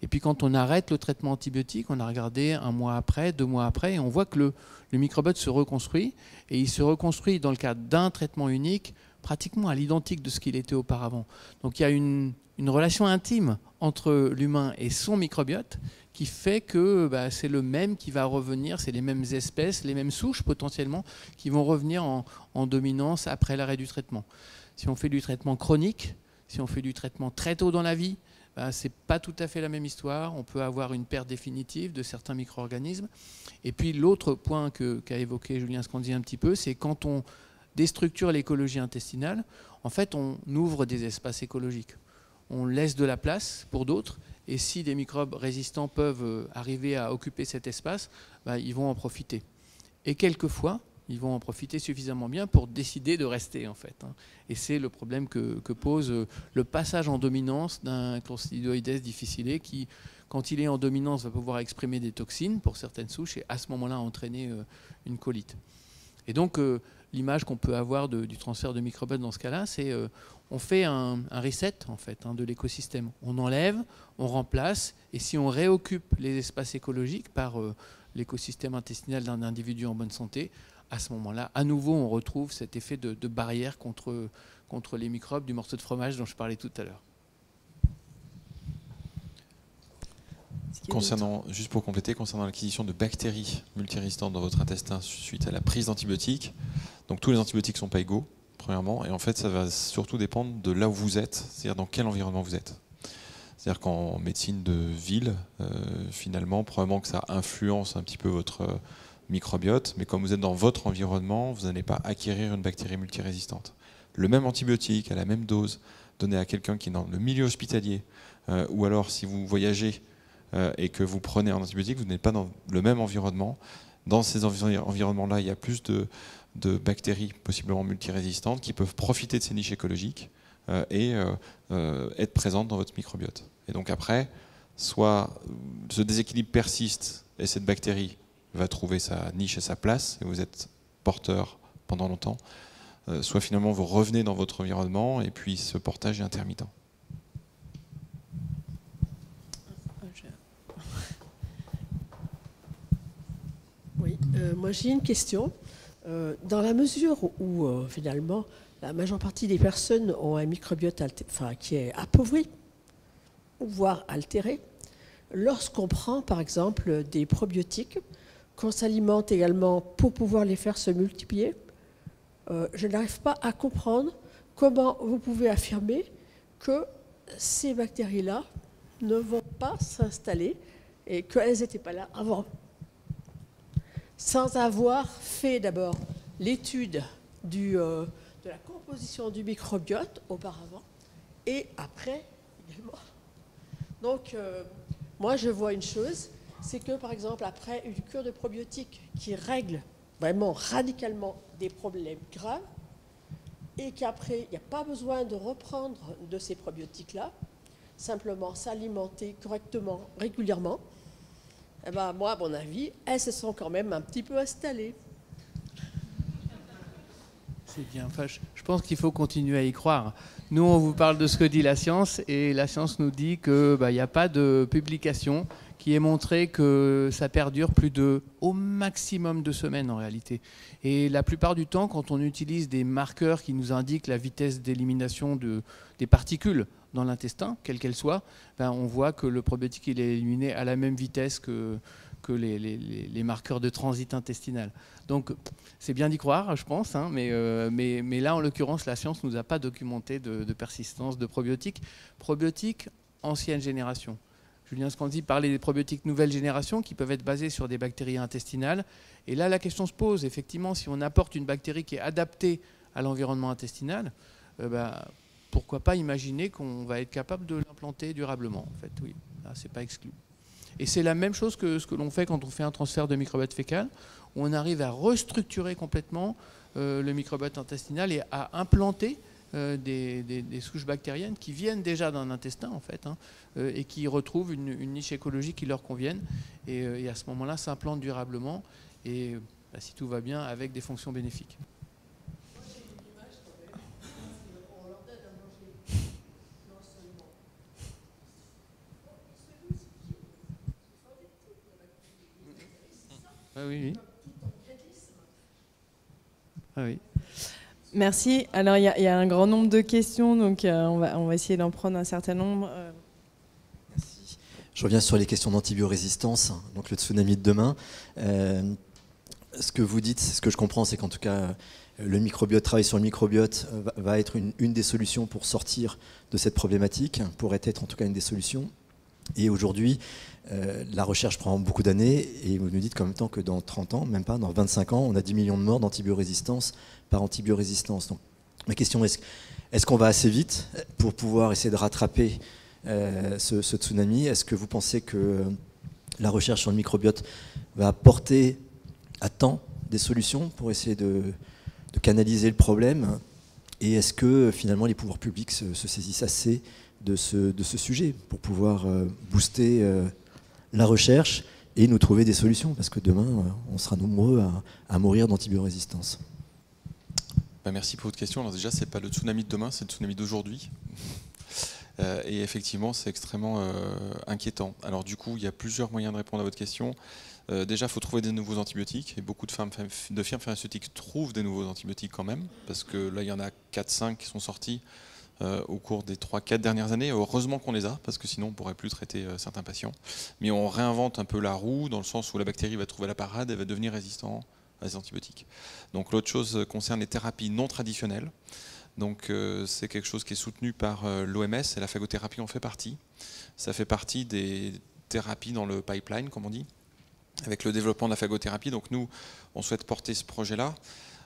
Et puis quand on arrête le traitement antibiotique, on a regardé 1 mois après, 2 mois après, et on voit que le microbiote se reconstruit, et il se reconstruit dans le cadre d'un traitement unique, pratiquement à l'identique de ce qu'il était auparavant. Donc il y a une relation intime entre l'humain et son microbiote qui fait que c'est le même qui va revenir, c'est les mêmes espèces, les mêmes souches potentiellement qui vont revenir en dominance après l'arrêt du traitement. Si on fait du traitement chronique, si on fait du traitement très tôt dans la vie, c'est pas tout à fait la même histoire. On peut avoir une perte définitive de certains micro-organismes. Et puis l'autre point qu'a évoqué Julien Scandi un petit peu, c'est quand on déstructure l'écologie intestinale, en fait, on ouvre des espaces écologiques. On laisse de la place pour d'autres, et si des microbes résistants peuvent arriver à occuper cet espace, ils vont en profiter. Et quelquefois, ils vont en profiter suffisamment bien pour décider de rester, en fait. Et c'est le problème que pose le passage en dominance d'un Clostridoides difficile qui, quand il est en dominance, va pouvoir exprimer des toxines pour certaines souches et à ce moment-là entraîner une colite. Et donc, l'image qu'on peut avoir du transfert de microbiote dans ce cas-là, c'est on fait un reset en fait, de l'écosystème. On enlève, on remplace, et si on réoccupe les espaces écologiques par l'écosystème intestinal d'un individu en bonne santé, à ce moment-là, à nouveau, on retrouve cet effet de barrière contre les microbes du morceau de fromage dont je parlais tout à l'heure. Juste pour compléter, concernant l'acquisition de bactéries multirésistantes dans votre intestin suite à la prise d'antibiotiques, donc tous les antibiotiques ne sont pas égaux, premièrement, et en fait ça va surtout dépendre de là où vous êtes, c'est-à-dire dans quel environnement vous êtes. C'est-à-dire qu'en médecine de ville, finalement, probablement que ça influence un petit peu votre microbiote, mais comme vous êtes dans votre environnement, vous n'allez pas acquérir une bactérie multirésistante. Le même antibiotique à la même dose donné à quelqu'un qui est dans le milieu hospitalier, ou alors si vous voyagez et que vous prenez un antibiotique, vous n'êtes pas dans le même environnement. Dans ces environnements-là, il y a plus de bactéries possiblement multirésistantes qui peuvent profiter de ces niches écologiques et être présentes dans votre microbiote. Et donc après, soit ce déséquilibre persiste et cette bactérie va trouver sa niche et sa place, et vous êtes porteur pendant longtemps, soit finalement vous revenez dans votre environnement et puis ce portage est intermittent. Oui, moi j'ai une question. Dans la mesure où finalement la majeure partie des personnes ont un microbiote qui est appauvri, voire altéré, lorsqu'on prend par exemple des probiotiques, qu'on s'alimente également pour pouvoir les faire se multiplier, je n'arrive pas à comprendre comment vous pouvez affirmer que ces bactéries-là ne vont pas s'installer et qu'elles n'étaient pas là avant, sans avoir fait d'abord l'étude de la composition du microbiote auparavant et après également. Donc, moi je vois une chose, c'est que par exemple après une cure de probiotiques qui règle vraiment radicalement des problèmes graves et qu'après il n'y a pas besoin de reprendre de ces probiotiques-là, simplement s'alimenter correctement, régulièrement, eh ben, moi, à mon avis, elles se sont quand même un petit peu installées. C'est bien. Enfin, je pense qu'il faut continuer à y croire. Nous, on vous parle de ce que dit la science, et la science nous dit qu'il n'y a pas de publication qui ait montré que ça perdure au maximum 2 semaines en réalité. Et la plupart du temps, quand on utilise des marqueurs qui nous indiquent la vitesse d'élimination des particules dans l'intestin, quelle qu'elle soit, ben, on voit que le probiotique il est éliminé à la même vitesse que les marqueurs de transit intestinal. Donc c'est bien d'y croire, je pense, hein, mais là, en l'occurrence, la science ne nous a pas documenté de persistance de probiotiques. Probiotiques ancienne génération. Julien Scandi parlait des probiotiques nouvelle génération qui peuvent être basés sur des bactéries intestinales. Et là, la question se pose, effectivement, si on apporte une bactérie qui est adaptée à l'environnement intestinal, pourquoi pas imaginer qu'on va être capable de l'implanter durablement, en fait, oui, là, c'est pas exclu. Et c'est la même chose que ce que l'on fait quand on fait un transfert de microbiote fécal, où on arrive à restructurer complètement le microbiote intestinal et à implanter des souches bactériennes qui viennent déjà d'un intestin, en fait, hein, et qui retrouvent une niche écologique qui leur convienne. Et à ce moment-là, s'implantent durablement, et si tout va bien, avec des fonctions bénéfiques. Ah oui, oui. Ah oui. Merci. Alors, il y a un grand nombre de questions, donc on va essayer d'en prendre un certain nombre. Merci. Je reviens sur les questions d'antibiorésistance, donc le tsunami de demain. Ce que vous dites, ce que je comprends, c'est qu'en tout cas, le microbiote, travailler sur le microbiote va être une des solutions pour sortir de cette problématique, pourrait être en tout cas une des solutions. Et aujourd'hui, la recherche prend beaucoup d'années, et vous nous dites qu'en même temps que dans 30 ans, même pas, dans 25 ans, on a 10 millions de morts d'antibiorésistance par antibiorésistance. Donc ma question est, est-ce qu'on va assez vite pour pouvoir essayer de rattraper ce tsunami? Est-ce que vous pensez que la recherche sur le microbiote va apporter à temps des solutions pour essayer de canaliser le problème? Et est-ce que finalement les pouvoirs publics se saisissent assez de ce sujet pour pouvoir booster la recherche et nous trouver des solutions? Parce que demain, on sera nombreux à mourir d'antibiorésistance. Merci pour votre question. Alors déjà, ce n'est pas le tsunami de demain, c'est le tsunami d'aujourd'hui. Et effectivement, c'est extrêmement inquiétant. Alors du coup, il y a plusieurs moyens de répondre à votre question. Déjà, il faut trouver des nouveaux antibiotiques. Et beaucoup de firmes pharmaceutiques trouvent des nouveaux antibiotiques quand même. Parce que là, il y en a 4-5 qui sont sortis au cours des 3-4 dernières années. Heureusement qu'on les a, parce que sinon on ne pourrait plus traiter certains patients. Mais on réinvente un peu la roue, dans le sens où la bactérie va trouver la parade et va devenir résistante à ces antibiotiques. Donc l'autre chose concerne les thérapies non traditionnelles. Donc c'est quelque chose qui est soutenu par l'OMS, et la phagothérapie en fait partie. Ça fait partie des thérapies dans le pipeline, comme on dit, avec le développement de la phagothérapie. Donc nous, on souhaite porter ce projet-là.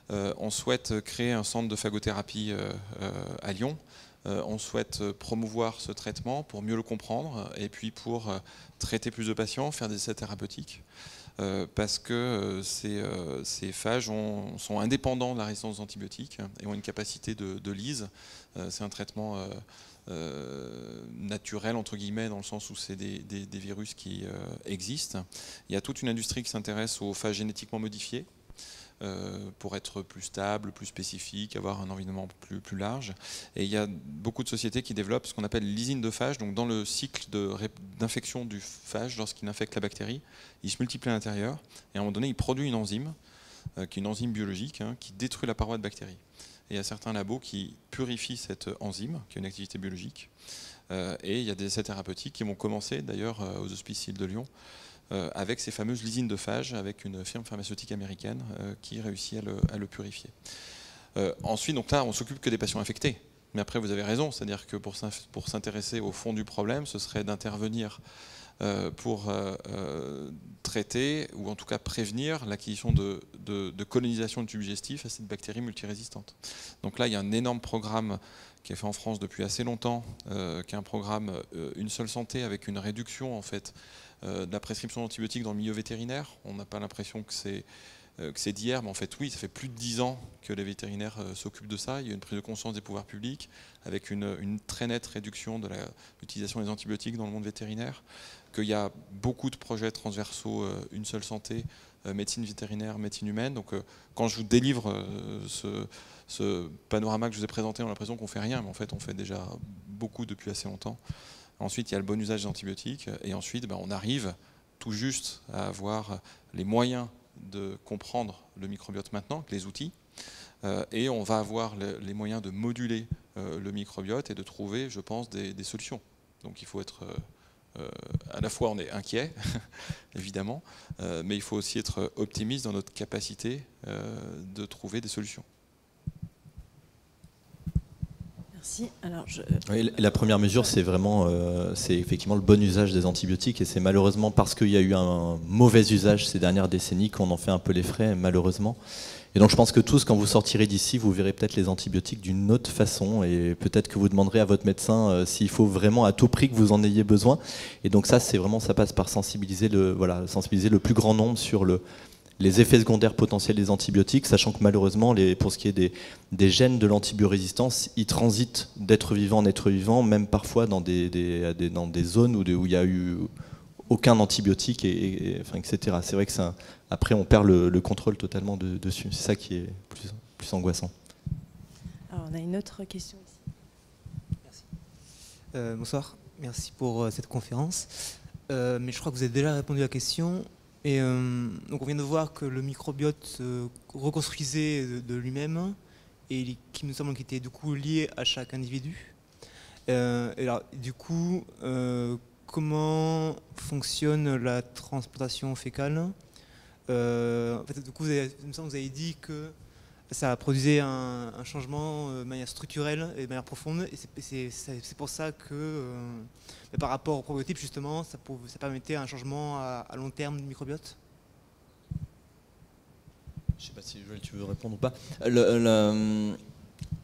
On souhaite créer un centre de phagothérapie à Lyon. On souhaite promouvoir ce traitement pour mieux le comprendre et puis pour traiter plus de patients, faire des essais thérapeutiques. Parce que ces phages sont indépendants de la résistance aux antibiotiques et ont une capacité de lyse. C'est un traitement naturel, entre guillemets, dans le sens où c'est des virus qui existent. Il y a toute une industrie qui s'intéresse aux phages génétiquement modifiés, pour être plus stable, plus spécifique, avoir un environnement plus large. Et il y a beaucoup de sociétés qui développent ce qu'on appelle l'lysine de phage. Donc dans le cycle d'infection du phage, lorsqu'il infecte la bactérie, il se multiplie à l'intérieur et à un moment donné, il produit une enzyme, qui est une enzyme biologique, qui détruit la paroi de bactéries. Et il y a certains labos qui purifient cette enzyme, qui a une activité biologique. Et il y a des essais thérapeutiques qui vont commencer, d'ailleurs, aux Hospices de Lyon, avec ces fameuses lysines de phage, avec une firme pharmaceutique américaine qui réussit à le purifier. Ensuite, donc là, on s'occupe que des patients infectés. Mais après, vous avez raison, c'est-à-dire que pour s'intéresser au fond du problème, ce serait d'intervenir pour traiter, ou en tout cas prévenir, l'acquisition de colonisation de tubes digestifs à cette bactérie multirésistante. Donc là, il y a un énorme programme qui est fait en France depuis assez longtemps, qui est un programme Une seule santé, avec une réduction en fait de la prescription d'antibiotiques dans le milieu vétérinaire. On n'a pas l'impression que c'est d'hier, mais en fait oui, ça fait plus de 10 ans que les vétérinaires s'occupent de ça. Il y a une prise de conscience des pouvoirs publics, avec une très nette réduction de l'utilisation des antibiotiques dans le monde vétérinaire, qu'il y a beaucoup de projets transversaux, Une seule santé, médecine vétérinaire, médecine humaine. Donc quand je vous délivre ce panorama que je vous ai présenté, on a l'impression qu'on ne fait rien, mais en fait on fait déjà beaucoup depuis assez longtemps. Ensuite, il y a le bon usage des antibiotiques, et ensuite, on arrive tout juste à avoir les moyens de comprendre le microbiote maintenant, les outils. et on va avoir les moyens de moduler le microbiote et de trouver, je pense, des solutions. Donc il faut être, à la fois on est inquiet, évidemment, mais il faut aussi être optimiste dans notre capacité de trouver des solutions. Merci. Alors oui, la première mesure, c'est vraiment, c'est effectivement le bon usage des antibiotiques, et c'est malheureusement parce qu'il y a eu un mauvais usage ces dernières décennies qu'on en fait un peu les frais, malheureusement. Et donc je pense que tous, quand vous sortirez d'ici, vous verrez peut-être les antibiotiques d'une autre façon, et peut-être que vous demanderez à votre médecin s'il faut vraiment à tout prix que vous en ayez besoin. Et donc ça, c'est vraiment, ça passe par sensibiliser le plus grand nombre sur les effets secondaires potentiels des antibiotiques, sachant que malheureusement, pour ce qui est des gènes de l'antibiorésistance, ils transitent d'être vivant en être vivant, même parfois dans des zones où il n'y a eu aucun antibiotique, etc. C'est vrai que après, on perd le contrôle totalement dessus. C'est ça qui est plus angoissant. Alors, on a une autre question ici. Merci. Bonsoir, merci pour cette conférence. Mais je crois que vous avez déjà répondu à la question. Et donc on vient de voir que le microbiote se reconstruisait de lui-même et qui nous semble qu'il était du coup lié à chaque individu. Et alors du coup, comment fonctionne la transplantation fécale? En fait, du coup, il me semble que vous avez dit que ça produisait un changement de manière structurelle et de manière profonde. Et c'est pour ça que, par rapport au probiotype, justement, ça permettait un changement à long terme du microbiote. Je ne sais pas si Joël, tu veux répondre ou pas.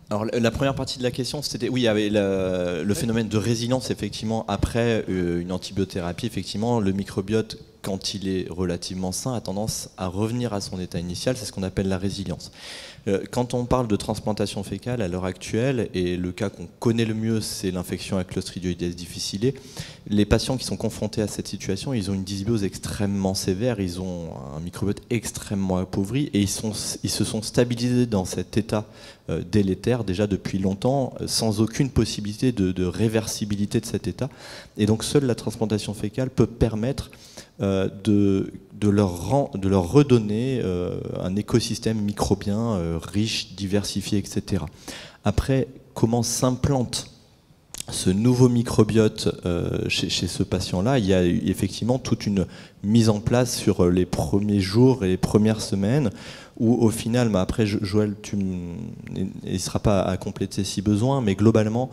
Alors, la première partie de la question, c'était, oui, il y avait le phénomène de résilience, effectivement, après une antibiothérapie. Effectivement, le microbiote, quand il est relativement sain, a tendance à revenir à son état initial. C'est ce qu'on appelle la résilience. Quand on parle de transplantation fécale à l'heure actuelle, et le cas qu'on connaît le mieux, c'est l'infection à Clostridioides difficile, les patients qui sont confrontés à cette situation, ils ont une dysbiose extrêmement sévère, ils ont un microbiote extrêmement appauvri, et ils se sont stabilisés dans cet état délétère déjà depuis longtemps, sans aucune possibilité de réversibilité de cet état. Et donc seule la transplantation fécale peut permettre de leur redonner un écosystème microbien riche, diversifié, etc. Après, comment s'implante ce nouveau microbiote chez ce patient-là? Il y a effectivement toute une mise en place sur les premiers jours et les premières semaines, où au final, après Joël, tu n'hésiteras pas à compléter si besoin, mais globalement,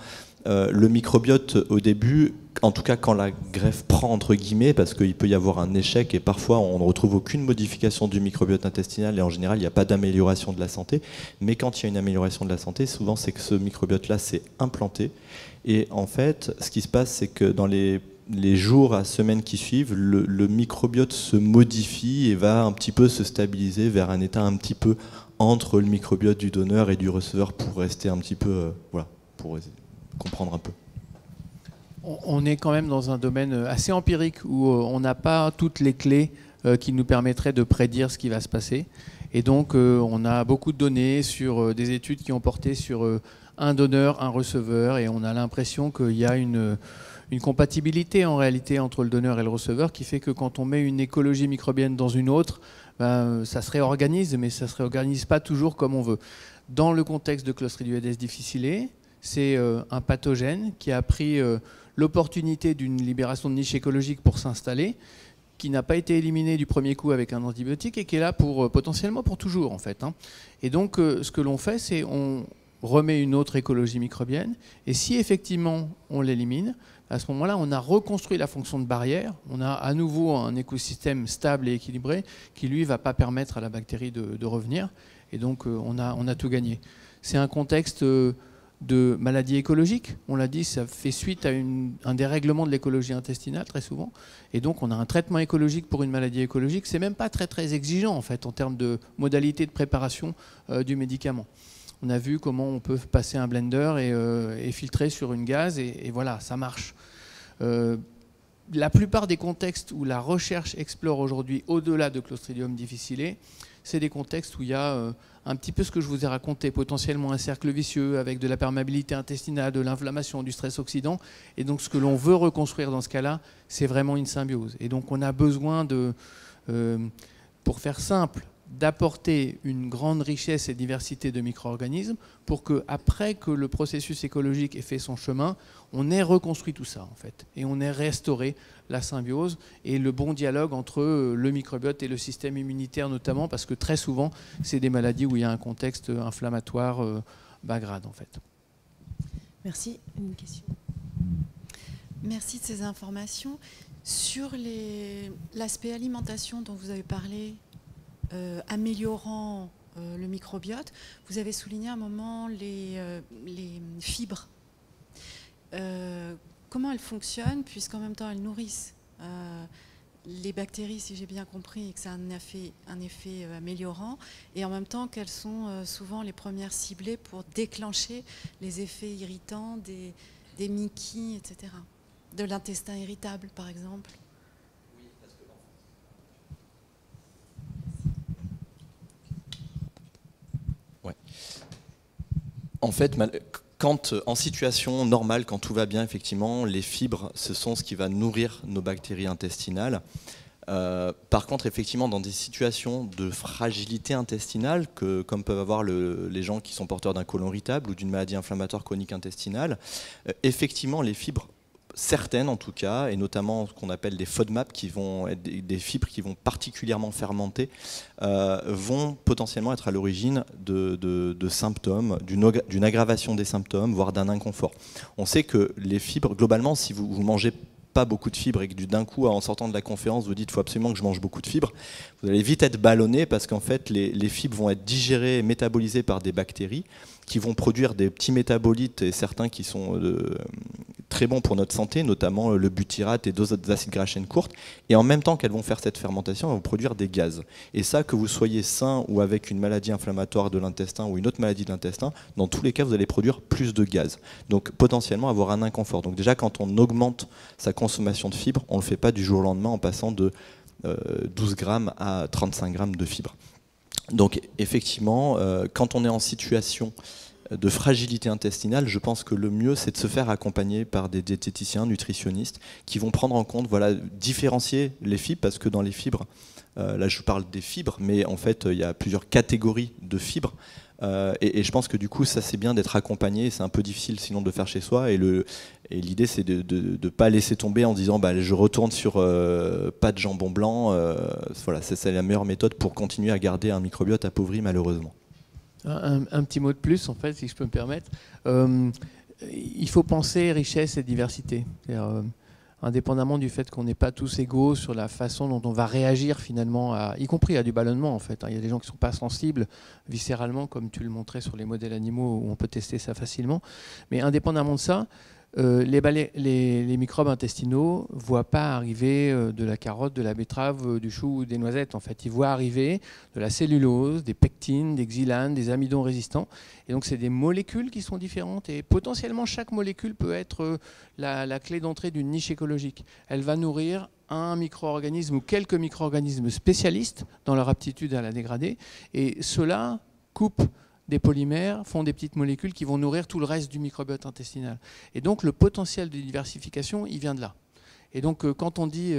le microbiote au début, en tout cas quand la greffe prend entre guillemets, parce qu'il peut y avoir un échec et parfois on ne retrouve aucune modification du microbiote intestinal et en général il n'y a pas d'amélioration de la santé, mais quand il y a une amélioration de la santé, souvent c'est que ce microbiote-là s'est implanté, et en fait ce qui se passe, c'est que dans les jours à semaines qui suivent, le microbiote se modifie et va un petit peu se stabiliser vers un état un petit peu entre le microbiote du donneur et du receveur, pour rester un petit peu, voilà, pour comprendre un peu. On est quand même dans un domaine assez empirique où on n'a pas toutes les clés qui nous permettraient de prédire ce qui va se passer. Et donc on a beaucoup de données sur des études qui ont porté sur un donneur, un receveur, et on a l'impression qu'il y a une compatibilité en réalité entre le donneur et le receveur qui fait que quand on met une écologie microbienne dans une autre, ça se réorganise, mais ça ne se réorganise pas toujours comme on veut. Dans le contexte de Clostridioides difficile, c'est un pathogène qui a pris l'opportunité d'une libération de niche écologique pour s'installer, qui n'a pas été éliminé du premier coup avec un antibiotique et qui est là potentiellement pour toujours en fait. Et donc ce que l'on fait, c'est on remet une autre écologie microbienne, et si effectivement on l'élimine, à ce moment-là, on a reconstruit la fonction de barrière, on a à nouveau un écosystème stable et équilibré qui, lui, ne va pas permettre à la bactérie de revenir, et donc on a tout gagné. C'est un contexte de maladie écologique, on l'a dit, ça fait suite à un dérèglement de l'écologie intestinale très souvent, et donc on a un traitement écologique pour une maladie écologique. C'est même pas très très exigeant en fait en termes de modalité de préparation du médicament. On a vu comment on peut passer un blender et filtrer sur une gaze, et voilà, ça marche. La plupart des contextes où la recherche explore aujourd'hui au-delà de Clostridium difficile, c'est des contextes où il y a un petit peu ce que je vous ai raconté, potentiellement un cercle vicieux avec de la perméabilité intestinale, de l'inflammation, du stress oxydant. Et donc ce que l'on veut reconstruire dans ce cas-là, c'est vraiment une symbiose. Et donc on a besoin de, pour faire simple, d'apporter une grande richesse et diversité de micro-organismes pour que, après que le processus écologique ait fait son chemin, on ait reconstruit tout ça en fait, et on ait restauré la symbiose et le bon dialogue entre le microbiote et le système immunitaire notamment, parce que très souvent c'est des maladies où il y a un contexte inflammatoire bas grade en fait. Merci. Une question. Merci de ces informations. Sur l'aspect alimentation dont vous avez parlé, améliorant le microbiote, vous avez souligné à un moment les fibres. Comment elles fonctionnent, puisqu'en même temps elles nourrissent les bactéries, si j'ai bien compris, et que ça a un effet améliorant, et en même temps qu'elles sont souvent les premières ciblées pour déclencher les effets irritants des muquilles, etc. De l'intestin irritable, par exemple. Ouais. En fait, quand, en situation normale, quand tout va bien, effectivement, les fibres, ce sont ce qui va nourrir nos bactéries intestinales. Par contre, effectivement, dans des situations de fragilité intestinale, comme peuvent avoir les gens qui sont porteurs d'un côlon irritable ou d'une maladie inflammatoire chronique intestinale, effectivement, les fibres, certaines en tout cas, et notamment ce qu'on appelle des FODMAP, qui vont être des fibres qui vont particulièrement fermenter, vont potentiellement être à l'origine de symptômes, d'une aggravation des symptômes, voire d'un inconfort. On sait que les fibres, globalement, si vous mangez pas beaucoup de fibres et que d'un coup, en sortant de la conférence, vous dites « il faut absolument que je mange beaucoup de fibres », vous allez vite être ballonné parce qu'en fait, les fibres vont être digérées et métabolisées par des bactéries qui vont produire des petits métabolites, et certains qui sont très bons pour notre santé, notamment le butyrate et d'autres acides gras à chaîne courte, et en même temps qu'elles vont faire cette fermentation, elles vont produire des gaz. Et ça, que vous soyez sain ou avec une maladie inflammatoire de l'intestin ou une autre maladie de l'intestin, dans tous les cas, vous allez produire plus de gaz. Donc potentiellement avoir un inconfort. Donc déjà, quand on augmente sa consommation de fibres, on ne le fait pas du jour au lendemain en passant de 12 grammes à 35 grammes de fibres. Donc effectivement, quand on est en situation de fragilité intestinale, je pense que le mieux, c'est de se faire accompagner par des diététiciens, nutritionnistes, qui vont prendre en compte, voilà, différencier les fibres, parce que dans les fibres, là je parle des fibres, mais en fait il y a plusieurs catégories de fibres, et je pense que du coup ça c'est bien d'être accompagné, c'est un peu difficile sinon de le faire chez soi, et l'idée c'est de ne pas laisser tomber en disant bah, je retourne sur pas de jambon blanc, voilà, c'est la meilleure méthode pour continuer à garder un microbiote appauvri malheureusement. Un petit mot de plus, en fait, si je peux me permettre. Il faut penser richesse et diversité. Indépendamment du fait qu'on n'est pas tous égaux sur la façon dont on va réagir finalement, y compris à du ballonnement en fait. Il y a des gens qui ne sont pas sensibles viscéralement, comme tu le montrais sur les modèles animaux où on peut tester ça facilement. Mais indépendamment de ça, les microbes intestinaux ne voient pas arriver de la carotte, de la betterave, du chou ou des noisettes. En fait, ils voient arriver de la cellulose, des pectines, des xylanes, des amidons résistants. Et donc, c'est des molécules qui sont différentes. Et potentiellement, chaque molécule peut être la clé d'entrée d'une niche écologique. Elle va nourrir un micro-organisme ou quelques micro-organismes spécialistes dans leur aptitude à la dégrader. Et ceux-là coupent des polymères, font des petites molécules qui vont nourrir tout le reste du microbiote intestinal. Et donc le potentiel de diversification, il vient de là. Et donc quand on dit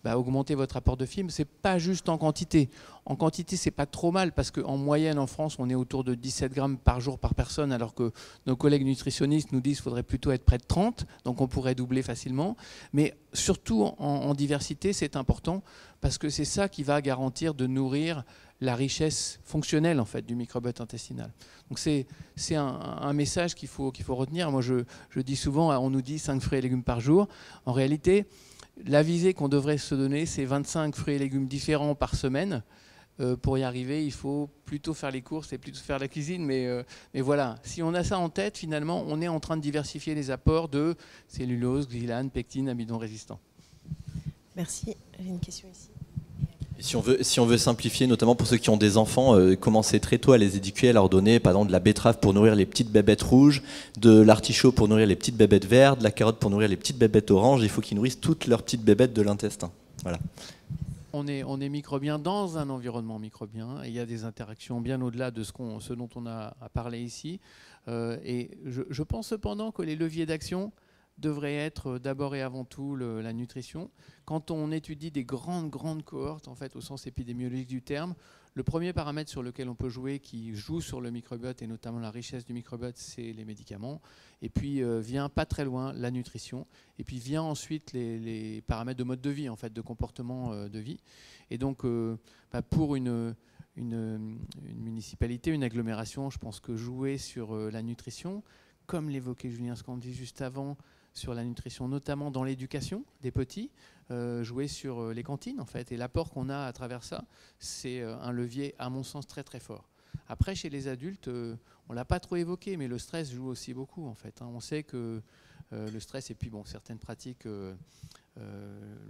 augmenter votre apport de fibres, c'est pas juste en quantité. En quantité, c'est pas trop mal parce qu'en moyenne en France, on est autour de 17 grammes par jour par personne, alors que nos collègues nutritionnistes nous disent qu'il faudrait plutôt être près de 30, donc on pourrait doubler facilement. Mais surtout en diversité, c'est important parce que c'est ça qui va garantir de nourrir la richesse fonctionnelle en fait du microbiote intestinal. Donc c'est un message qu'il faut retenir. Moi je dis souvent, on nous dit 5 fruits et légumes par jour. En réalité, la visée qu'on devrait se donner, c'est 25 fruits et légumes différents par semaine. Pour y arriver, il faut plutôt faire les courses et plutôt faire la cuisine. Mais voilà, si on a ça en tête, finalement, on est en train de diversifier les apports de cellulose, xylane, pectine, amidon résistant. Merci. J'ai une question ici. Et si on veut simplifier, notamment pour ceux qui ont des enfants, commencer très tôt à les éduquer, à leur donner par exemple de la betterave pour nourrir les petites bébêtes rouges, de l'artichaut pour nourrir les petites bébêtes vertes, de la carotte pour nourrir les petites bébêtes oranges. Il faut qu'ils nourrissent toutes leurs petites bébêtes de l'intestin. Voilà. On est microbien dans un environnement microbien et il y a des interactions bien au-delà de ce dont on a parlé ici. Et je pense cependant que les leviers d'action devrait être d'abord et avant tout la nutrition. Quand on étudie des grandes cohortes, en fait, au sens épidémiologique du terme, Le premier paramètre sur lequel on peut jouer, qui joue sur le microbiote et notamment la richesse du microbiote, c'est les médicaments. Et puis vient pas très loin la nutrition. Et puis vient ensuite les paramètres de mode de vie, en fait, de comportement de vie. Et donc pour une municipalité, une agglomération, je pense que jouer sur la nutrition, comme l'évoquait Julien Scandi juste avant, sur la nutrition, notamment dans l'éducation des petits, jouer sur les cantines en fait. Et l'apport qu'on a à travers ça, c'est un levier à mon sens très très fort. Après chez les adultes, on l'a pas trop évoqué, mais le stress joue aussi beaucoup en fait. On sait que le stress et puis bon, certaines pratiques,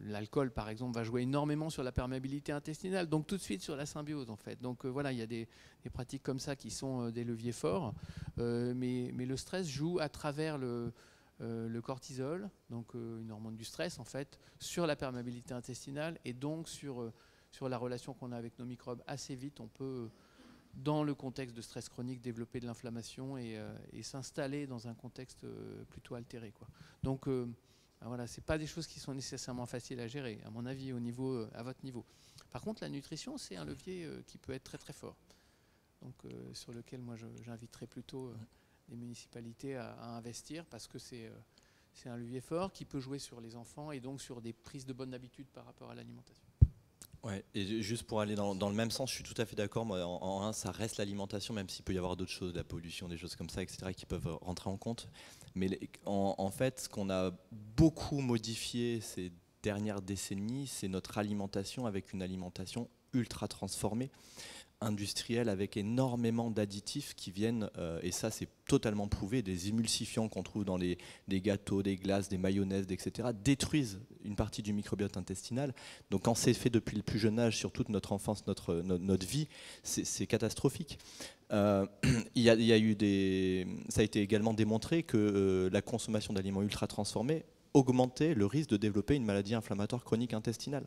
l'alcool par exemple va jouer énormément sur la perméabilité intestinale, donc tout de suite sur la symbiose en fait. Donc voilà, il y a des pratiques comme ça qui sont des leviers forts, mais le stress joue à travers le cortisol, donc une hormone du stress en fait, sur la perméabilité intestinale et donc sur la relation qu'on a avec nos microbes. Assez vite, on peut, dans le contexte de stress chronique, développer de l'inflammation et s'installer dans un contexte plutôt altéré, quoi. Donc voilà, c'est pas des choses qui sont nécessairement faciles à gérer, à mon avis, à votre niveau. Par contre, la nutrition, c'est un levier qui peut être très très fort. Donc sur lequel moi j'inviterais plutôt des municipalités à investir parce que c'est un levier fort qui peut jouer sur les enfants et donc sur des prises de bonnes habitudes par rapport à l'alimentation. Ouais, et juste pour aller dans le même sens, je suis tout à fait d'accord. Moi, en un, ça reste l'alimentation, même s'il peut y avoir d'autres choses, la pollution, des choses comme ça, etc., qui peuvent rentrer en compte. Mais en fait, ce qu'on a beaucoup modifié ces dernières décennies, c'est notre alimentation avec une alimentation ultra transformée, industrielle, avec énormément d'additifs qui viennent, et ça c'est totalement prouvé, des émulsifiants qu'on trouve dans des gâteaux, des glaces, des mayonnaises, etc., détruisent une partie du microbiote intestinal. Donc quand c'est fait depuis le plus jeune âge, sur toute notre enfance, notre vie, c'est catastrophique. Ça a été également démontré que la consommation d'aliments ultra transformés augmentait le risque de développer une maladie inflammatoire chronique intestinale.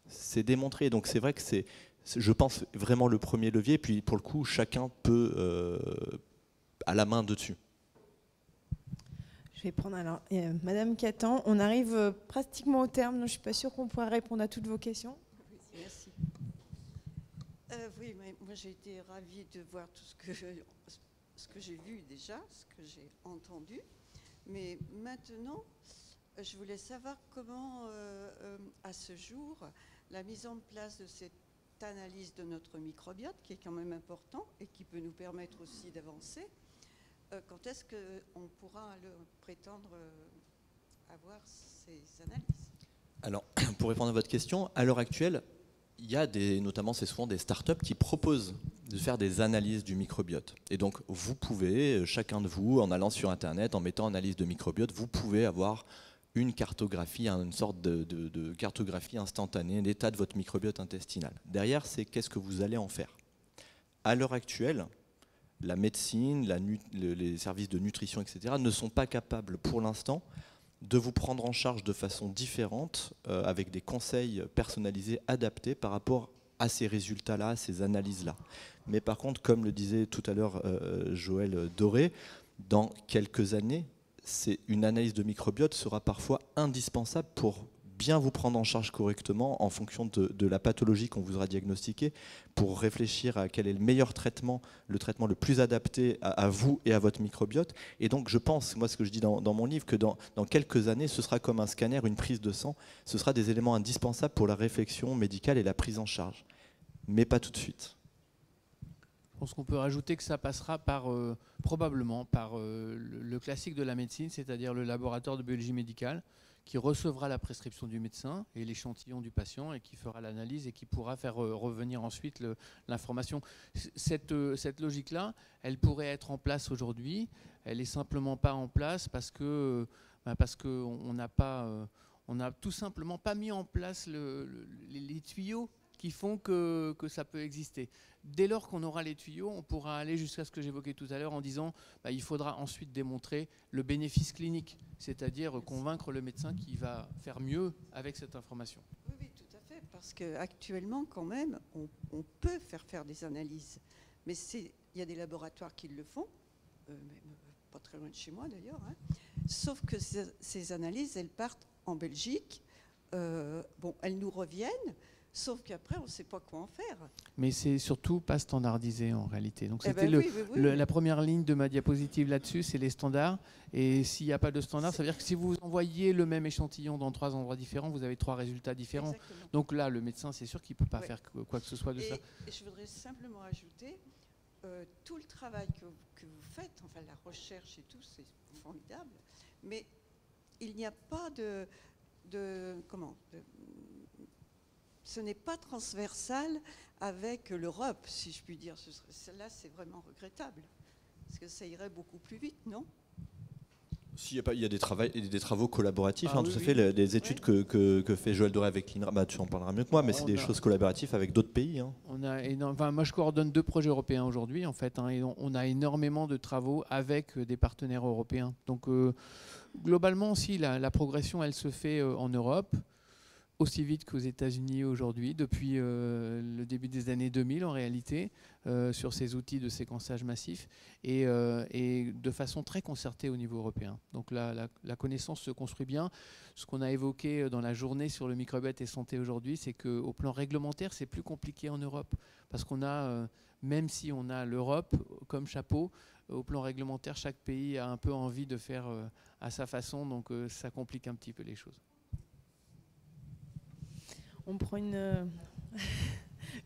C'est démontré, donc c'est vrai que c'est, je pense, vraiment le premier levier, puis pour le coup, chacun peut à la main dessus. Je vais prendre alors Madame Catan, on arrive pratiquement au terme, donc je ne suis pas sûre qu'on pourra répondre à toutes vos questions. Merci. Oui, mais moi j'ai été ravie de voir tout ce que j'ai vu déjà, ce que j'ai entendu, mais maintenant, je voulais savoir comment, à ce jour, la mise en place de cette analyse de notre microbiote, qui est quand même important et qui peut nous permettre aussi d'avancer, quand est-ce qu'on pourra prétendre avoir ces analyses? Alors, pour répondre à votre question, à l'heure actuelle, il y a notamment c'est souvent des startups qui proposent de faire des analyses du microbiote. Et donc, vous pouvez, chacun de vous, en allant sur Internet, en mettant analyse de microbiote, vous pouvez avoir une cartographie, une sorte de cartographie instantanée, l'état de votre microbiote intestinal. Derrière, c'est qu'est-ce que vous allez en faire. À l'heure actuelle, la médecine, les services de nutrition, etc., ne sont pas capables pour l'instant de vous prendre en charge de façon différente, avec des conseils personnalisés, adaptés par rapport à ces résultats-là, à ces analyses-là. Mais par contre, comme le disait tout à l'heure Joël Doré, dans quelques années, une analyse de microbiote sera parfois indispensable pour bien vous prendre en charge correctement en fonction de la pathologie qu'on vous aura diagnostiquée, pour réfléchir à quel est le meilleur traitement, le traitement le plus adapté à vous et à votre microbiote. Et donc je pense, moi ce que je dis dans mon livre, que dans quelques années, ce sera comme un scanner, une prise de sang, ce sera des éléments indispensables pour la réflexion médicale et la prise en charge. Mais pas tout de suite. Je pense qu'on peut rajouter que ça passera probablement par le classique de la médecine, c'est-à-dire le laboratoire de biologie médicale, qui recevra la prescription du médecin et l'échantillon du patient et qui fera l'analyse et qui pourra faire revenir ensuite l'information. Cette logique-là, elle pourrait être en place aujourd'hui. Elle n'est simplement pas en place parce qu'on n'a tout simplement pas mis en place les tuyaux qui font que ça peut exister. Dès lors qu'on aura les tuyaux, on pourra aller jusqu'à ce que j'évoquais tout à l'heure en disant il faudra ensuite démontrer le bénéfice clinique, c'est-à-dire convaincre le médecin qui va faire mieux avec cette information. Oui, tout à fait, parce qu'actuellement, quand même, on peut faire des analyses, mais il y a des laboratoires qui le font, même pas très loin de chez moi d'ailleurs, hein. Sauf que ces analyses, elles partent en Belgique, elles nous reviennent, sauf qu'après, on ne sait pas quoi en faire. Mais c'est surtout pas standardisé en réalité. Donc Eh c'était ben oui. la première ligne de ma diapositive là-dessus, c'est les standards. Et s'il n'y a pas de standard, ça veut dire que si vous envoyez le même échantillon dans 3 endroits différents, vous avez 3 résultats différents. Exactement. Donc là, le médecin, c'est sûr qu'il ne peut pas faire quoi que ce soit de ça. Et je voudrais simplement ajouter, tout le travail que vous faites, enfin la recherche et tout, c'est formidable, mais il n'y a pas ce n'est pas transversal avec l'Europe, si je puis dire. Là, c'est vraiment regrettable, parce que ça irait beaucoup plus vite, non ? Il y a des travaux collaboratifs, Ah, tout oui, à fait. Les études que fait Joël Doré avec l'INRA, tu en parleras mieux que moi, mais c'est des choses collaboratives avec d'autres pays. Moi, je coordonne 2 projets européens aujourd'hui, en fait, et on a énormément de travaux avec des partenaires européens. Donc, globalement, aussi, la progression, elle se fait en Europe, aussi vite qu'aux États-Unis aujourd'hui, depuis le début des années 2000 en réalité, sur ces outils de séquençage massif, et de façon très concertée au niveau européen. Donc la connaissance se construit bien. Ce qu'on a évoqué dans la journée sur le microbiote et santé aujourd'hui, c'est qu'au plan réglementaire, c'est plus compliqué en Europe, parce qu'on a, même si on a l'Europe comme chapeau, au plan réglementaire, chaque pays a un peu envie de faire à sa façon, donc ça complique un petit peu les choses. On prend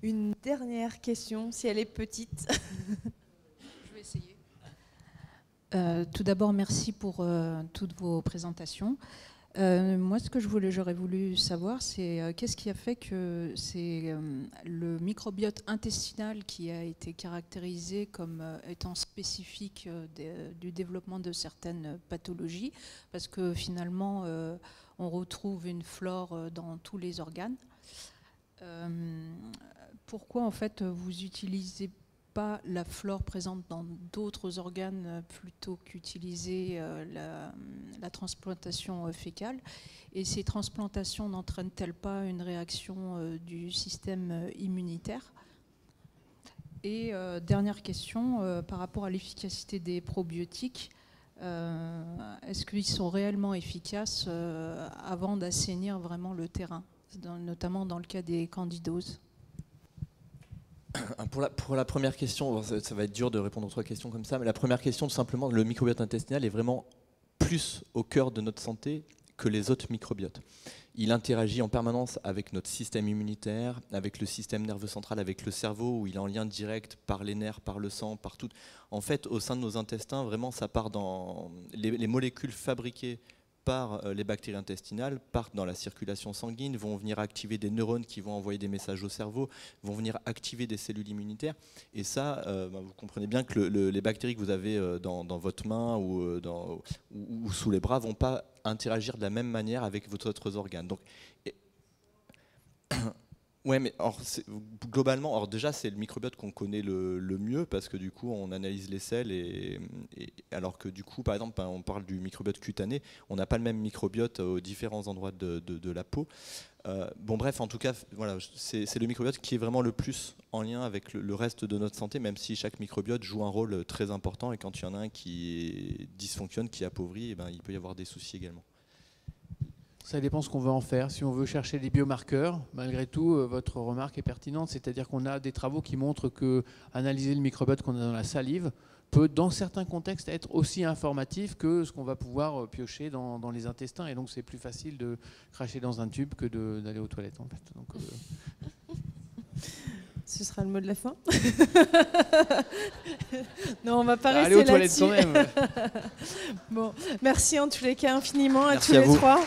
une dernière question, si elle est petite. Je vais essayer. Tout d'abord, merci pour toutes vos présentations. Moi, ce que j'aurais voulu savoir, c'est qu'est-ce qui a fait que c'est le microbiote intestinal qui a été caractérisé comme étant spécifique du développement de certaines pathologies, parce que finalement, on retrouve une flore dans tous les organes. Pourquoi, en fait, vous utilisez pas la flore présente dans d'autres organes plutôt qu'utiliser la transplantation fécale, et ces transplantations n'entraînent-elles pas une réaction du système immunitaire? Et dernière question, par rapport à l'efficacité des probiotiques, est-ce qu'ils sont réellement efficaces avant d'assainir vraiment le terrain, notamment dans le cas des candidoses? Pour la première question, ça va être dur de répondre aux 3 questions comme ça, mais la première question, tout simplement, le microbiote intestinal est vraiment plus au cœur de notre santé que les autres microbiotes. Il interagit en permanence avec notre système immunitaire, avec le système nerveux central, avec le cerveau, où il est en lien direct par les nerfs, par le sang, par tout. En fait, au sein de nos intestins, vraiment, ça part dans les molécules fabriquées par les bactéries intestinales, partent dans la circulation sanguine, vont venir activer des neurones qui vont envoyer des messages au cerveau, vont venir activer des cellules immunitaires. Et ça, vous comprenez bien que les bactéries que vous avez dans votre main ou sous les bras ne vont pas interagir de la même manière avec vos autres organes. Donc, ouais, mais globalement, déjà c'est le microbiote qu'on connaît le mieux, parce que du coup on analyse les selles, et alors que du coup, par exemple, on parle du microbiote cutané, on n'a pas le même microbiote aux différents endroits de la peau. Bon, bref, en tout cas, voilà, c'est le microbiote qui est vraiment le plus en lien avec le reste de notre santé, même si chaque microbiote joue un rôle très important, et quand il y en a un qui dysfonctionne, qui appauvrit, et il peut y avoir des soucis également. Ça dépend ce qu'on veut en faire. Si on veut chercher des biomarqueurs, malgré tout, votre remarque est pertinente. C'est-à-dire qu'on a des travaux qui montrent que analyser le microbiote qu'on a dans la salive peut, dans certains contextes, être aussi informatif que ce qu'on va pouvoir piocher dans les intestins. Et donc, c'est plus facile de cracher dans un tube que d'aller aux toilettes, en fait. Donc, Ce sera le mot de la fin. Non, on va pas aller rester aux toilettes là-dessus. quand même. Bon, merci en tous les cas infiniment à Merci tous à les vous. 3.